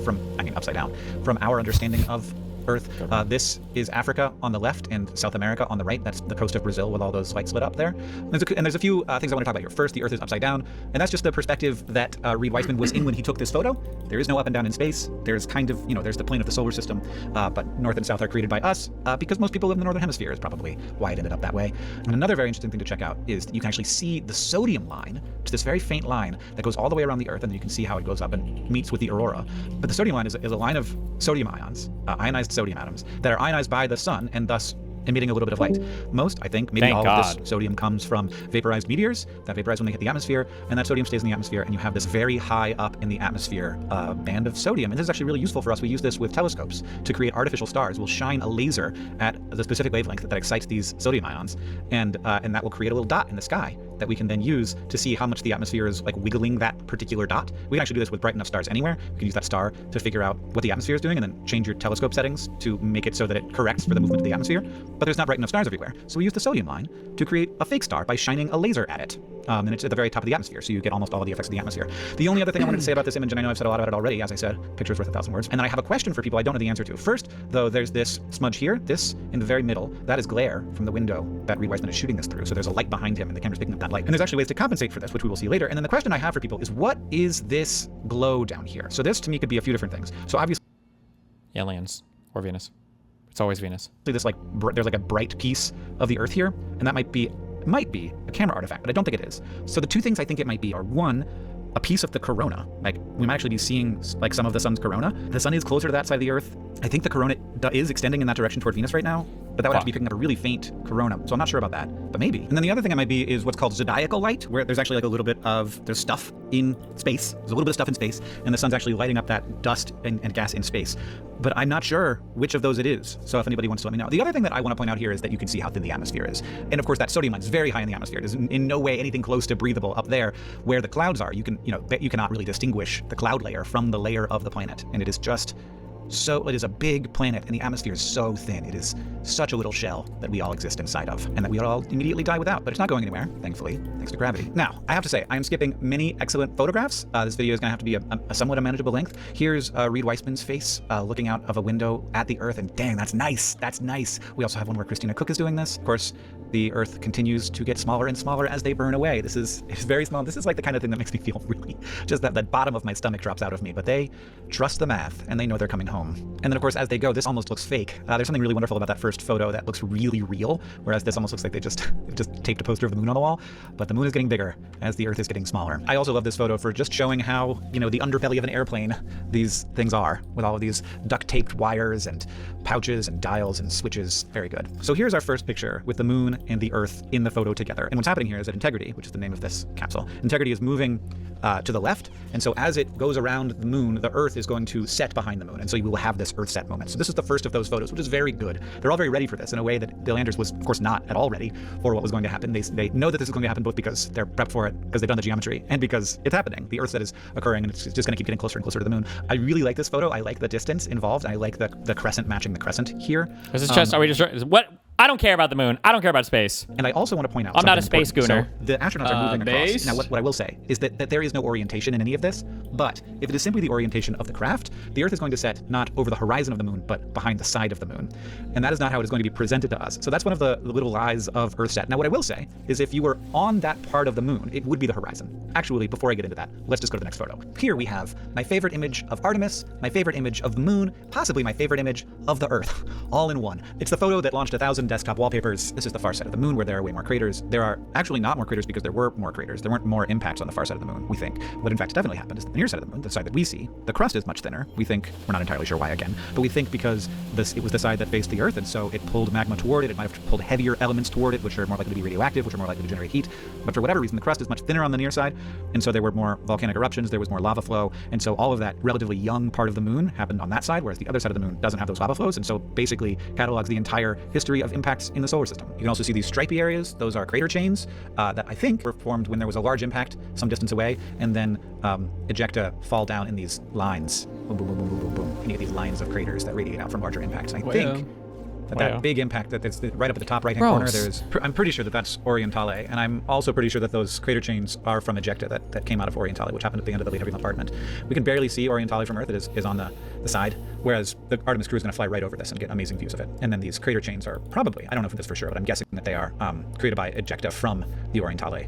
upside down from our understanding of Earth. This is Africa on the left and South America on the right. That's the coast of Brazil with all those lights lit up there. And there's a few things I want to talk about here. First, the Earth is upside down, and that's just the perspective that Reed Weissman was in when he took this photo. There is no up and down in space. There's kind of, there's the plane of the solar system, but North and South are created by us because most people live in the Northern Hemisphere is probably why it ended up that way. And another very interesting thing to check out is that you can actually see the sodium line, which is this very faint line that goes all the way around the Earth, and then you can see how it goes up and meets with the aurora. But the sodium line is a line of sodium ions, ionized sodium atoms, that are ionized by the sun and thus emitting a little bit of light. Most, I think, maybe all of this sodium comes from vaporized meteors that vaporize when they hit the atmosphere, and that sodium stays in the atmosphere, and you have this very high up in the atmosphere band of sodium. And this is actually really useful for us. We use this with telescopes to create artificial stars. We'll shine a laser at the specific wavelength that excites these sodium ions, and that will create a little dot in the sky that we can then use to see how much the atmosphere is like wiggling that particular dot. We can actually do this with bright enough stars anywhere. We can use that star to figure out what the atmosphere is doing and then change your telescope settings to make it so that it corrects for the movement of the atmosphere. But there's not bright enough stars everywhere. So we use the sodium line to create a fake star by shining a laser at it. And it's at the very top of the atmosphere, so you get almost all of the effects of the atmosphere. The only other thing I wanted to say about this image, and I know I've said a lot about it already, as I said, picture's worth 1,000 words, and then I have a question for people I don't know the answer to. First, though, there's this smudge here, this in the very middle, that is glare from the window that Reed Weissman is shooting this through, so there's a light behind him and the camera's picking up that light. And there's actually ways to compensate for this, which we will see later. And then the question I have for people is, what is this glow down here? So this, to me, could be a few different things. So obviously... aliens or Venus. It's always Venus. This there's like a bright piece of the Earth here, and that might be a camera artifact, but I don't think it is. So the two things I think it might be are, one, a piece of the corona. Like, we might actually be seeing like some of the sun's corona. The sun is closer to that side of the Earth. I think the corona is extending in that direction toward Venus right now, but that would have to be picking up a really faint corona. So I'm not sure about that, but maybe. And then the other thing it might be is what's called zodiacal light, where there's actually like a little bit of, there's stuff in space. There's a little bit of stuff in space, and the sun's actually lighting up that dust and gas in space. But I'm not sure which of those it is. So if anybody wants to let me know. The other thing that I want to point out here is that you can see how thin the atmosphere is. And of course that sodium line is very high in the atmosphere. It is in no way anything close to breathable up there where the clouds are. You cannot really distinguish the cloud layer from the layer of the planet. And it is just so, it is a big planet, and the atmosphere is so thin. It is such a little shell that we all exist inside of, and that we all immediately die without. But it's not going anywhere, thankfully, thanks to gravity. Now, I have to say, I am skipping many excellent photographs. This video is going to have to be a somewhat manageable length. Here's Reed Weissman's face looking out of a window at the Earth, and dang, that's nice. That's nice. We also have one where Christina Cook is doing this. Of course, the Earth continues to get smaller and smaller as they burn away. It's very small. This is like the kind of thing that makes me feel really, just that bottom of my stomach drops out of me. But they trust the math, and they know they're coming home. And then, of course, as they go, this almost looks fake. There's something really wonderful about that first photo that looks really real, whereas this almost looks like they just taped a poster of the moon on the wall. But the moon is getting bigger as the Earth is getting smaller. I also love this photo for just showing how, the underbelly of an airplane these things are, with all of these duct-taped wires and pouches and dials and switches. Very good. So here's our first picture with the moon and the Earth in the photo together. And what's happening here is that Integrity, which is the name of this capsule, Integrity is moving to the left, and so as it goes around the moon, the Earth is going to set behind the moon, and so you will have this Earth set moment. So this is the first of those photos, which is very good. They're all very ready for this in a way that the landers was, of course, not at all ready for what was going to happen. They know that this is going to happen both because they're prepped for it, because they've done the geometry, and because it's happening. The Earth set is occurring, and it's just going to keep getting closer and closer to the moon. I really like this photo. I like the distance involved. I like the crescent matching the crescent here. Is this just, are we just, what? I don't care about the moon. I don't care about space. And I also want to point out, I'm not a space gooner. So the astronauts are moving across. Now, what I will say is that there is no orientation in any of this, but if it is simply the orientation of the craft, the Earth is going to set not over the horizon of the moon, but behind the side of the moon. And that is not how it is going to be presented to us. So that's one of the little lies of EarthSat. Now, what I will say is if you were on that part of the moon, it would be the horizon. Actually, before I get into that, let's just go to the next photo. Here we have my favorite image of Artemis, my favorite image of the moon, possibly my favorite image of the Earth, all in one. It's the photo that launched 1,000 desktop wallpapers. This is the far side of the moon where there are way more craters. There are actually not more craters because there were more craters. There weren't more impacts on the far side of the moon, we think. What in fact definitely happened is the near side of the moon, the side that we see, the crust is much thinner. We think, we're not entirely sure why again, but we think because it was the side that faced the Earth, and so it pulled magma toward it. It might have pulled heavier elements toward it, which are more likely to be radioactive, which are more likely to generate heat. But for whatever reason, the crust is much thinner on the near side, and so there were more volcanic eruptions, there was more lava flow, and so all of that relatively young part of the moon happened on that side, whereas the other side of the moon doesn't have those lava flows, and so basically catalogs the entire history of impacts in the solar system. You can also see these stripy areas. Those are crater chains that I think were formed when there was a large impact some distance away, and then ejecta fall down in these lines. Boom, boom, boom, boom, boom, boom, boom. And you get these lines of craters that radiate out from larger impacts. I think That big impact that's right up at the top right-hand corner, I'm pretty sure that's Orientale, and I'm also pretty sure that those crater chains are from ejecta that came out of Orientale, which happened at the end of the Late Heavy bombardment. We can barely see Orientale from Earth. It is on the side, whereas the Artemis crew is going to fly right over this and get amazing views of it. And then these crater chains are probably, I don't know if this for sure, but I'm guessing that they are created by ejecta from the Orientale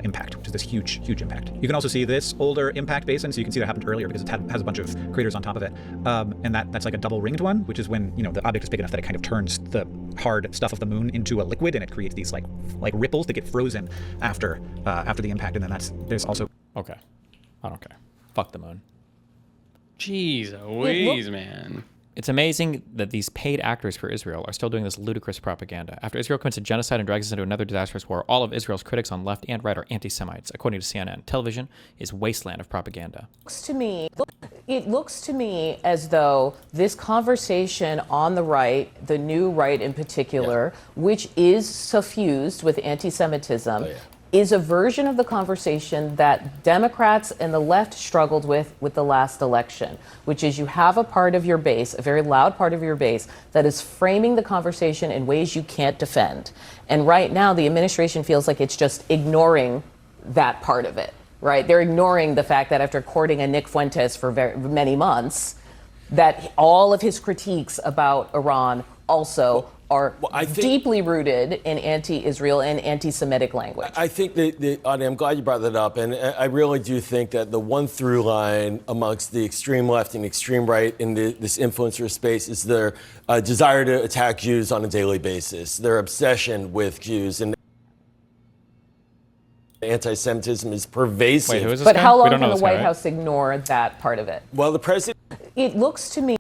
impact, which is this huge impact. You can also see this older impact basin, so you can see that happened earlier because it has a bunch of craters on top of it, and that's like a double ringed one, which is when the object is big enough that it kind of turns the hard stuff of the moon into a liquid, and it creates these like ripples that get frozen after the impact. And then there's also okay. I don't care. Fuck the moon. Jeez Louise, man. It's amazing that these paid actors for Israel are still doing this ludicrous propaganda. After Israel commits a genocide and drags us into another disastrous war, all of Israel's critics on left and right are anti-Semites, according to CNN. Television is wasteland of propaganda. It looks to me as though this conversation on the right, the new right in particular, which is suffused with anti-Semitism, is a version of the conversation that Democrats and the left struggled with the last election, which is you have a part of your base, a very loud part of your base, that is framing the conversation in ways you can't defend. And right now, the administration feels like it's just ignoring that part of it, right? They're ignoring the fact that after courting a Nick Fuentes for many months, that all of his critiques about Iran also are deeply rooted in anti-Israel and anti-Semitic language. I think that Adi, I'm glad you brought that up, and I really do think that the one through line amongst the extreme left and extreme right in this influencer space is their desire to attack Jews on a daily basis, their obsession with Jews, and anti-Semitism is pervasive. Wait, who is this but guy? how long can the White House ignore that part of it? Well, the president... It looks to me...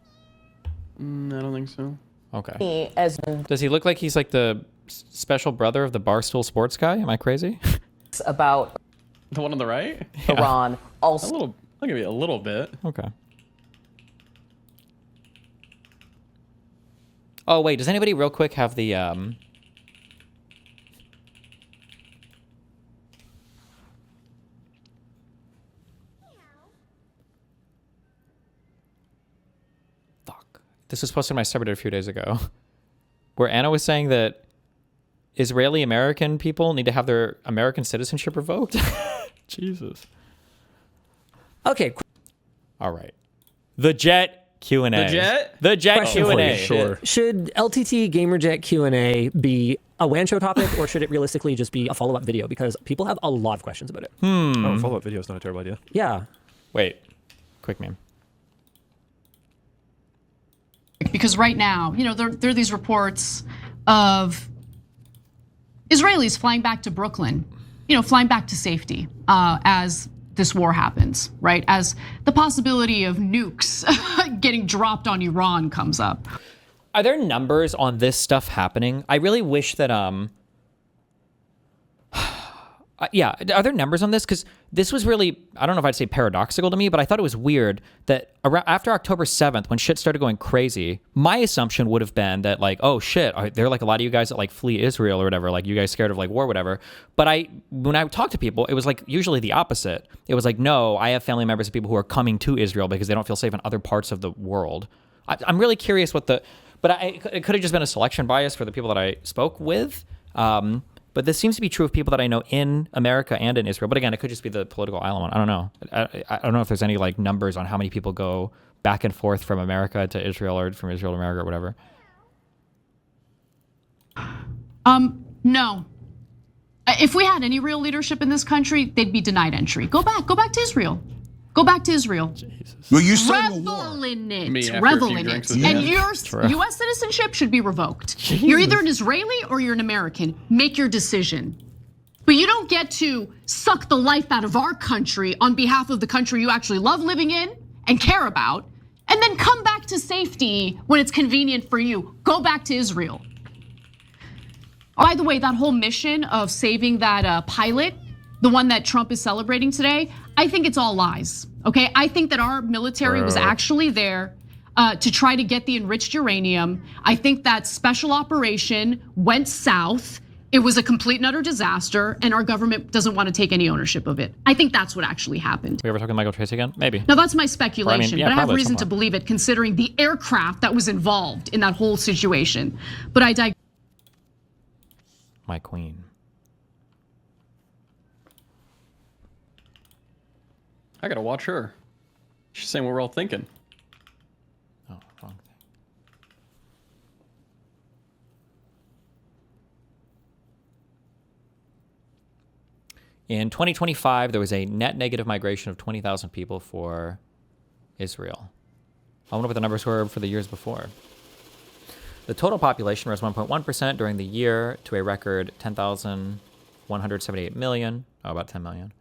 I don't think so. Okay. Does he look like he's like the special brother of the Barstool Sports guy? Am I crazy? About the one on the right? Iran also. I'll give you a little bit. Okay. Oh, wait. Does anybody real quick have the... This was posted on my subreddit a few days ago, where Anna was saying that Israeli American people need to have their American citizenship revoked. Jesus. Okay. All right. The Jet Q&A. The Jet Q&A. Sure. Should LTT Gamerjet Q&A be a WAN show topic, or should it realistically just be a follow-up video? Because people have a lot of questions about it. Oh, follow-up video is not a terrible idea. Yeah. Wait. Quick meme. Because right now, there are these reports of Israelis flying back to Brooklyn, flying back to safety as this war happens, right? As the possibility of nukes getting dropped on Iran comes up. Are there numbers on this stuff happening? I really wish that, yeah, are there numbers on this? Because this was really, I don't know if I'd say paradoxical to me, but I thought it was weird that after October 7th, when shit started going crazy, my assumption would have been that like, oh shit, there are like a lot of you guys that like flee Israel or whatever, like you guys scared of like war or whatever. But when I talked to people, it was like usually the opposite. It was like, no, I have family members of people who are coming to Israel because they don't feel safe in other parts of the world. I'm really curious but it could have just been a selection bias for the people that I spoke with. But this seems to be true of people that I know in America and in Israel. But again, it could just be the political element. I don't know. I don't know if there's any like numbers on how many people go back and forth from America to Israel or from Israel to America or whatever. No. If we had any real leadership in this country, they'd be denied entry. Go back to Israel. Go back to Israel. Jesus. Well, you revel in it. Revel in it. And your U.S. citizenship should be revoked. Jesus. You're either an Israeli or you're an American. Make your decision. But you don't get to suck the life out of our country on behalf of the country you actually love living in and care about, and then come back to safety when it's convenient for you. Go back to Israel. By the way, that whole mission of saving that pilot, the one that Trump is celebrating today, I think it's all lies, okay? I think that our military was actually there to try to get the enriched uranium. I think that special operation went south. it was a complete and utter disaster, and our government doesn't want to take any ownership of it. I think that's what actually happened. We ever talking Michael Tracy again? Maybe. Now, that's my speculation, yeah, but I have probably at reason some to point. believe it considering the aircraft that was involved in that whole situation. But I digress. My queen. I gotta watch her. She's saying what we're all thinking. Oh, wrong thing. In 2025, there was a net negative migration of 20,000 people for Israel. I wonder what the numbers were for the years before. The total population rose 1.1% during the year to a record 10,178 million, about 10 million.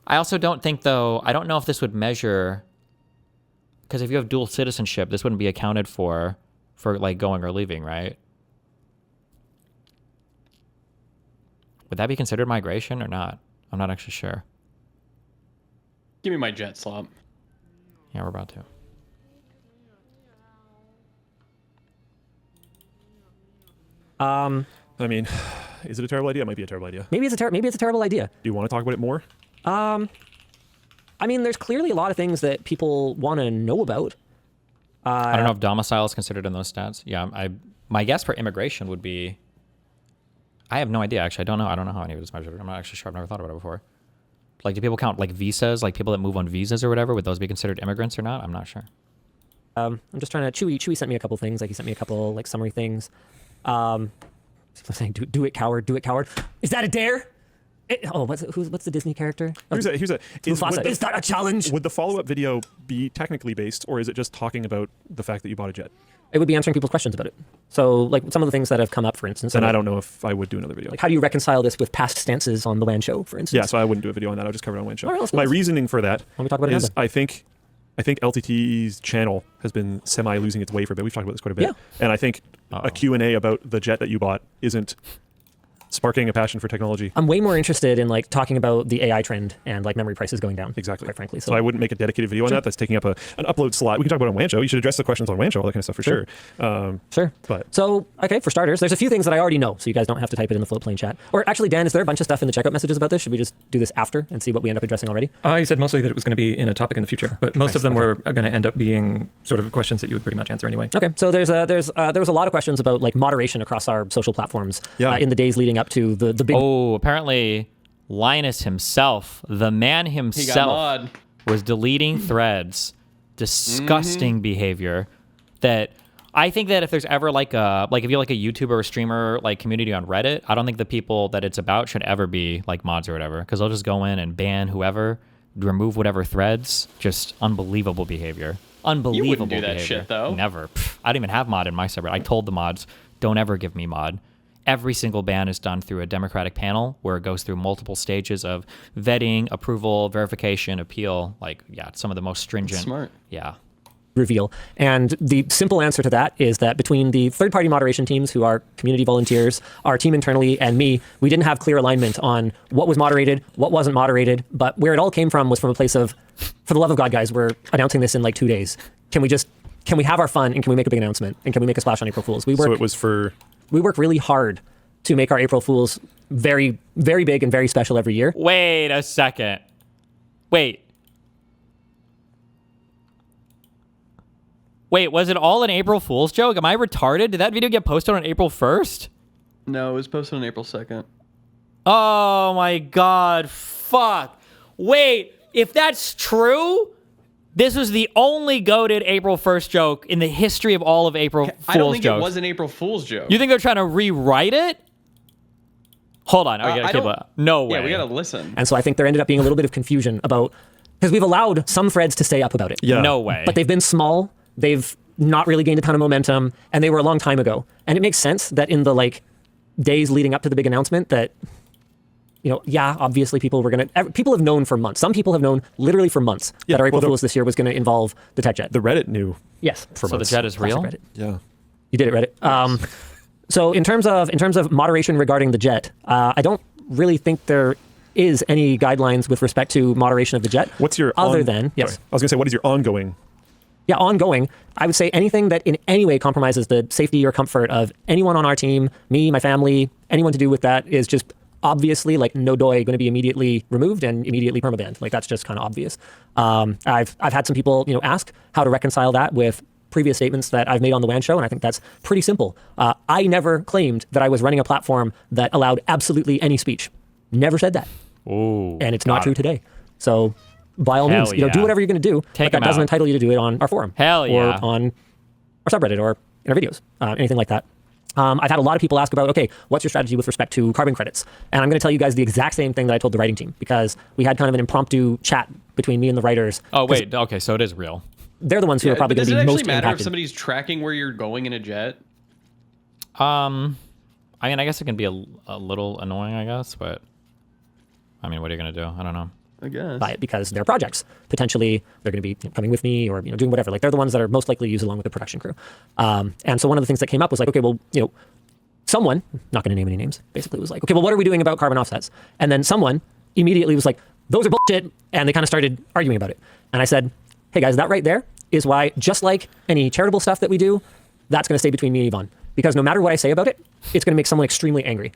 I also don't think, though, I don't know if this would measure, because if you have dual citizenship, this wouldn't be accounted for like going or leaving, right? Would that be considered migration or not? I'm not actually sure. Give me my jet slop. Yeah, we're about to. I mean, is it a terrible idea? It might be a terrible idea. Maybe it's a terrible idea. Do you want to talk about it more? I mean, there's clearly a lot of things that people want to know about. I don't know if domicile is considered in those stats. Yeah, my guess for immigration would be. I have no idea. Actually, I don't know. I don't know how any of it is measured. I'm not actually sure. I've never thought about it before. Like, do people count like visas, like people that move on visas or whatever? Would those be considered immigrants or not? I'm not sure. I'm just trying to. Chewy sent me a couple things. Like, he sent me a couple like summary things. Saying, do it, coward. Do it, coward. Is that a dare? What's the Disney character? Here's a. Is that a challenge? Would the follow-up video be technically based, or is it just talking about the fact that you bought a jet? It would be answering people's questions about it. So, like, some of the things that have come up, for instance. And I don't know if I would do another video. Like, how do you reconcile this with past stances on the WAN show, for instance? Yeah, so I wouldn't do a video on that. I'll just cover it on WAN show. All right, My reasoning for that Let me talk about it is now, I think LTT's channel has been semi-losing its way for a bit. We've talked about this quite a bit. Yeah. And I think a Q&A about the jet that you bought isn't sparking a passion for technology. I'm way more interested in like talking about the AI trend and like memory prices going down. Exactly. Quite frankly. So I wouldn't make a dedicated video on that. That's taking up an upload slot. We can talk about it on WAN show. You should address the questions on WAN show, all that kind of stuff for sure. Sure. But so, okay, for starters, there's a few things that I already know, so you guys don't have to type it in the floatplane chat. Or actually, Dan, is there a bunch of stuff in the checkout messages about this? Should we just do this after and see what we end up addressing already? I said mostly that it was going to be in a topic in the future, but most of them were going to end up being sort of questions that you would pretty much answer anyway. Okay, so there was a lot of questions about like moderation across our social platforms in the days leading up to the big. Oh, apparently Linus himself, the man himself, was deleting threads. Disgusting behavior. That I think that if there's ever if you're like a YouTuber or streamer like community on Reddit, I don't think the people that it's about should ever be like mods or whatever, because they'll just go in and ban whoever, remove whatever threads. Just unbelievable behavior. Unbelievable. You wouldn't do that behavior. shit though. Never. I don't even have mod in my server. I told the mods, don't ever give me mod. Every single ban is done through a democratic panel where it goes through multiple stages of vetting, approval, verification, appeal. Some of the most stringent. That's smart. Yeah. Reveal. And the simple answer to that is that between the third-party moderation teams, who are community volunteers, our team internally, and me, we didn't have clear alignment on what was moderated, what wasn't moderated. But where it all came from was from a place of, for the love of God, guys, we're announcing this in like 2 days. Can we have our fun, and can we make a big announcement, and can we make a splash on April Fools? So it was for... We work really hard to make our April Fools very, very big and very special every year. Wait a second. Wait, was it all an April Fool's joke? Am I retarded? Did that video get posted on April 1st? No, it was posted on April 2nd. Oh my God, fuck. Wait, if that's true, this was the only goated April 1st joke in the history of all of April Fool's jokes. I don't think it was an April Fool's joke. You think they're trying to rewrite it? Hold on. No way. Yeah, we gotta listen. And so I think there ended up being a little bit of confusion about, because we've allowed some threads to stay up about it. Yeah. No way. But they've been small. They've not really gained a ton of momentum, and they were a long time ago. And it makes sense that in the days leading up to the big announcement that, obviously people have known for months. Some people have known literally for months that our April Fools this year was going to involve the tech jet. The Reddit knew. Yes. For months. The jet is real? Reddit. Yeah. You did it, Reddit. So in terms of moderation regarding the jet, I don't really think there is any guidelines with respect to moderation of the jet. What's your other than yes? Sorry. I was going to say, what is your ongoing? Yeah, ongoing. I would say anything that in any way compromises the safety or comfort of anyone on our team, me, my family, anyone to do with that is just obviously like no doy going to be immediately removed and immediately permabanned. Like that's just kind of obvious. I've had some people ask how to reconcile that with previous statements that I've made on the WAN show, and I think that's pretty simple. I never claimed that I was running a platform that allowed absolutely any speech. Never said that. Ooh, and it's not true today. So by all means, do whatever you're going to do. Take but that doesn't entitle you to do it on our forum. Hell or on our subreddit or in our videos, anything like that. I've had a lot of people ask about, okay, what's your strategy with respect to carbon credits? And I'm going to tell you guys the exact same thing that I told the writing team, because we had kind of an impromptu chat between me and the writers. Oh, wait. Okay, so it is real. They're the ones who are probably going to be most impacted. Does it actually matter if somebody's tracking where you're going in a jet? I mean, I guess it can be a little annoying, I guess, but I mean, what are you going to do? I don't know. I guess. By it because they're projects. Potentially, they're going to be coming with me or doing whatever. Like they're the ones that are most likely to use along with the production crew. And so one of the things that came up was like, okay, well, someone, not going to name any names, basically was like, okay, well, what are we doing about carbon offsets? And then someone immediately was like, those are bullshit, and they kind of started arguing about it. And I said, hey guys, that right there is why, just like any charitable stuff that we do, that's going to stay between me and Yvonne. Because no matter what I say about it, it's going to make someone extremely angry.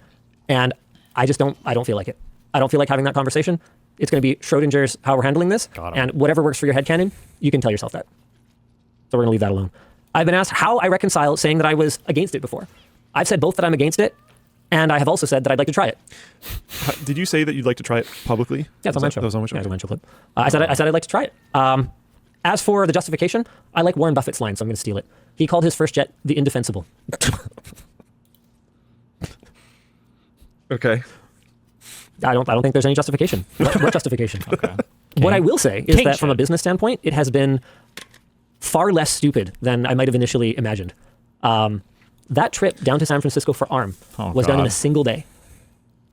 And I don't feel like it. I don't feel like having that conversation. It's going to be Schrodinger's how we're handling this. And whatever works for your headcanon, you can tell yourself that. So we're going to leave that alone. I've been asked how I reconcile saying that I was against it before. I've said both that I'm against it, and I have also said that I'd like to try it. Did you say that you'd like to try it publicly? Yeah, it's on my show. That was on my show. Yeah, it's on my show clip. I said I'd like to try it. As for the justification, I like Warren Buffett's line, so I'm going to steal it. He called his first jet the Indefensible. Okay. I don't think there's any justification. What justification? Okay. What I will say is that from a business standpoint, it has been far less stupid than I might have initially imagined. That trip down to San Francisco for ARM was done in a single day.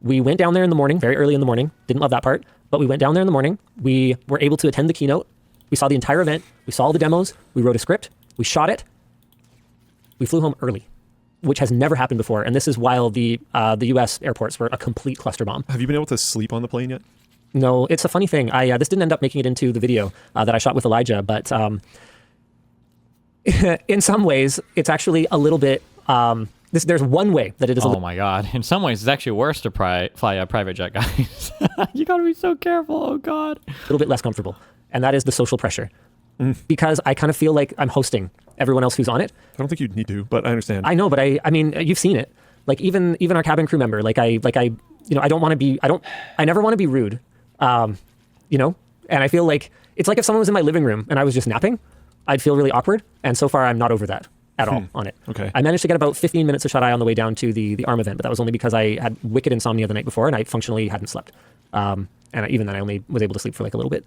We went down there in the morning, very early in the morning. Didn't love that part, but we went down there in the morning. We were able to attend the keynote. We saw the entire event. We saw all the demos. We wrote a script. We shot it. We flew home early, which has never happened before. And this is while the U.S. airports were a complete cluster bomb. Have you been able to sleep on the plane yet? No, it's a funny thing. This didn't end up making it into the video that I shot with Elijah, but in some ways, it's actually a little bit. There's one way that it is. Oh my God! In some ways, it's actually worse to fly a private jet, guys. You got to be so careful. Oh God! A little bit less comfortable, and that is the social pressure, because I kind of feel like I'm hosting everyone else who's on it. I don't think you'd need to, but I understand. I know, but I mean, you've seen it. Like even our cabin crew member. I don't want to be. I never want to be rude. And I feel like it's like if someone was in my living room and I was just napping, I'd feel really awkward. And so far, I'm not over that at all on it. Okay. I managed to get about 15 minutes of shut eye on the way down to the ARM event, but that was only because I had wicked insomnia the night before and I functionally hadn't slept. And even then, I only was able to sleep for like a little bit.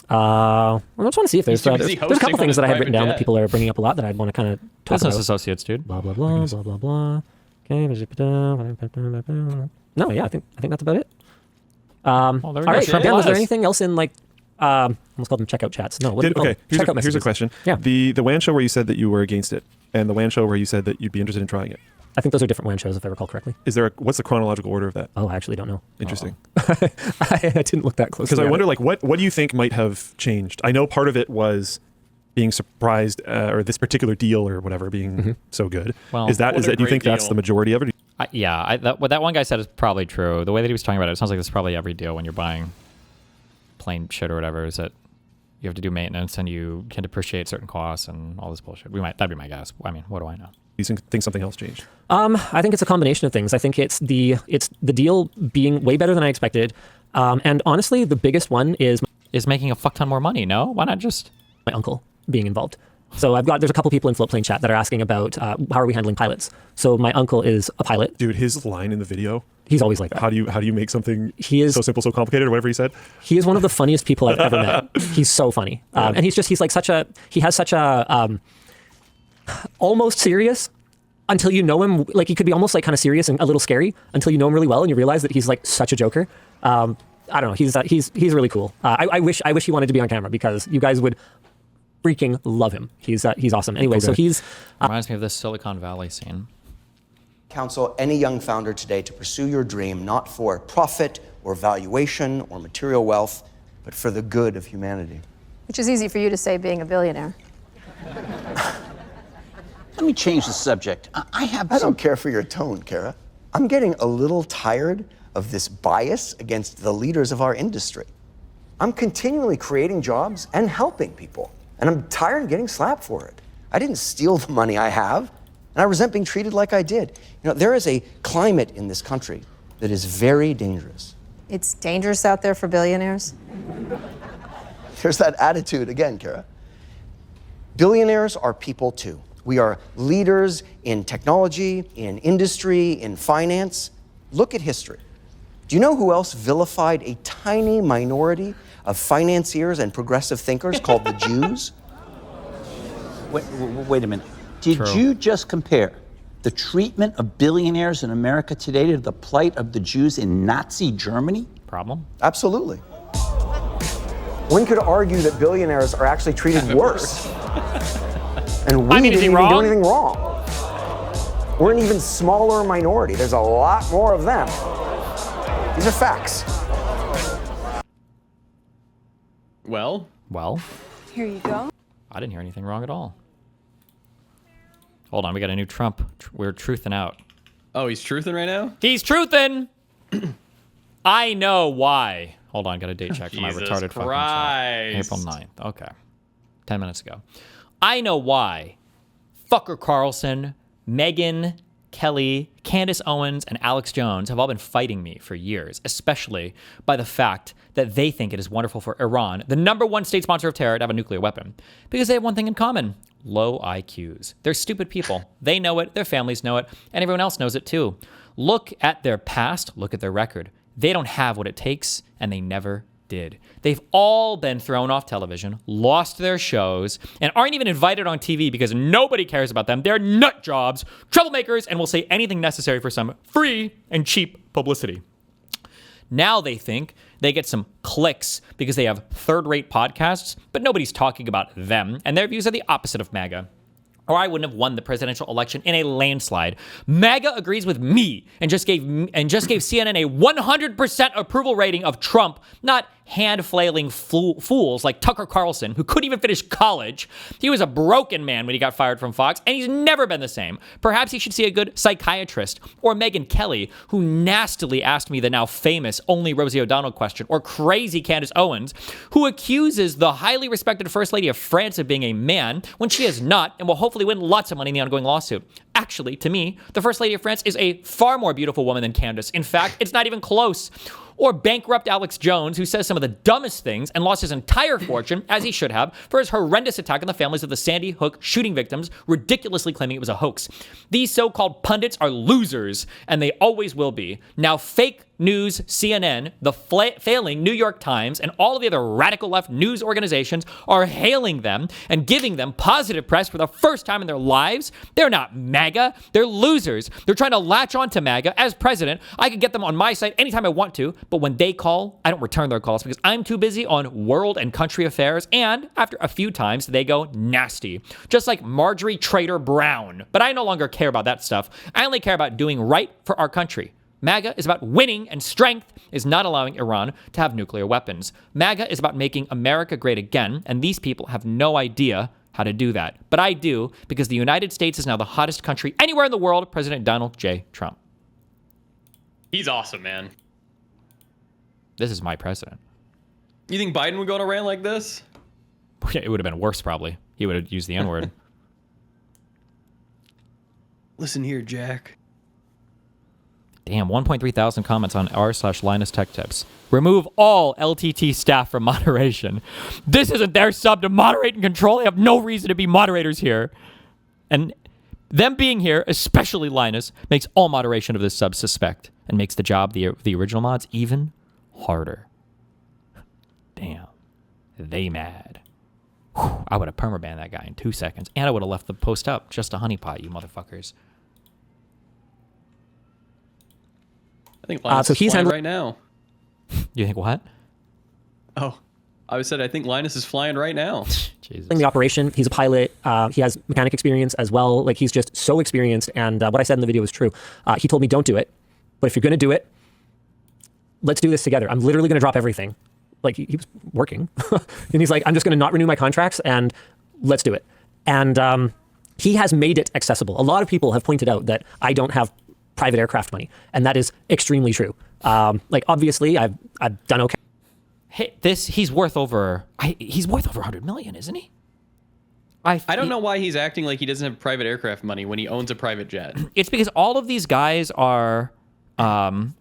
I just want to see if there's a couple things that I had written down that people are bringing up a lot that I'd want to kind of talk Business about. associates, dude. Blah blah blah blah blah blah. Okay. No, yeah, I think that's about it. All right, Trump, was there anything else in like almost called them checkout chats? No, what do you call them? Here's a question. Yeah. The WAN show where you said that you were against it, and the WAN show where you said that you'd be interested in trying it. I think those are different WAN shows, if I recall correctly. What's the chronological order of that? Oh, I actually don't know. Interesting. I didn't look that closely. Because I wonder, like, what do you think might have changed? I know part of it was being surprised, or this particular deal or whatever being so good. Well, do you think that's the majority of it? What that one guy said is probably true. The way that he was talking about it sounds like it's probably every deal when you're buying plane shit or whatever, is that you have to do maintenance and you can depreciate certain costs and all this bullshit. That'd be my guess. I mean, what do I know? You think something else changed? I think it's a combination of things. I think it's the deal being way better than I expected. And honestly, the biggest one is making a fuck ton more money. No, why not just my uncle being involved? So there's a couple people in Floatplane chat that are asking about how are we handling pilots. So my uncle is a pilot. Dude, his line in the video. He's always like that. How do you make something so simple, so complicated, or whatever he said? He is one of the funniest people I've ever met. He's so funny, and he has such a almost serious until you know him. Like he could be almost like kind of serious and a little scary until you know him really well and you realize that he's like such a joker. I don't know. He's really cool. I wish he wanted to be on camera because you guys would freaking love him. He's awesome. Anyway, so he's reminds me of this Silicon Valley scene. Counsel any young founder today to pursue your dream not for profit or valuation or material wealth, but for the good of humanity. Which is easy for you to say being a billionaire. Let me change the subject. I don't care for your tone, Kara. I'm getting a little tired of this bias against the leaders of our industry. I'm continually creating jobs and helping people, and I'm tired of getting slapped for it. I didn't steal the money I have, and I resent being treated like I did. You know, there is a climate in this country that is very dangerous. It's dangerous out there for billionaires. There's that attitude again, Kara. Billionaires are people too. We are leaders in technology, in industry, in finance. Look at history. Do you know who else vilified a tiny minority of financiers and progressive thinkers called the Jews? Wait a minute. Did you just compare the treatment of billionaires in America today to the plight of the Jews in Nazi Germany? Problem? Absolutely. One could argue that billionaires are actually treated worse. And we didn't even do anything wrong. We're an even smaller minority. There's a lot more of them. These are facts. Well? Here you go. I didn't hear anything wrong at all. Hold on, we got a new Trump. We're truthing out. Oh, he's truthing right now? He's truthing! I know why. Hold on, got a date check for my Jesus retarded fucking Christ. chat. April 9th. Okay. 10 minutes ago. I know why Fucker Carlson, Megyn Kelly, Candace Owens, and Alex Jones have all been fighting me for years, especially by the fact that they think it is wonderful for Iran, the #1 state sponsor of terror, to have a nuclear weapon. Because they have one thing in common: low IQs. They're stupid people. They know it, their families know it, and everyone else knows it too. Look at their past, look at their record. They don't have what it takes, and they never did. They've all been thrown off television, lost their shows, and aren't even invited on TV because nobody cares about them. They're nut jobs, troublemakers, and will say anything necessary for some free and cheap publicity. Now they think they get some clicks because they have third-rate podcasts, but nobody's talking about them, and their views are the opposite of MAGA. Or I wouldn't have won the presidential election in a landslide. MAGA agrees with me and just gave CNN a 100% approval rating of Trump, not hand-flailing fools like Tucker Carlson, who couldn't even finish college. He was a broken man when he got fired from Fox, and he's never been the same. Perhaps he should see a good psychiatrist. Or Megyn Kelly, who nastily asked me the now famous only Rosie O'Donnell question. Or crazy Candace Owens, who accuses the highly respected First Lady of France of being a man when she is not, and will hopefully win lots of money in the ongoing lawsuit. Actually, to me, the First Lady of France is a far more beautiful woman than Candace. In fact, it's not even close. Or bankrupt Alex Jones, who says some of the dumbest things and lost his entire fortune, as he should have, for his horrendous attack on the families of the Sandy Hook shooting victims, ridiculously claiming it was a hoax. These so-called pundits are losers, and they always will be. Now, fake news CNN, the failing New York Times, and all of the other radical left news organizations are hailing them and giving them positive press for the first time in their lives. They're not MAGA. They're losers. They're trying to latch on to MAGA. As president, I could get them on my side anytime I want to, but when they call, I don't return their calls because I'm too busy on world and country affairs, and after a few times, they go nasty. Just like Marjorie Trader Brown. But I no longer care about that stuff. I only care about doing right for our country. MAGA is about winning, and strength is not allowing Iran to have nuclear weapons. MAGA is about making America great again, and these people have no idea how to do that. But I do, because the United States is now the hottest country anywhere in the world, President Donald J. Trump. He's awesome, man. This is my president. You think Biden would go on a rant like this? It would have been worse, probably. He would have used the N-word. Listen here, Jack. Damn, 1.3 thousand comments on r/Linus Tech Tips. Remove all LTT staff from moderation. This isn't their sub to moderate and control. They have no reason to be moderators here. And them being here, especially Linus, makes all moderation of this sub suspect and makes the job, the original mods, even harder. Damn. They mad. Whew, I would have permabanned that guy in 2 seconds. And I would have left the post up. Just a honeypot, you motherfuckers. I think Linus is he's right now. You think what? Oh, I said I think Linus is flying right now. Jesus. In the operation, he's a pilot. He has mechanic experience as well. Like, he's just so experienced. And what I said in the video was true. He told me, don't do it. But if you're going to do it, let's do this together. I'm literally going to drop everything. Like, he was working. And he's like, I'm just going to not renew my contracts and let's do it. And he has made it accessible. A lot of people have pointed out that I don't have private aircraft money. And that is extremely true. Like, obviously, I've done okay. Hey, he's worth over 100 million, isn't he? I don't know why he's acting like he doesn't have private aircraft money when he owns a private jet. It's because all of these guys are on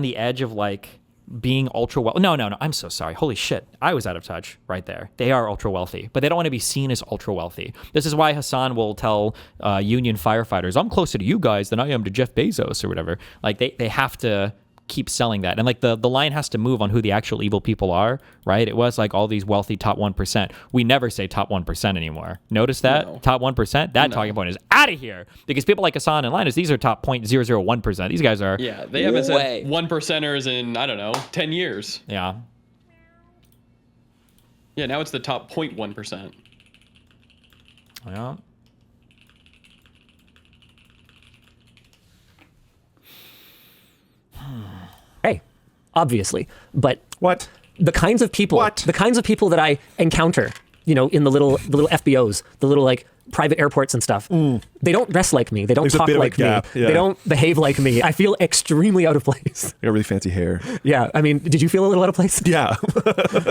the edge of like being ultra wealthy. No, I'm so sorry. Holy shit. I was out of touch right there. They are ultra wealthy, but they don't want to be seen as ultra wealthy. This is why Hassan will tell union firefighters, I'm closer to you guys than I am to Jeff Bezos or whatever. Like they have to keep selling that. And like the line has to move on who the actual evil people are, right? It was like all these wealthy top 1%. We never say top 1% anymore. Notice that? No. Top 1%? That talking point is out of here. Because people like Hassan and Linus, these are top 0.001%. These guys are they haven't said 1%ers in, I don't know, 10 years. Yeah. Yeah, now it's the top 0.1%. Yeah. Hey, obviously, but what the kinds of people that I encounter, in the little FBOs, the little like private airports and stuff, they don't dress like me. They don't talk like me. Yeah. They don't behave like me. I feel extremely out of place. You got really fancy hair. Yeah, I mean, did you feel a little out of place? Yeah.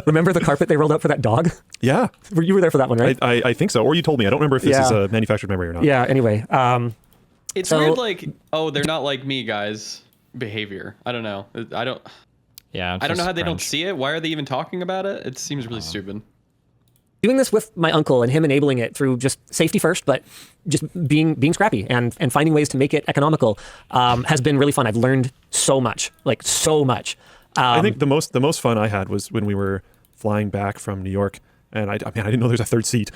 Remember the carpet they rolled out for that dog? Yeah. You were there for that one, right? I think so. Or you told me. I don't remember if this is a manufactured memory or not. Yeah. Anyway, it's weird. Like, oh, they're not like me, guys. Behavior. I don't know. I don't know how they don't see it. Why are they even talking about it? It seems really stupid. Doing this with my uncle and him enabling it through just safety first, but just being scrappy and finding ways to make it economical has been really fun. I've learned so much, like so much. I think the most fun I had was when we were flying back from New York. And I didn't know there's a third seat.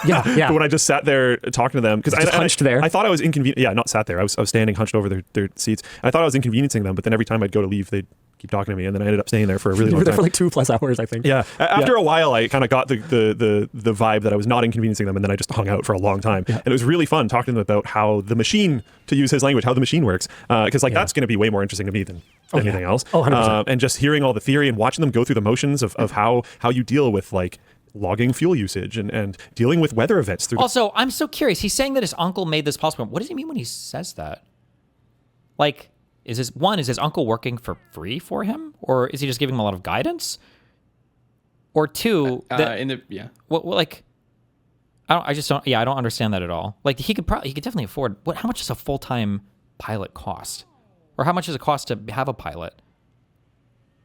Yeah. But when I just sat there talking to them, because I hunched there. I thought I was inconvenient. Yeah, not sat there. I was standing hunched over their seats. I thought I was inconveniencing them, but then every time I'd go to leave, they'd keep talking to me, and then I ended up staying there for a really long time. You were there for like 2+ hours, I think. Yeah. After a while, I kind of got the vibe that I was not inconveniencing them, and then I just hung out for a long time. Yeah. And it was really fun talking to them about how the machine, to use his language, how the machine works, because that's going to be way more interesting to me than anything else. Oh, 100%. And just hearing all the theory and watching them go through the motions of how you deal with like logging fuel usage and dealing with weather events. Also, I'm so curious. He's saying that his uncle made this possible. What does he mean when he says that? Like, is his uncle working for free for him? Or is he just giving him a lot of guidance? Or two, I don't understand that at all. Like, he could definitely afford, how much does a full-time pilot cost? Or how much does it cost to have a pilot?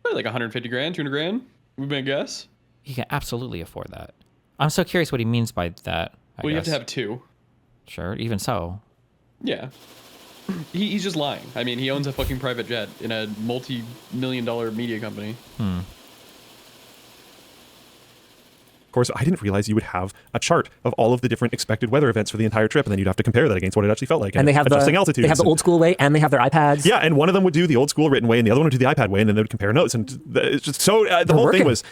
Probably like 150 grand, 200 grand, would be a guess. He can absolutely afford that. I'm so curious what he means by that. I You guess. have to have two. Sure, even so. Yeah. He's just lying. I mean, he owns a fucking private jet in a multi-million-dollar media company. Of course, I didn't realize you would have a chart of all of the different expected weather events for the entire trip, and then you'd have to compare that against what it actually felt like. And they have adjusting altitudes. They have the old school way, and they have their iPads. Yeah, and one of them would do the old school written way, and the other one would do the iPad way, and then they would compare notes. And it's just so the whole thing was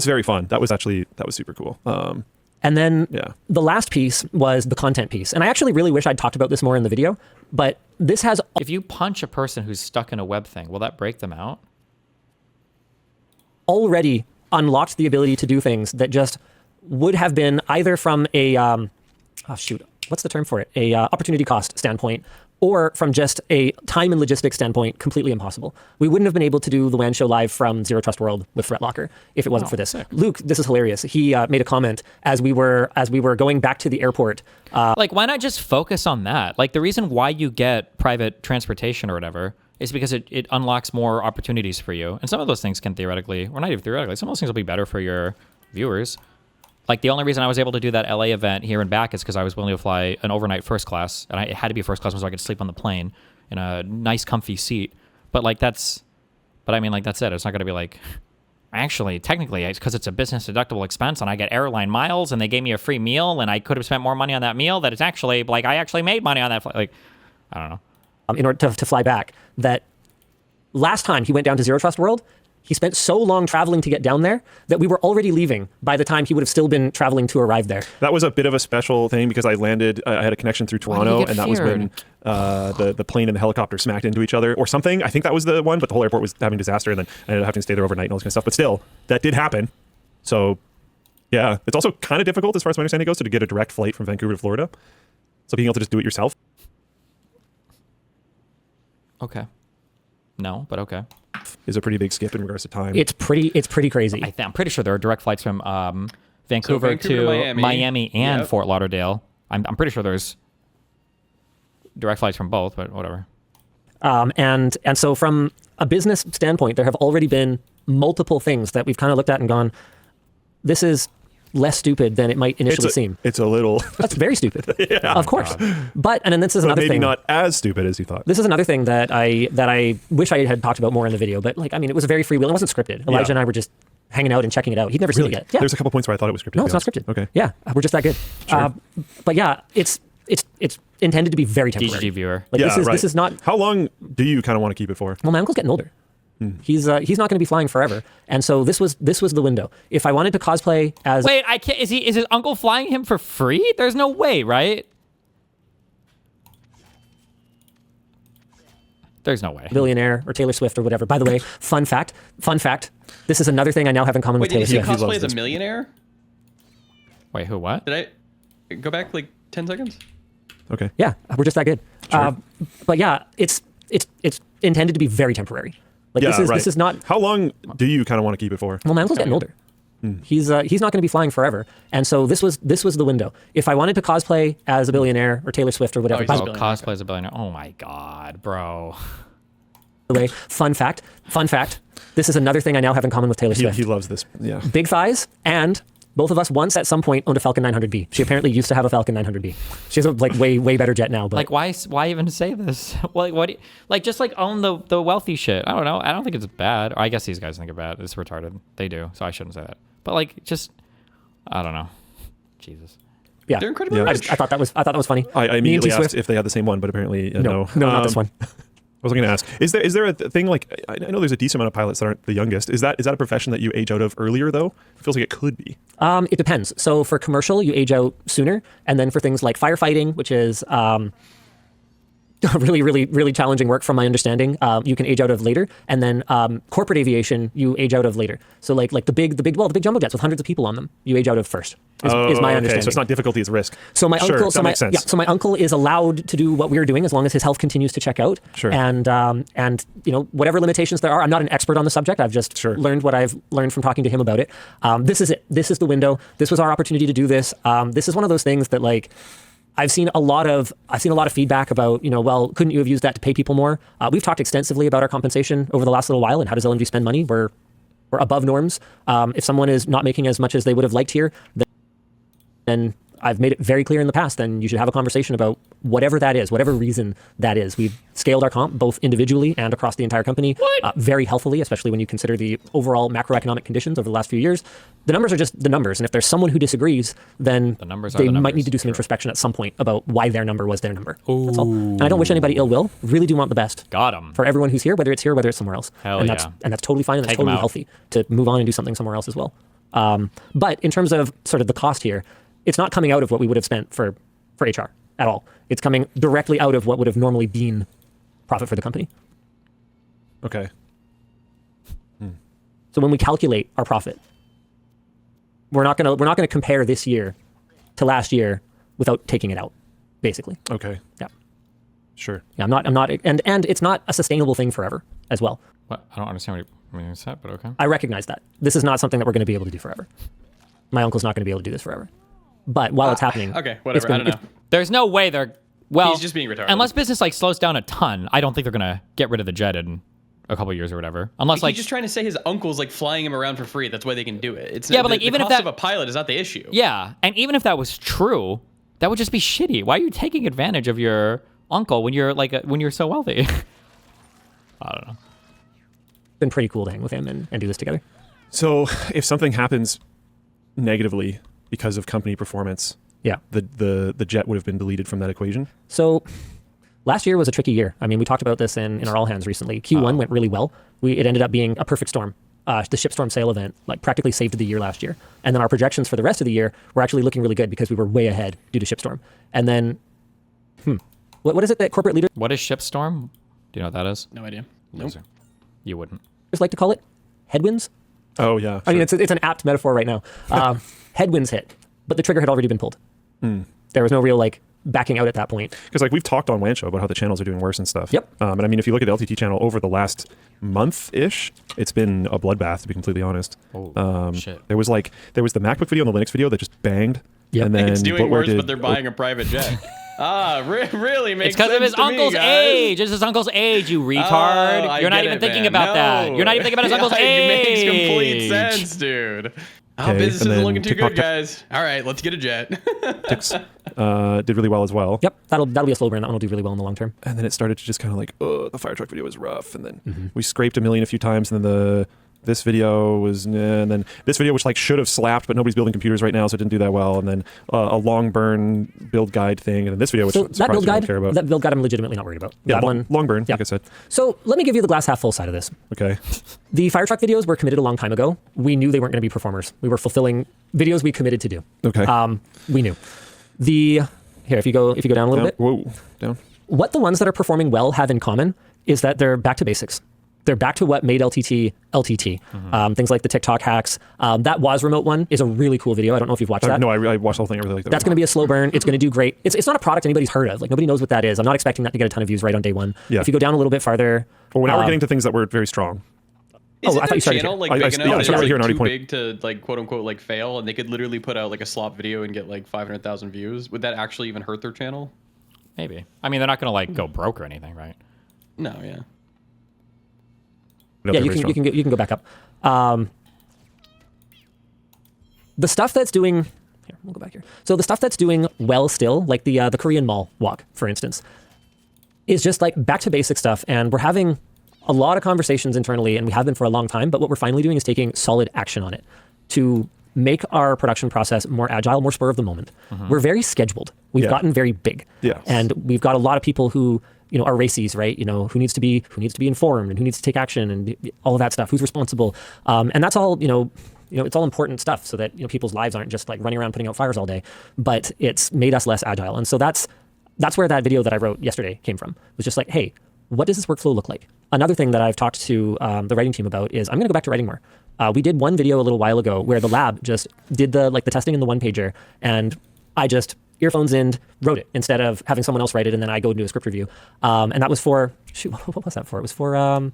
very fun. That was super cool. And then the last piece was the content piece, and I actually really wish I'd talked about this more in the video. But this has if you punch a person who's stuck in a web thing, will that break them out? Already unlocked the ability to do things that just would have been either from a what's the term for it? A opportunity cost standpoint, or from just a time and logistics standpoint, completely impossible. We wouldn't have been able to do the WAN show live from Zero Trust World with Threat Locker if it wasn't for this. Sick. Luke, this is hilarious. He made a comment as we were going back to the airport. Like, why not just focus on that? Like, the reason why you get private transportation or whatever is because it unlocks more opportunities for you. And some of those things can theoretically, or not even theoretically, some of those things will be better for your viewers. Like, the only reason I was able to do that LA event here and back is because I was willing to fly an overnight first class, and it had to be first class so I could sleep on the plane in a nice, comfy seat. But that's it. It's not going to be like, actually, technically, it's because it's a business deductible expense, and I get airline miles, and they gave me a free meal, and I could have spent more money on that meal. That it's actually like I actually made money on that flight. Like, I don't know. In order to fly back, that last time he went down to Zero Trust World, He spent so long traveling to get down there that we were already leaving by the time he would have still been traveling to arrive there. That was a bit of a special thing because I landed, I had a connection through Toronto, and that was when the plane and the helicopter smacked into each other or something. I think that was the one, but the whole airport was having disaster, and then I ended up having to stay there overnight and all this kind of stuff. But still, that did happen. So, yeah. It's also kind of difficult, as far as my understanding goes, to get a direct flight from Vancouver to Florida. So being able to just do it yourself. Okay. No, but okay. Is a pretty big skip in regards to time. It's pretty crazy. I'm pretty sure there are direct flights from Vancouver to Miami and Fort Lauderdale. I'm pretty sure there's direct flights from both, but whatever. And so from a business standpoint, there have already been multiple things that we've kind of looked at and gone, this is less stupid than it might initially seem. It's a little... That's very stupid. Yeah. Of course. But then this is another maybe thing. not as stupid as you thought. This is another thing that I wish I had talked about more in the video. But like, I mean, it was a very freewheeling. It wasn't scripted. Elijah and I were just hanging out and checking it out. He'd never seen it yet. Yeah. There's a couple points where I thought it was scripted. No, it's not scripted. Okay. Yeah, we're just that good. Sure. But yeah, it's intended to be very temporary. DGG viewer. Like, this is not... How long do you kind of want to keep it for? Well, my uncle's getting older. He's not going to be flying forever, and so this was the window. If I wanted to cosplay as... Wait, I can't. Is his uncle flying him for free? There's no way, right? There's no way. Billionaire or Taylor Swift or whatever. By the way, fun fact. This is another thing I now have in common with Taylor Swift. Wait, did he cosplay as a millionaire? Wait, who? What? Did I go back like 10 seconds? Okay. Yeah, we're just that good. Sure. But yeah, it's intended to be very temporary. Like this is not... How long do you kind of want to keep it for? Well, my uncle's getting older. He's not going to be flying forever, and so this was the window. If I wanted to cosplay as a billionaire or Taylor Swift or whatever, cosplay as a billionaire. Oh my god, bro. By the way, fun fact. This is another thing I now have in common with Taylor Swift. He loves this. Yeah. Big thighs, and both of us once at some point owned a Falcon 900B. She apparently used to have a Falcon 900B. She has a way better jet now. But like, why even say this? Like, what? Just like own the wealthy shit. I don't know. I don't think it's bad. Or I guess these guys think it's bad. It's retarded. They do. So I shouldn't say that. But like, just I don't know. Jesus. Yeah, they're incredibly rich. I thought that was funny. I immediately asked if they had the same one, but apparently no. No, not this one. I was going to ask, is there a thing like, I know there's a decent amount of pilots that aren't the youngest. Is that a profession that you age out of earlier though? It feels like it could be. It depends. So for commercial, you age out sooner, and then for things like firefighting, which is really challenging work from my understanding, you can age out of later, and then corporate aviation you age out of later. So like the big jumbo jets with hundreds of people on them, you age out of first. Is my understanding. So it's not difficulty, it's risk. So my sure, uncle, so my uncle is allowed to do what we're doing as long as his health continues to check out. Sure. And you know, whatever limitations there are, I'm not an expert on the subject. I've just learned what I've learned from talking to him about it. This is it. This is the window. This was our opportunity to do this. This is one of those things that like. I've seen a lot of feedback about, you know, well, couldn't you have used that to pay people more? We've talked extensively about our compensation over the last little while and how does LMG spend money. We're above norms. If someone is not making as much as they would have liked here, then I've made it very clear in the past, then you should have a conversation about whatever that is, whatever reason that is. We've scaled our comp both individually and across the entire company very healthily, especially when you consider the overall macroeconomic conditions over the last few years. The numbers are just the numbers. And if there's someone who disagrees, then they might need to do some introspection at some point about why their number was their number. That's all. And I don't wish anybody ill will. Really do want the best. Got him. For everyone who's here, whether it's somewhere else. And that's totally fine, and that's totally healthy to move on and do something somewhere else as well. But in terms of sort of the cost here, it's not coming out of what we would have spent for HR at all. It's coming directly out of what would have normally been profit for the company. Okay. So when we calculate our profit, we're not gonna compare this year to last year without taking it out, basically. Okay. Yeah. Sure. Yeah, I'm not, and it's not a sustainable thing forever as well. What? I don't understand what you said, but okay. I recognize that. This is not something that we're going to be able to do forever. My uncle's not going to be able to do this forever. But while it's happening, okay, whatever. I don't know. There's no way they're he's just being retarded. Unless business like slows down a ton, I don't think they're gonna get rid of the jet in a couple of years or whatever. Unless he's just trying to say his uncle's like flying him around for free. That's why they can do it. It's but like even the if cost that of a pilot is not the issue. Yeah, and even if that was true, that would just be shitty. Why are you taking advantage of your uncle when you're when you're so wealthy? I don't know. Been pretty cool to hang with him and do this together. So if something happens negatively because of company performance, the jet would have been deleted from that equation. So last year was a tricky year. I mean, we talked about this in our all hands recently. Q1 went really well. It ended up being a perfect storm. the shipstorm sale event like practically saved the year last year. And then our projections for the rest of the year were actually looking really good because we were way ahead due to shipstorm. And then, what is it that corporate leaders... What is shipstorm? Do you know what that is? No idea. Loser. Nope. You wouldn't. Just like to call it headwinds. Oh, yeah. Sure. I mean, it's an apt metaphor right now. Headwinds hit, but the trigger had already been pulled. There was no real like backing out at that point. Because like we've talked on WAN Show about how the channels are doing worse and stuff. Yep. And I mean, if you look at the LTT channel over the last month-ish, it's been a bloodbath, to be completely honest. Oh, shit. There was the MacBook video and the Linux video that just banged. Yep. And then It's doing Bloatware worse, but they're buying a private jet. Really makes It's because sense of his to uncle's me, guys. age. It's his uncle's age, you retard. I You're not get even it, thinking man. about that. No. You're not even thinking about his uncle's age. It makes complete sense, dude. Okay, Business and isn't then looking too TikTok good, guys. All right, let's get a jet. Tix did really well as well. Yep, that'll be a slow burn. That one will do really well in the long term. And then it started to just kind of like, oh, the fire truck video was rough. And then we scraped a million a few times. And then this video was, and then this video, which like should have slapped, but nobody's building computers right now, so it didn't do that well. And then a long burn build guide thing. And then this video, which So that build guide, care about. that build guide, I'm legitimately not worried about. Yeah, that one, long burn, yeah. like I said. So let me give you the glass half full side of this. Okay. The fire truck videos were committed a long time ago. We knew they weren't going to be performers. We were fulfilling videos we committed to do. Okay. We knew. Here, if you go down a little bit. Whoa, down. What the ones that are performing well have in common is that they're back to basics. They're back to what made LTT LTT. Things like the TikTok hacks. That Was Remote one is a really cool video. I don't know if you've watched that. No, I watched the whole thing. I really like that. That's going to be a slow burn. It's going to do great. It's not a product anybody's heard of. Like nobody knows what that is. I'm not expecting that to get a ton of views right on day one. Yeah. If you go down a little bit farther. Well, now we're getting to things that were very strong. Is I thought you started channel here. like big enough that started it's here like and too already big to like quote unquote like fail, and they could literally put out like a slop video and get like 500,000 views? Would that actually even hurt their channel? Maybe. I mean, they're not going to like go broke or anything, right? No, yeah. No, Yeah, they're you very can go back up. The stuff that's doing here, we'll go back here. So the stuff that's doing well still, like the Korean Mall walk, for instance, is just like back to basic stuff, and we're having a lot of conversations internally, and we have been for a long time. But what we're finally doing is taking solid action on it to make our production process more agile, more spur of the moment. We're very scheduled. We've gotten very big, and we've got a lot of people who are racies, right? Who needs to be informed and who needs to take action and all of that stuff. Who's responsible? And that's all it's all important stuff, so that people's lives aren't just like running around putting out fires all day. But it's made us less agile, and so that's where that video that I wrote yesterday came from. It was just like, hey, what does this workflow look like? Another thing that I've talked to the writing team about is I'm going to go back to writing more. We did one video a little while ago where the lab just did the testing in the one pager, and I just earphones in, wrote it instead of having someone else write it, and then I go and do a script review. And that was for what was that for? It was for was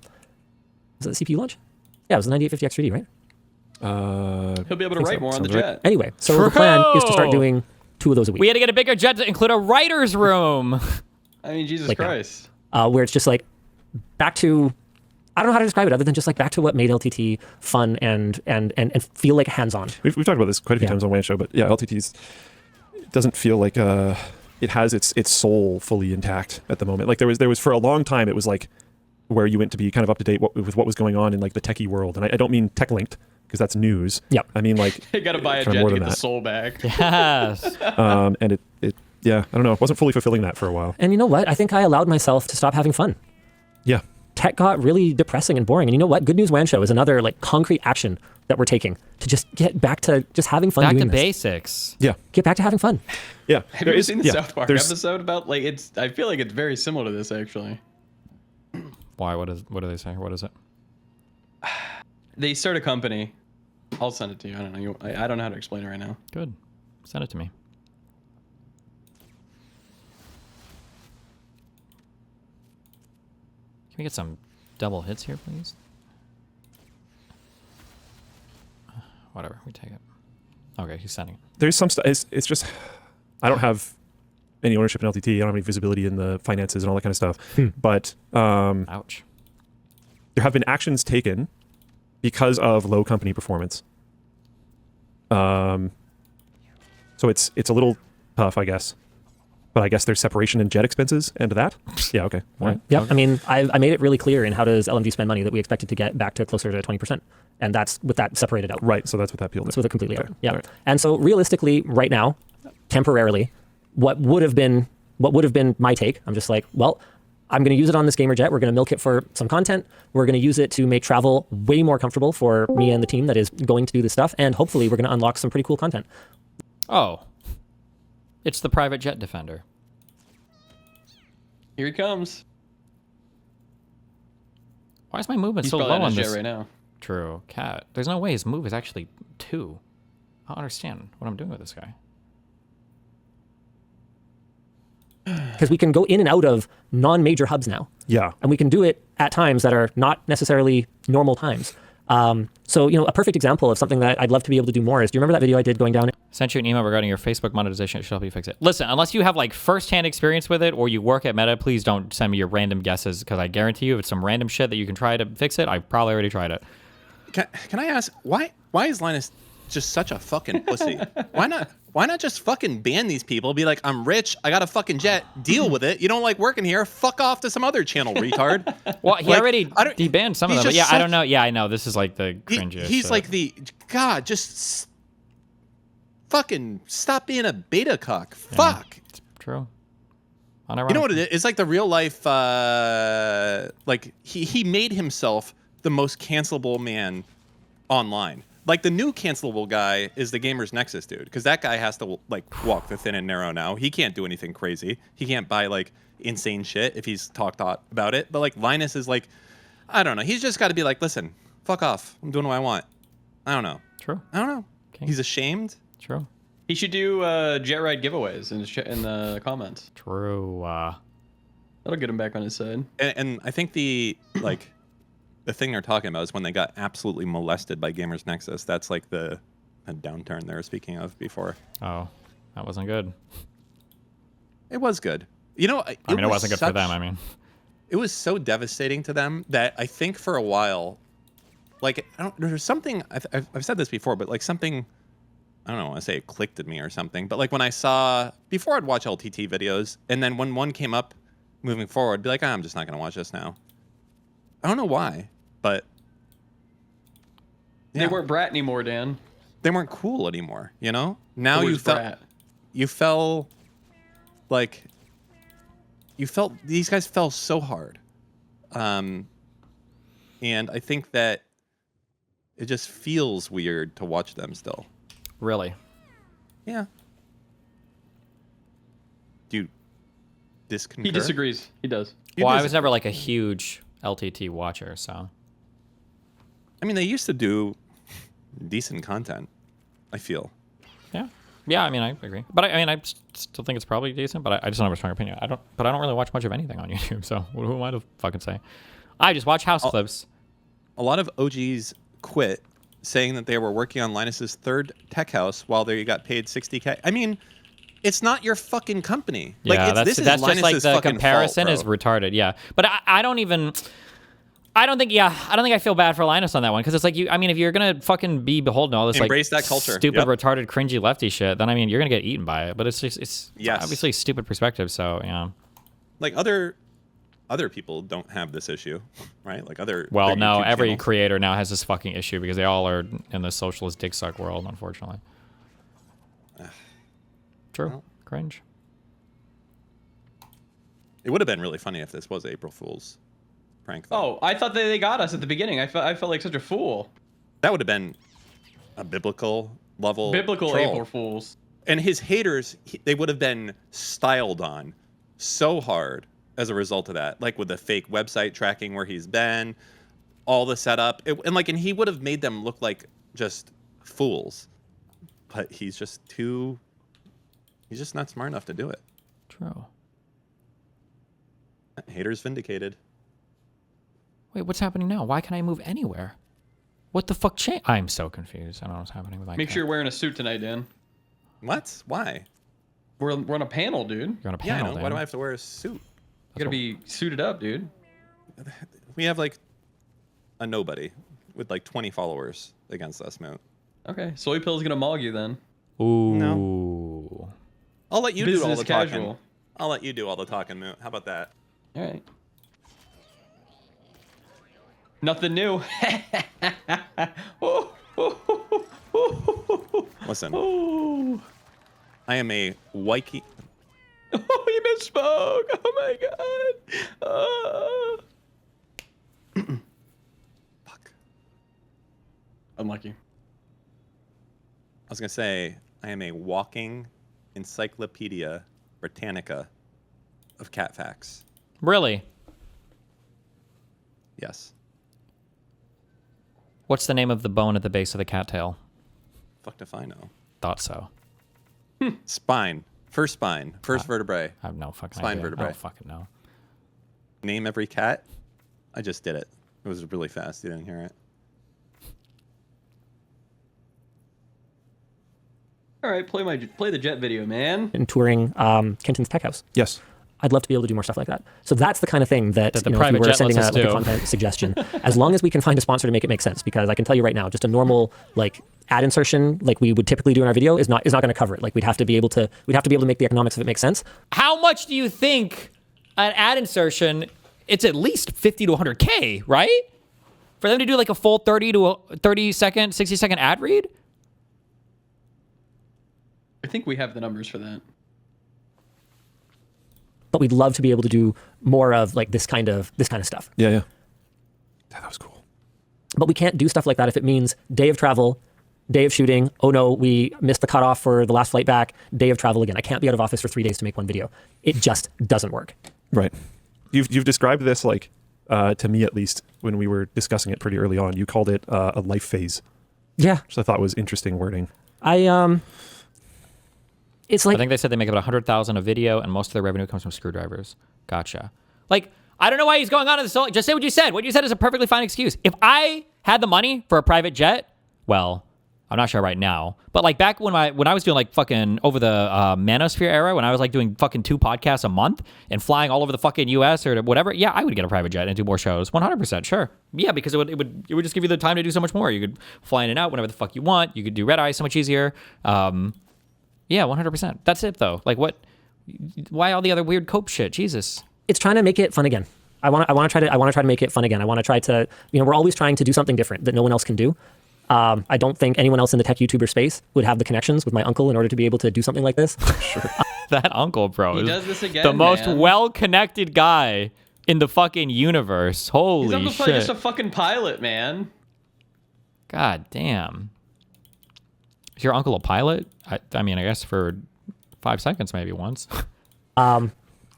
it the CPU launch? Yeah, it was the 9850X3D, right? He'll be able to write more on the jet. Anyway, so the plan is to start doing 2 of those a week. We had to get a bigger jet to include a writer's room. I mean, Jesus Like Christ. Where it's just like back to, I don't know how to describe it other than just like back to what made LTT fun and feel like hands-on. We've talked about this quite a few times on WAN Show, but yeah, LTT's doesn't feel like it has its soul fully intact at the moment. Like there was for a long time, it was like where you went to be kind of up to date with what was going on in like the techie world, and I don't mean tech linked because that's news. Yep. I mean like You gotta buy a kind jet of more to than get the that. soul back. Yes. And it yeah, I don't know, it wasn't fully fulfilling that for a while. And you know what? I think I allowed myself to stop having fun. Yeah. Tech got really depressing and boring. And you know what? Good News WAN Show is another like concrete action that we're taking to just get back to just having fun Back doing to this. basics. Yeah. Get back to having fun. Yeah. Have you ever seen the South Park episode about like it's? I feel like it's very similar to this actually. Why? What do they say? What is it? They start a company. I'll send it to you. I don't know. I don't know how to explain it right now. Good. Send it to me. Can we get some double hits here, please? Whatever, we take it. Okay, he's sending it. There's some stuff. It's just I don't have any ownership in LTT. I don't have any visibility in the finances and all that kind of stuff. But ouch. There have been actions taken because of low company performance. So it's a little tough, I guess. But I guess there's separation in jet expenses and that. Yeah, okay. All right. Yep. I mean, I made it really clear in how does LMD spend money that we expected to get back to closer to 20%. And that's with that separated out. Right. So that's what that peeled. That's with it completely out. Okay. Yeah. All right. And so realistically, right now, temporarily, what would have been my take, I'm just like, well, I'm going to use it on this gamer jet. We're going to milk it for some content. We're going to use it to make travel way more comfortable for me and the team that is going to do this stuff. And hopefully we're going to unlock some pretty cool content. Oh, it's the private jet defender. Here he comes. Why is my movement He's so low probably on jet this? right now. True, cat. There's no way his move is actually 2. I don't understand what I'm doing with this guy. Because we can go in and out of non-major hubs now. Yeah. And we can do it at times that are not necessarily normal times. So, a perfect example of something that I'd love to be able to do more is, do you remember that video I did going down? Sent you an email regarding your Facebook monetization. It should help you fix it. Listen, unless you have like firsthand experience with it or you work at Meta, please don't send me your random guesses, because I guarantee you if it's some random shit that you can try to fix it, I've probably already tried it. Can I ask, why is Linus just such a fucking pussy? Why not just fucking ban these people? Be like, I'm rich, I got a fucking jet, deal with it. You don't like working here, fuck off to some other channel, retard. Well, he already debanned some of them, but yeah, I don't know. Yeah, I know, this is like the cringiest. He's like God, just fucking stop being a beta cuck. Yeah, fuck. It's true. You know what it is? It's like the real life, like he made himself the most cancelable man online. Like the new cancelable guy is the Gamers Nexus dude, because that guy has to like walk the thin and narrow now. He can't do anything crazy. He can't buy like insane shit if he's talked about it. But like Linus is like, I don't know. He's just got to be like, listen, fuck off. I'm doing what I want. I don't know. True. I don't know. Okay. He's ashamed. True. He should do jet ride giveaways in the comments. True. That'll get him back on his side. And I think the thing they're talking about is when they got absolutely molested by Gamers Nexus. That's like the downturn they were speaking of before. Oh, that wasn't good. It was good. You know, it wasn't good for them. I mean, it was so devastating to them that I think for a while, like, there's something, I've said this before, but like something, I don't know, I want to say it clicked at me or something. But like when I saw, before I'd watch LTT videos, and then when one came up moving forward, I'd be like, I'm just not going to watch this now. I don't know why. But yeah. They weren't brat anymore, Dan. They weren't cool anymore, you know? Now you felt like these guys fell so hard. And I think that it just feels weird to watch them still. Really? Yeah. Do you disconcur? He disagrees. He does. Well, I was never like a huge LTT watcher, so. I mean, they used to do decent content, I feel. Yeah. Yeah, I mean, I agree. But I mean, I still think it's probably decent, but I just don't have a strong opinion. I don't really watch much of anything on YouTube, so who am I to fucking say? I just watch house clips. A lot of OGs quit saying that they were working on Linus's third tech house while they got paid $60K. I mean, it's not your fucking company. Yeah, like, that's just like the comparison is retarded. Yeah, but I don't think I feel bad for Linus on that one, because it's like if you're gonna fucking be beholden to all this embrace like that culture, stupid, retarded, cringy lefty shit, then you're gonna get eaten by it. But it's obviously a stupid perspective. So yeah, like other people don't have this issue, right? Like other no, every channels. creator now has this fucking issue because they all are in the socialist dick suck world, unfortunately. True. Well, cringe. It would have been really funny if this was April Fool's prank, though. Oh, I thought they got us at the beginning. I felt like such a fool. That would have been a biblical level troll. April Fools. And his haters, they would have been styled on so hard as a result of that, like with the fake website tracking where he's been, all the setup, and he would have made them look like just fools. But he's just not smart enough to do it. True. Haters vindicated. Wait, what's happening now? Why can't I move anywhere? What the fuck changed? I'm so confused. I don't know what's happening with my Make sure you're wearing a suit tonight, Dan. What? Why? We're on a panel, dude. You're on a panel, Dan. Why do I have to wear a suit? You gotta be suited up, dude. We have like a nobody with like 20 followers against us, Moot. Okay, Soy Pill's gonna mog you then. Ooh. No. I'll let you do all the casual. talking. I'll let you do all the talking, Moot. How about that? All right. Nothing new. Listen. I am a Waikiki. Oh, you misspoke. Oh my god. Fuck. Unlucky. I was gonna say I am a walking encyclopedia Britannica of cat facts. Really? Yes. What's the name of the bone at the base of the cattail? Fuck if I know. Thought so. Spine. First spine. First vertebrae. I have no fucking spine idea. vertebrae. I don't fucking know. Name every cat. I just did it. It was really fast. You didn't hear it. All right, play the jet video, man. And touring Kenton's Tech House. Yes. I'd love to be able to do more stuff like that. So that's the kind of thing that, the if private we were jet sending lets us like a do. content suggestion, as long as we can find a sponsor to make it make sense, because I can tell you right now, just a normal like ad insertion like we would typically do in our video is not going to cover it. Like we'd have to be able to make the economics of it make sense. How much do you think an ad insertion? It's at least 50 to 100K, right? For them to do like a full 30 to 30 second, 60 second ad read? I think we have the numbers for that. But we'd love to be able to do more of like this kind of stuff. Yeah. That was cool. But we can't do stuff like that if it means day of travel, day of shooting. Oh no, we missed the cutoff for the last flight back. Day of travel again. I can't be out of office for 3 days to make one video. It just doesn't work. Right. You've described this like to me at least when we were discussing it pretty early on. You called it a life phase. Yeah. Which I thought was interesting wording. It's like I think they said they make about 100,000 a video, and most of their revenue comes from screwdrivers. Gotcha. Like, I don't know why he's going on in this. Just say what you said. What you said is a perfectly fine excuse. If I had the money for a private jet, well, I'm not sure right now, but like back when I was doing like fucking over the manosphere era, when I was like doing fucking 2 podcasts a month and flying all over the fucking US or whatever, yeah, I would get a private jet and do more shows. 100%, sure. Yeah, because it would just give you the time to do so much more. You could fly in and out whenever the fuck you want. You could do red eye so much easier. Yeah, 100%. That's it though. Like what? Why all the other weird cope shit? Jesus. It's trying to make it fun again. I want to try to make it fun again. I want to try to, we're always trying to do something different that no one else can do. I don't think anyone else in the tech YouTuber space would have the connections with my uncle in order to be able to do something like this. Sure. That uncle, bro, He is does this again, the most man. well-connected guy in the fucking universe. Holy He's almost shit. like just a fucking pilot, man. God damn. Is your uncle a pilot? I mean, I guess for 5 seconds, maybe once.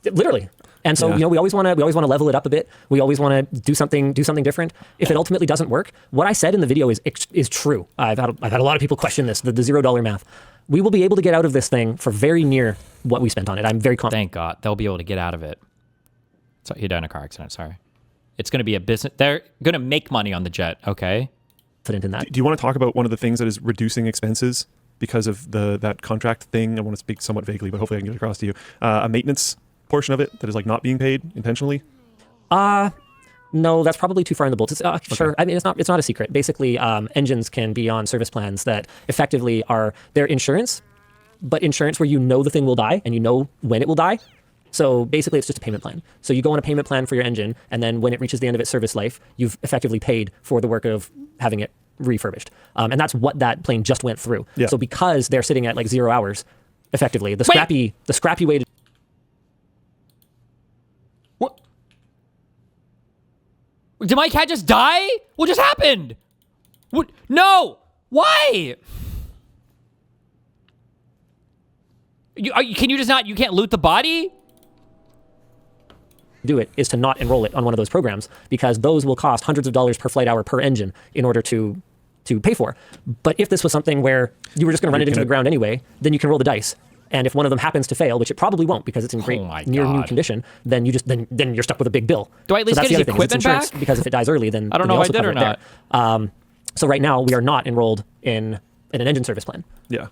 Literally. And so, we always want to level it up a bit. We always want to do something different. If it ultimately doesn't work, what I said in the video is true. I've had a lot of people question this, the $0 math. We will be able to get out of this thing for very near what we spent on it. I'm very confident. Thank God. They'll be able to get out of it. So he died in a car accident, sorry. It's going to be a business. They're going to make money on the jet, okay? Confident in that. Do you want to talk about one of the things that is reducing expenses because of that contract thing? I want to speak somewhat vaguely, but hopefully I can get it across to you. A maintenance portion of it that is like not being paid intentionally? No, that's probably too far in the bolt. Sure. I mean, it's not a secret. Basically, engines can be on service plans that effectively are their insurance, but insurance where you know the thing will die and you know when it will die. So basically, it's just a payment plan. So you go on a payment plan for your engine, and then when it reaches the end of its service life, you've effectively paid for the work of having it refurbished. And that's what that plane just went through. Yeah. So because they're sitting at like 0 hours, effectively, the scrappy way to Did my cat just die? What just happened? What? No! Why? Can you just not, you can't loot the body? do it is to not enroll it on one of those programs, because those will cost hundreds of dollars per flight hour per engine in order to pay for. But if this was something where you were just going to run it into the ground anyway, then you can roll the dice. And if one of them happens to fail, which it probably won't because it's in great near new condition, then you just then you're stuck with a big bill. Do I at least so that's get the his other thing, equipment it's insurance, back? Because if it dies early, then I don't then know they if I also did or cover it not. there. So right now we are not enrolled in an engine service plan. Yeah.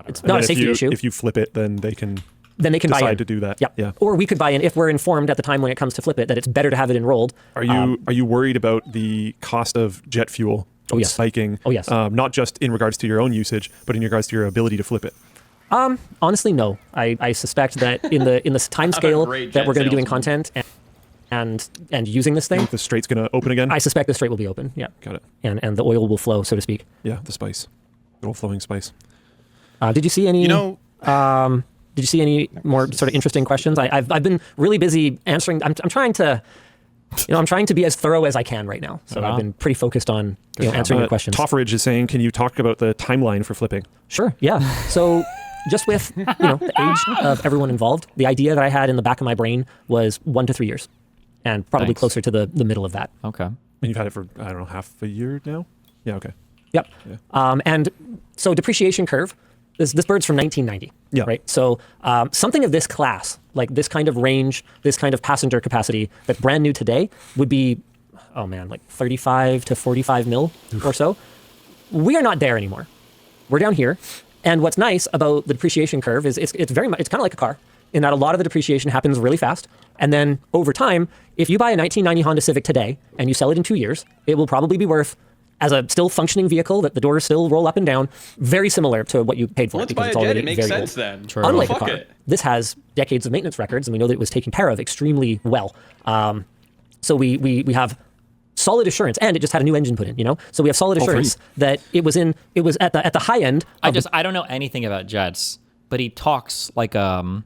It's not a safety issue. If you flip it, then they can buy decide in. to do that. Yep. Yeah. Or we could buy in if we're informed at the time when it comes to flip it that it's better to have it enrolled. Are you worried about the cost of jet fuel spiking? Oh yes. Not just in regards to your own usage, but in regards to your ability to flip it. Honestly, no. I suspect that in the time scale that we're going to be doing content and using this thing, You think the strait's going to open again? I suspect the strait will be open. Yeah. Got it. And the oil will flow, so to speak. Yeah, the spice, good old flowing spice. Did you see any? Did Did you see any more sort of interesting questions? I've been really busy answering. I'm trying to, I'm trying to be as thorough as I can right now. So I've been pretty focused on answering your questions. Toffridge is saying, can you talk about the timeline for flipping? Sure. Yeah. So just with the age of everyone involved, the idea that I had in the back of my brain was 1 to 3 years, and probably closer to the middle of that. Okay. And you've had it for, I don't know, half a year now? Yeah, okay. Yep. Yeah. And so depreciation curve, this bird's from 1990, right? So something of this class, like this kind of range, this kind of passenger capacity that's brand new today would be, like 35 to 45 mil or so. We are not there anymore. We're down here. And what's nice about the depreciation curve is it's kind of like a car in that a lot of the depreciation happens really fast. And then over time, if you buy a 1990 Honda Civic today and you sell it in 2 years, it will probably be worth, as a still functioning vehicle that the doors still roll up and down, very similar to what you paid for. Let's buy a jet. It makes sense then. True. Unlike a car, this has decades of maintenance records, and we know that it was taken care of extremely well. So we have solid assurance, and it just had a new engine put in. So we have solid assurance that it was at the high end. I don't know anything about jets, but he talks like a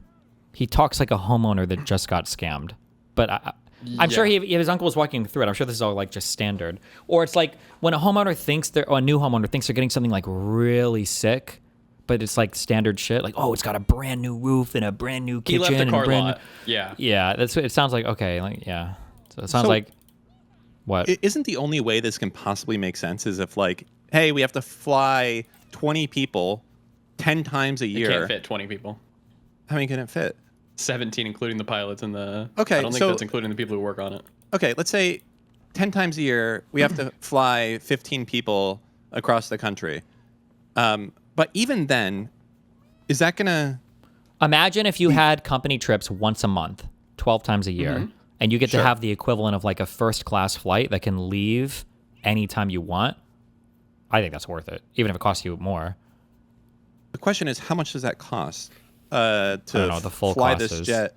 homeowner that just got scammed. But I'm sure his uncle was walking through it. I'm sure this is all like just standard. Or it's like when a homeowner thinks a new homeowner thinks they're getting something like really sick, but it's like standard shit. Like, it's got a brand new roof and a brand new kitchen. He left the car and brand lot. Yeah. That's it sounds like. Okay. Like, yeah. So it sounds like what? Isn't the only way this can possibly make sense is if like, hey, we have to fly 20 people 10 times a year. It can't fit 20 people. How many can it fit? 17, including the pilots and the... Okay, I don't think that's including the people who work on it. Okay, let's say 10 times a year, we have to fly 15 people across the country. But even then, is that going to... Imagine if you had company trips once a month, 12 times a year, and you get to have the equivalent of like a first-class flight that can leave anytime you want. I think that's worth it, even if it costs you more. The question is, how much does that cost? I don't know, the full fly cost this is... jet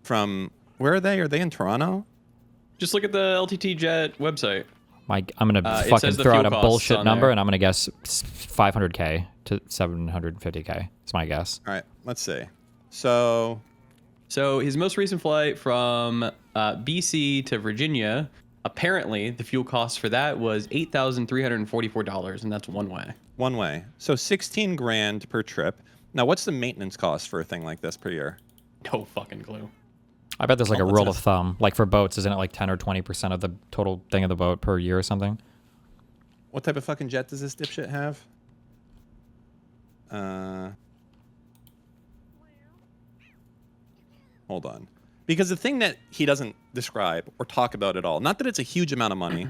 from where are they? Are they in Toronto? Just look at the LTT Jet website. I'm gonna fucking throw out a bullshit number, and I'm gonna guess 500K to 750K. It's my guess. All right, let's see. So his most recent flight from BC to Virginia, apparently the fuel cost for that was $8,344, and that's one way. One way. So 16 grand per trip. Now, what's the maintenance cost for a thing like this per year? No fucking clue. I bet there's like a rule of thumb. Like for boats, isn't it like 10 or 20% of the total thing of the boat per year or something? What type of fucking jet does this dipshit have? Hold on. Because the thing that he doesn't describe or talk about at all, not that it's a huge amount of money,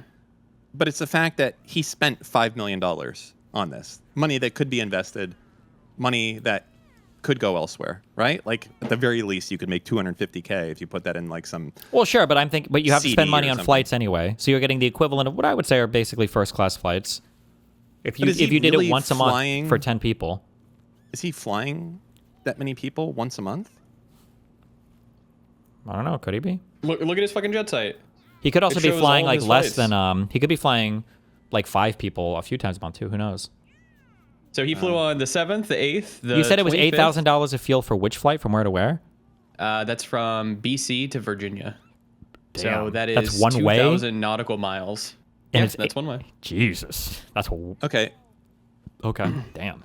but it's the fact that he spent $5 million on this. Money that could be invested, money that could go elsewhere, right? Like at the very least, you could make 250K if you put that in like some. Well, sure, but I'm thinking, but you have to spend money on something. flights anyway, so you're getting the equivalent of what I would say are basically first-class flights. If you did really it once a month for 10 people, is he flying that many people once a month? I don't know. Could he be? Look at his fucking jet site. He could also be flying like less flights. than. He could be flying like 5 people a few times a month too. Who knows? So he flew on the 7th, the 8th, the You said it was 25th. $8,000 of fuel for which flight? From where to where? That's from BC to Virginia. Damn. So that's That's one way? 2,000 nautical miles. And Yeah, it's that's one way. Jesus, that's okay. Okay, damn.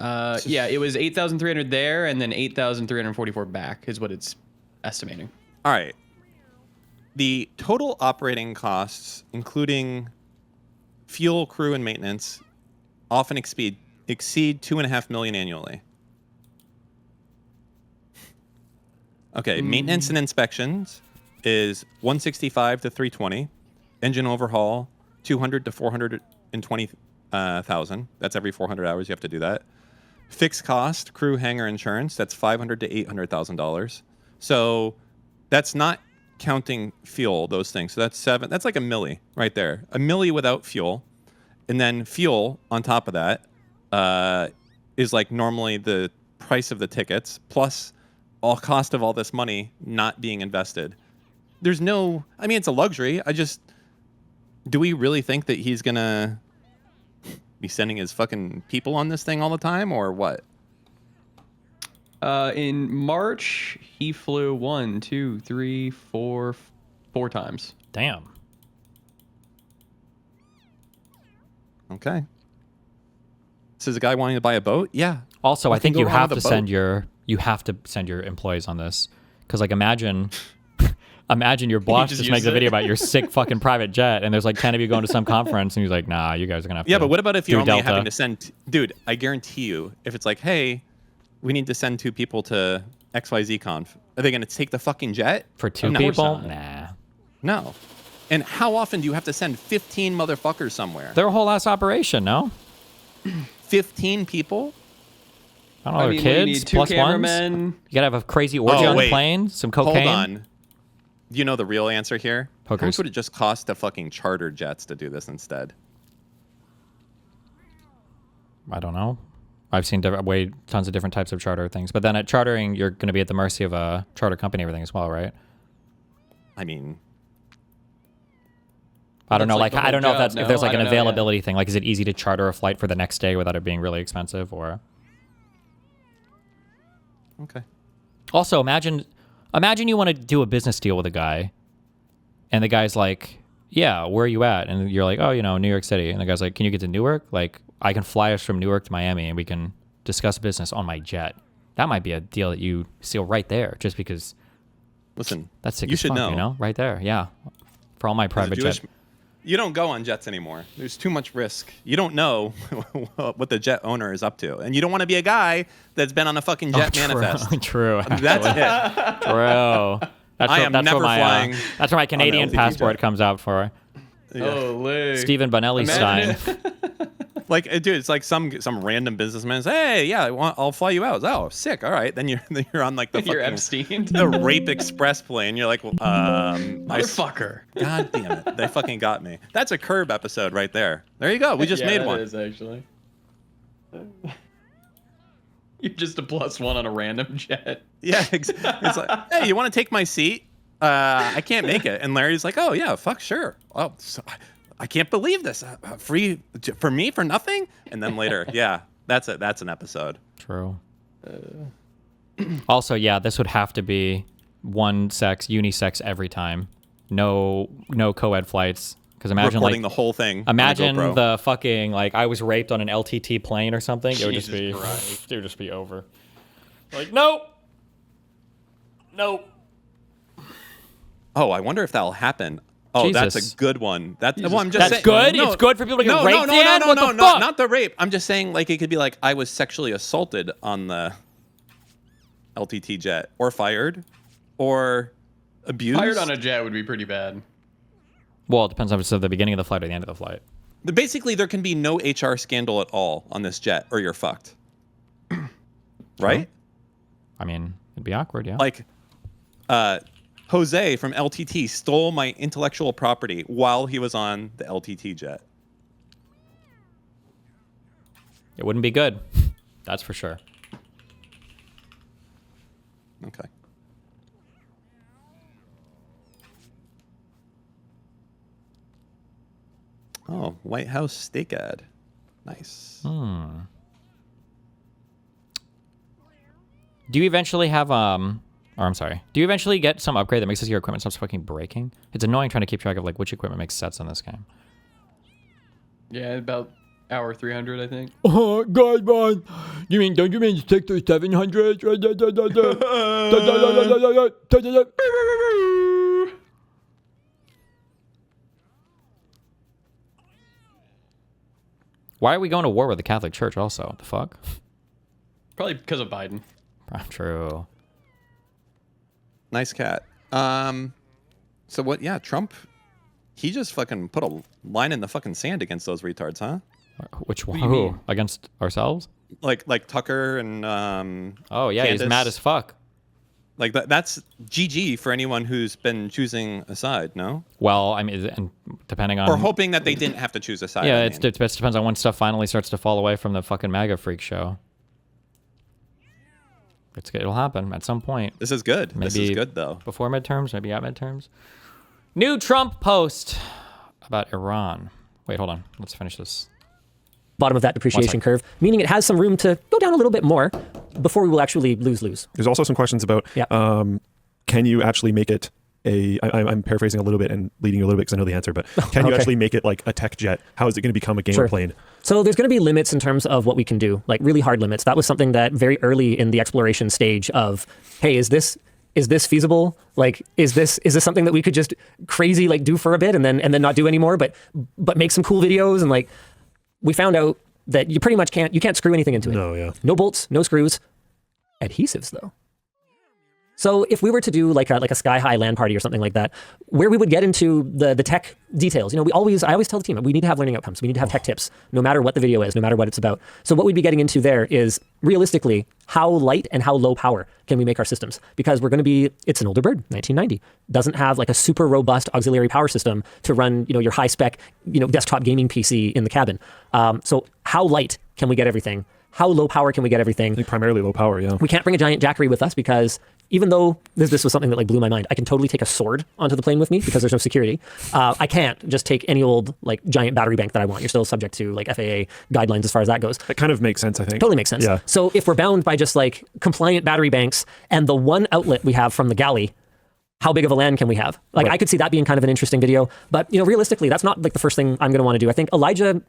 Yeah, it was 8,300 there, and then 8,344 back is what it's estimating. All right. The total operating costs, including fuel, crew, and maintenance, often exceed $2.5 million annually. Okay, maintenance and inspections is $165 to $320. Engine overhaul, $200 to $420,000. That's every 400 hours you have to do that. Fixed cost, crew, hangar, insurance, that's $500 to $800,000. So that's not counting fuel, those things. So that's like $1 million right there. $1 million without fuel. And then fuel on top of that is like normally the price of the tickets plus all cost of all this money not being invested. There's no, I mean, it's a luxury. Do we really think that he's going to be sending his fucking people on this thing all the time or what? In March, he flew 1, 2, 3, 4 times. Damn. Okay. This is a guy wanting to buy a boat? Yeah. Also, I think you have to send your employees on this, because like imagine your boss just makes a video about your sick fucking private jet, and there's like 10 of you going to some conference, and he's like, nah, you guys are gonna have to. Yeah, but what about if you're only Delta. having to send? Dude, I guarantee you, if it's like, hey, we need to send 2 people to XYZ Conf, are they gonna take the fucking jet for 2 people? Nah. No. And how often do you have to send 15 motherfuckers somewhere? They're a whole ass operation, no? 15 people? I don't know, they're kids, need 2 plus cameramen. ones. You gotta have a crazy orgy on the wait. plane, some cocaine. Hold on. Do you know the real answer here? Hookers. How much would it just cost to fucking charter jets to do this instead? I don't know. I've seen tons of different types of charter things. But then at chartering, you're going to be at the mercy of a charter company and everything as well, right? I mean... I don't know. Like I don't know if there's like an availability yeah. thing. Like, is it easy to charter a flight for the next day without it being really expensive, or? Okay. Also, imagine you want to do a business deal with a guy, and the guy's like, "Yeah, where are you at?" And you're like, "Oh, New York City." And the guy's like, "Can you get to Newark? Like, I can fly us from Newark to Miami, and we can discuss business on my jet." That might be a deal that you seal right there, just because. Listen, that's sick you as should fuck, know. Right there, yeah. For all my private jet. You don't go on jets anymore. There's too much risk. You don't know what the jet owner is up to. And you don't want to be a guy that's been on a fucking jet manifest. True. That's it. True. That's where my Canadian passport comes out for. Yeah. Holy. Stephen Bonelli Stein. Like, dude, it's like some random businessman says, "Hey, yeah, I'll fly you out." Oh, sick. All right, then you're on like the You're fucking Epstein. the Rape Express plane. You're like, well, motherfucker. God damn it, they fucking got me. That's a Curb episode right there. There you go. We just made one. It is actually. You're just a +1 on a random jet. Yeah, it's like, hey, you want to take my seat? I can't make it. And Larry's like, oh yeah, fuck sure. Oh, I can't believe this. Free for me for nothing? And then later, yeah, that's it. That's an episode. True. Also, yeah, this would have to be unisex every time. No co-ed flights. Because imagine recording like the whole thing. Imagine the fucking like I was raped on an LTT plane or something. It would just be over. Like nope. Oh, I wonder if that'll happen. Oh, Jesus. that's a good one. That's Jesus well, I'm just That's saying, good? No, It's good for people to get raped, No, Dan? What the fuck? not the rape. I'm just saying, like, it could be like I was sexually assaulted on the LTT jet, or fired, or abused. Fired on a jet would be pretty bad. Well, it depends on if it's at the beginning of the flight or the end of the flight. But basically, there can be no HR scandal at all on this jet, or you're fucked. Right? I mean, it'd be awkward, yeah. Like, Jose from LTT stole my intellectual property while he was on the LTT jet. It wouldn't be good. That's for sure. Okay. Oh, White House steak ad. Nice. Do you eventually have do you eventually get some upgrade that makes your equipment stops fucking breaking? It's annoying trying to keep track of like which equipment makes sets on this game. Yeah, about hour 300, I think. Oh, God, man. Don't you mean 6 or 700? Why are we going to war with the Catholic Church also? What the fuck? Probably because of Biden. True. Nice cat. So what? Yeah, Trump. He just fucking put a line in the fucking sand against those retards, huh? Which one? Who? Against ourselves? Like Tucker and oh yeah, Candace. He's mad as fuck. Like that's GG for anyone who's been choosing a side. No. Well, I mean, and depending on or hoping that they didn't have to choose a side. Yeah, it depends on when stuff finally starts to fall away from the fucking MAGA freak show. It'll happen at some point. This is good. Maybe this is good though. Before midterms, maybe at midterms. New Trump post about Iran. Wait, hold on. Let's finish this. Bottom of that depreciation curve, meaning it has some room to go down a little bit more. before we will actually lose. There's also some questions about can you actually make it I'm paraphrasing a little bit and leading you a little bit because I know the answer, but can you actually make it like a tech jet? How is it going to become a gamer plane? So there's going to be limits in terms of what we can do, like really hard limits. That was something that very early in the exploration stage of, hey, is this feasible? Like, is this something that we could just crazy like do for a bit and then not do anymore, but make some cool videos? And like, we found out that you pretty much can't screw anything into it. No bolts, no screws. Adhesives though. So if we were to do like a sky high LAN party or something like that, where we would get into the tech details, I always tell the team, we need to have learning outcomes. We need to have tech tips, no matter what the video is, no matter what it's about. So what we'd be getting into there is realistically, how light and how low power can we make our systems? Because it's an older bird, 1990, doesn't have like a super robust auxiliary power system to run, your high spec, desktop gaming PC in the cabin. So how light can we get everything? How low power can we get everything? I think primarily low power, yeah. We can't bring a giant jackery with us because even though this was something that like blew my mind, I can totally take a sword onto the plane with me because there's no security. I can't just take any old like giant battery bank that I want. You're still subject to like FAA guidelines as far as that goes. It kind of makes sense, I think. Totally makes sense. Yeah. So if we're bound by just like compliant battery banks and the one outlet we have from the galley, how big of a LAN can we have? Like I could see that being kind of an interesting video, but realistically, that's not like the first thing I'm going to want to do. I think Elijah,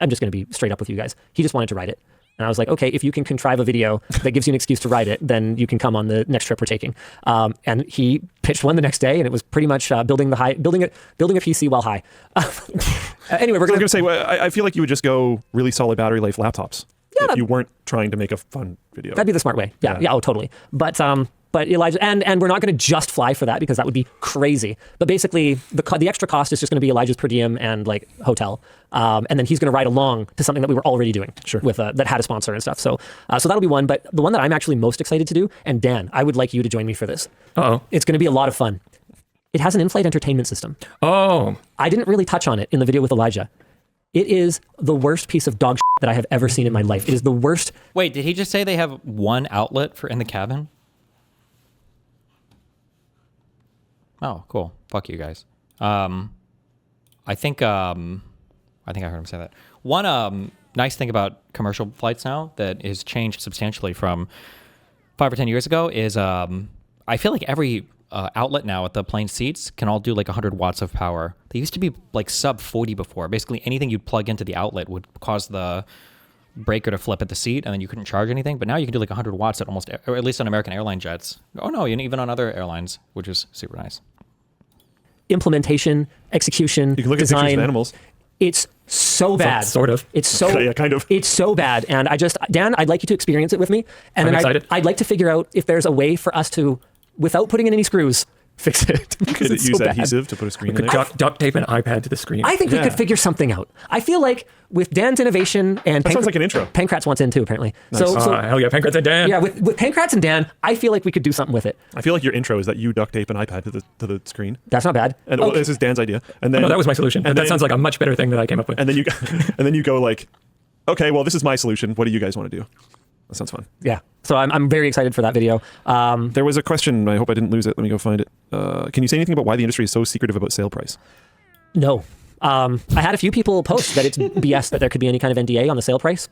I'm just going to be straight up with you guys. He just wanted to write it. And I was like, okay, if you can contrive a video that gives you an excuse to write it, then you can come on the next trip we're taking. And he pitched one the next day, and it was pretty much building a PC while high. Anyway, we're going to say, I feel like you would just go really solid battery life laptops if you weren't trying to make a fun video. That'd be the smart way. Yeah, oh, totally. But Elijah, and we're not going to just fly for that because that would be crazy. But basically, the extra cost is just going to be Elijah's per diem and like hotel, and then he's going to ride along to something that we were already doing with that had a sponsor and stuff. So that'll be one. But the one that I'm actually most excited to do, and Dan, I would like you to join me for this. It's going to be a lot of fun. It has an in-flight entertainment system. I didn't really touch on it in the video with Elijah. It is the worst piece of dog shit that I have ever seen in my life. It is the worst. Wait, did he just say they have one outlet for in the cabin? Oh, cool. Fuck you guys. I think I heard him say that. One nice thing about commercial flights now that has changed substantially from 5 or 10 years ago is I feel like every outlet now at the plane seats can all do like 100 watts of power. They used to be like sub 40 before. Basically anything you'd plug into the outlet would cause the breaker to flip at the seat and then you couldn't charge anything. But now you can do like 100 watts at almost, or at least on American airline jets. Oh no, even on other airlines, which is super nice. Implementation, execution, you can look design. At pictures of animals. It's so bad. Sort of. It's so yeah, kind of. It's so bad. And Dan, I'd like you to experience it with me. And I'm excited. I'd like to figure out if there's a way for us to, without putting in any screws, fix it. Could it use adhesive to put a screen in there? Duct tape an iPad to the screen. I think we could figure something out. I feel like with Dan's innovation and that sounds like an intro. Pankratz wants in too, apparently. Nice. So hell yeah, Pankratz and Dan. Yeah, with Pankratz and Dan, I feel like we could do something with it. I feel like your intro is that you duct tape an iPad to the screen. That's not bad. And well, this is Dan's idea. And then no, that was my solution. And that sounds like a much better thing that I came up with. And then you go like, okay, well, this is my solution. What do you guys want to do? That sounds fun. Yeah. So I'm very excited for that video. There was a question. I hope I didn't lose it. Let me go find it. Can you say anything about why the industry is so secretive about sale price? No. I had a few people post that it's BS that there could be any kind of NDA on the sale price.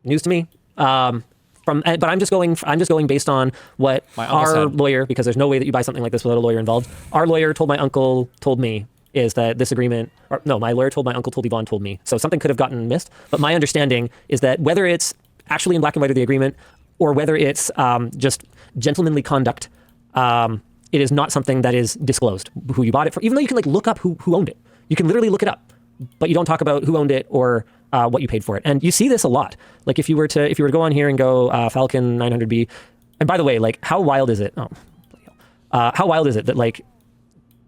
News to me. But I'm just going based on what our lawyer, because there's no way that you buy something like this without a lawyer involved. Our lawyer told my uncle, told me, is that this agreement, or no, my lawyer told my uncle, told Yvonne, told me. So something could have gotten missed. But my understanding is that whether it's actually in black and white of the agreement, or whether it's just gentlemanly conduct, it is not something that is disclosed, who you bought it from, even though you can like look up who owned it. You can literally look it up, but you don't talk about who owned it or what you paid for it. And you see this a lot. Like if you were to go on here and go Falcon 900B, and by the way, like how wild is it? How wild is it that like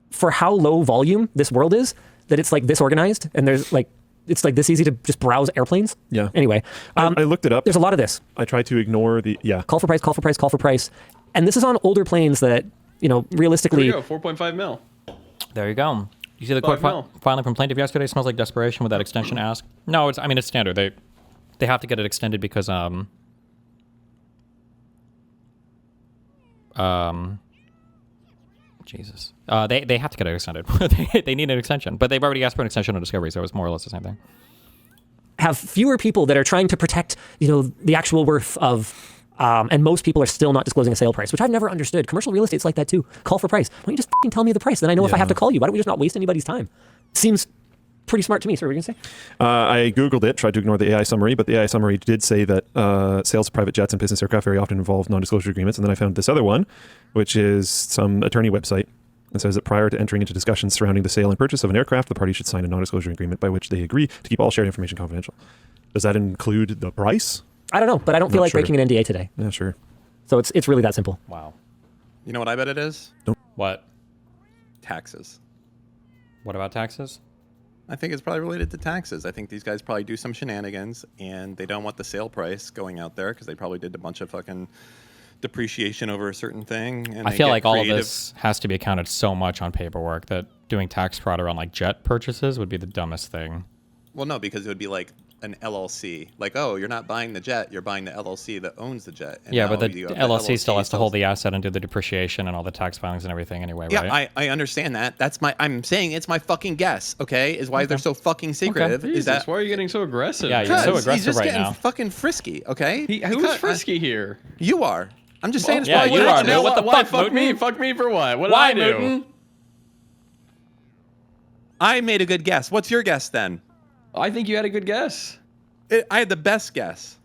for how low volume this world is, that it's like this organized and there's like, it's like this easy to just browse airplanes. Yeah. Anyway. I looked it up. There's a lot of this. I tried to ignore the, Call for price, call for price, call for price. And this is on older planes that, realistically. Here we go, 4.5 mil. There you go. You see the quote filing from plaintiff yesterday? Smells like desperation with that extension ask. No, it's standard. They have to get it extended because Jesus. They have to get it extended. they need an extension, but they've already asked for an extension on Discovery, so it's more or less the same thing. Have fewer people that are trying to protect, the actual worth of And most people are still not disclosing a sale price, which I've never understood. Commercial real estate's like that too. Call for price. Why don't you just tell me the price? Then I know if I have to call you. Why don't we just not waste anybody's time? Seems pretty smart to me. So what were you going to say? I Googled it, tried to ignore the AI summary, but the AI summary did say that sales of private jets and business aircraft very often involve non-disclosure agreements. And then I found this other one, which is some attorney website. It says that prior to entering into discussions surrounding the sale and purchase of an aircraft, the parties should sign a non-disclosure agreement by which they agree to keep all shared information confidential. Does that include the price? I don't know, but I don't feel like breaking an NDA today. Yeah, sure. So it's really that simple. Wow. You know what I bet it is? What? Taxes. What about taxes? I think it's probably related to taxes. I think these guys probably do some shenanigans, and they don't want the sale price going out there because they probably did a bunch of fucking depreciation over a certain thing. And I feel like all of this has to be accounted so much on paperwork that doing tax fraud around like jet purchases would be the dumbest thing. Well, no, because it would be like an LLC. Like, oh, you're not buying the jet, you're buying the LLC that owns the jet. And yeah, but the LLC still has to hold the asset and do the depreciation and all the tax filings and everything anyway, yeah, right? I understand that. I'm saying it's my fucking guess, okay? Is why they're so fucking secretive. Jesus, Is that why are you getting so aggressive? Yeah, you're so aggressive he's just right getting now. fucking frisky, okay? Who's frisky here? You are. I'm just saying it's yeah, probably you are. No, What the why? fuck, Fuck me. Mooten? Fuck me for what? What did Why, I do? Mooten? I made a good guess. What's your guess then? I think you had a good guess. I had the best guess.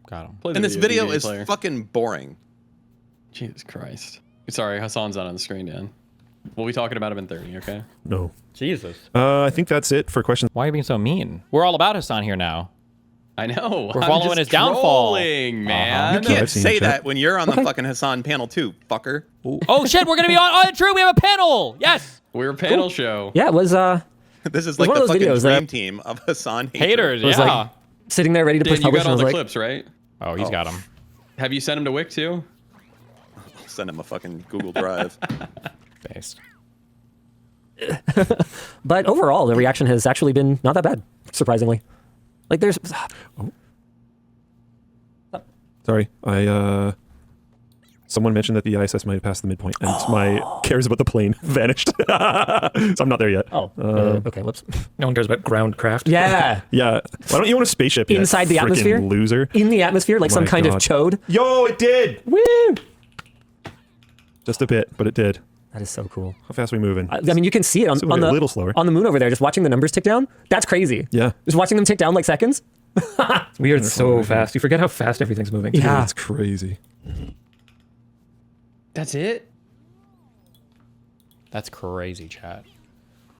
Got him. And this video is fucking boring. Jesus Christ. Sorry, Hassan's not on the screen, Dan. We'll be talking about him in 30, okay? No. Jesus. I think that's it for questions. Why are you being so mean? We're all about Hassan here now. I know. We're following his downfall. Man. You can't say that when you're on the fucking Hassan panel too, fucker. Oh shit, we're gonna be on true, we have a panel! Yes! We're a panel show. Yeah, it was This is one like of the those fucking videos dream that- team of Hassan Haters, was yeah. like sitting there ready to Dan, push you publish. got And all I was the like, clips, right? Oh, he's got them. Have you sent him to Wick too? I'll send him a fucking Google Drive. Based. but overall, the reaction has actually been not that bad, surprisingly. Like there's. Sorry, someone mentioned that the ISS might have passed the midpoint, and my cares about the plane vanished. So I'm not there yet. Oh, okay, whoops. No one cares about ground craft. Yeah. Yeah. Why don't you own a spaceship? You Inside the frickin' atmosphere? loser. In the atmosphere, like My some kind of God. chode. Yo, it did. Woo! Just a bit, but it did. That is so cool. How fast are we moving? I mean, you can see it on, So we're on a the little slower. on the moon over there. Just watching the numbers tick down. That's crazy. Yeah. Just watching them tick down like seconds. We are so fast. You forget how fast everything's moving. Yeah. It's crazy. That's it? That's crazy, chat.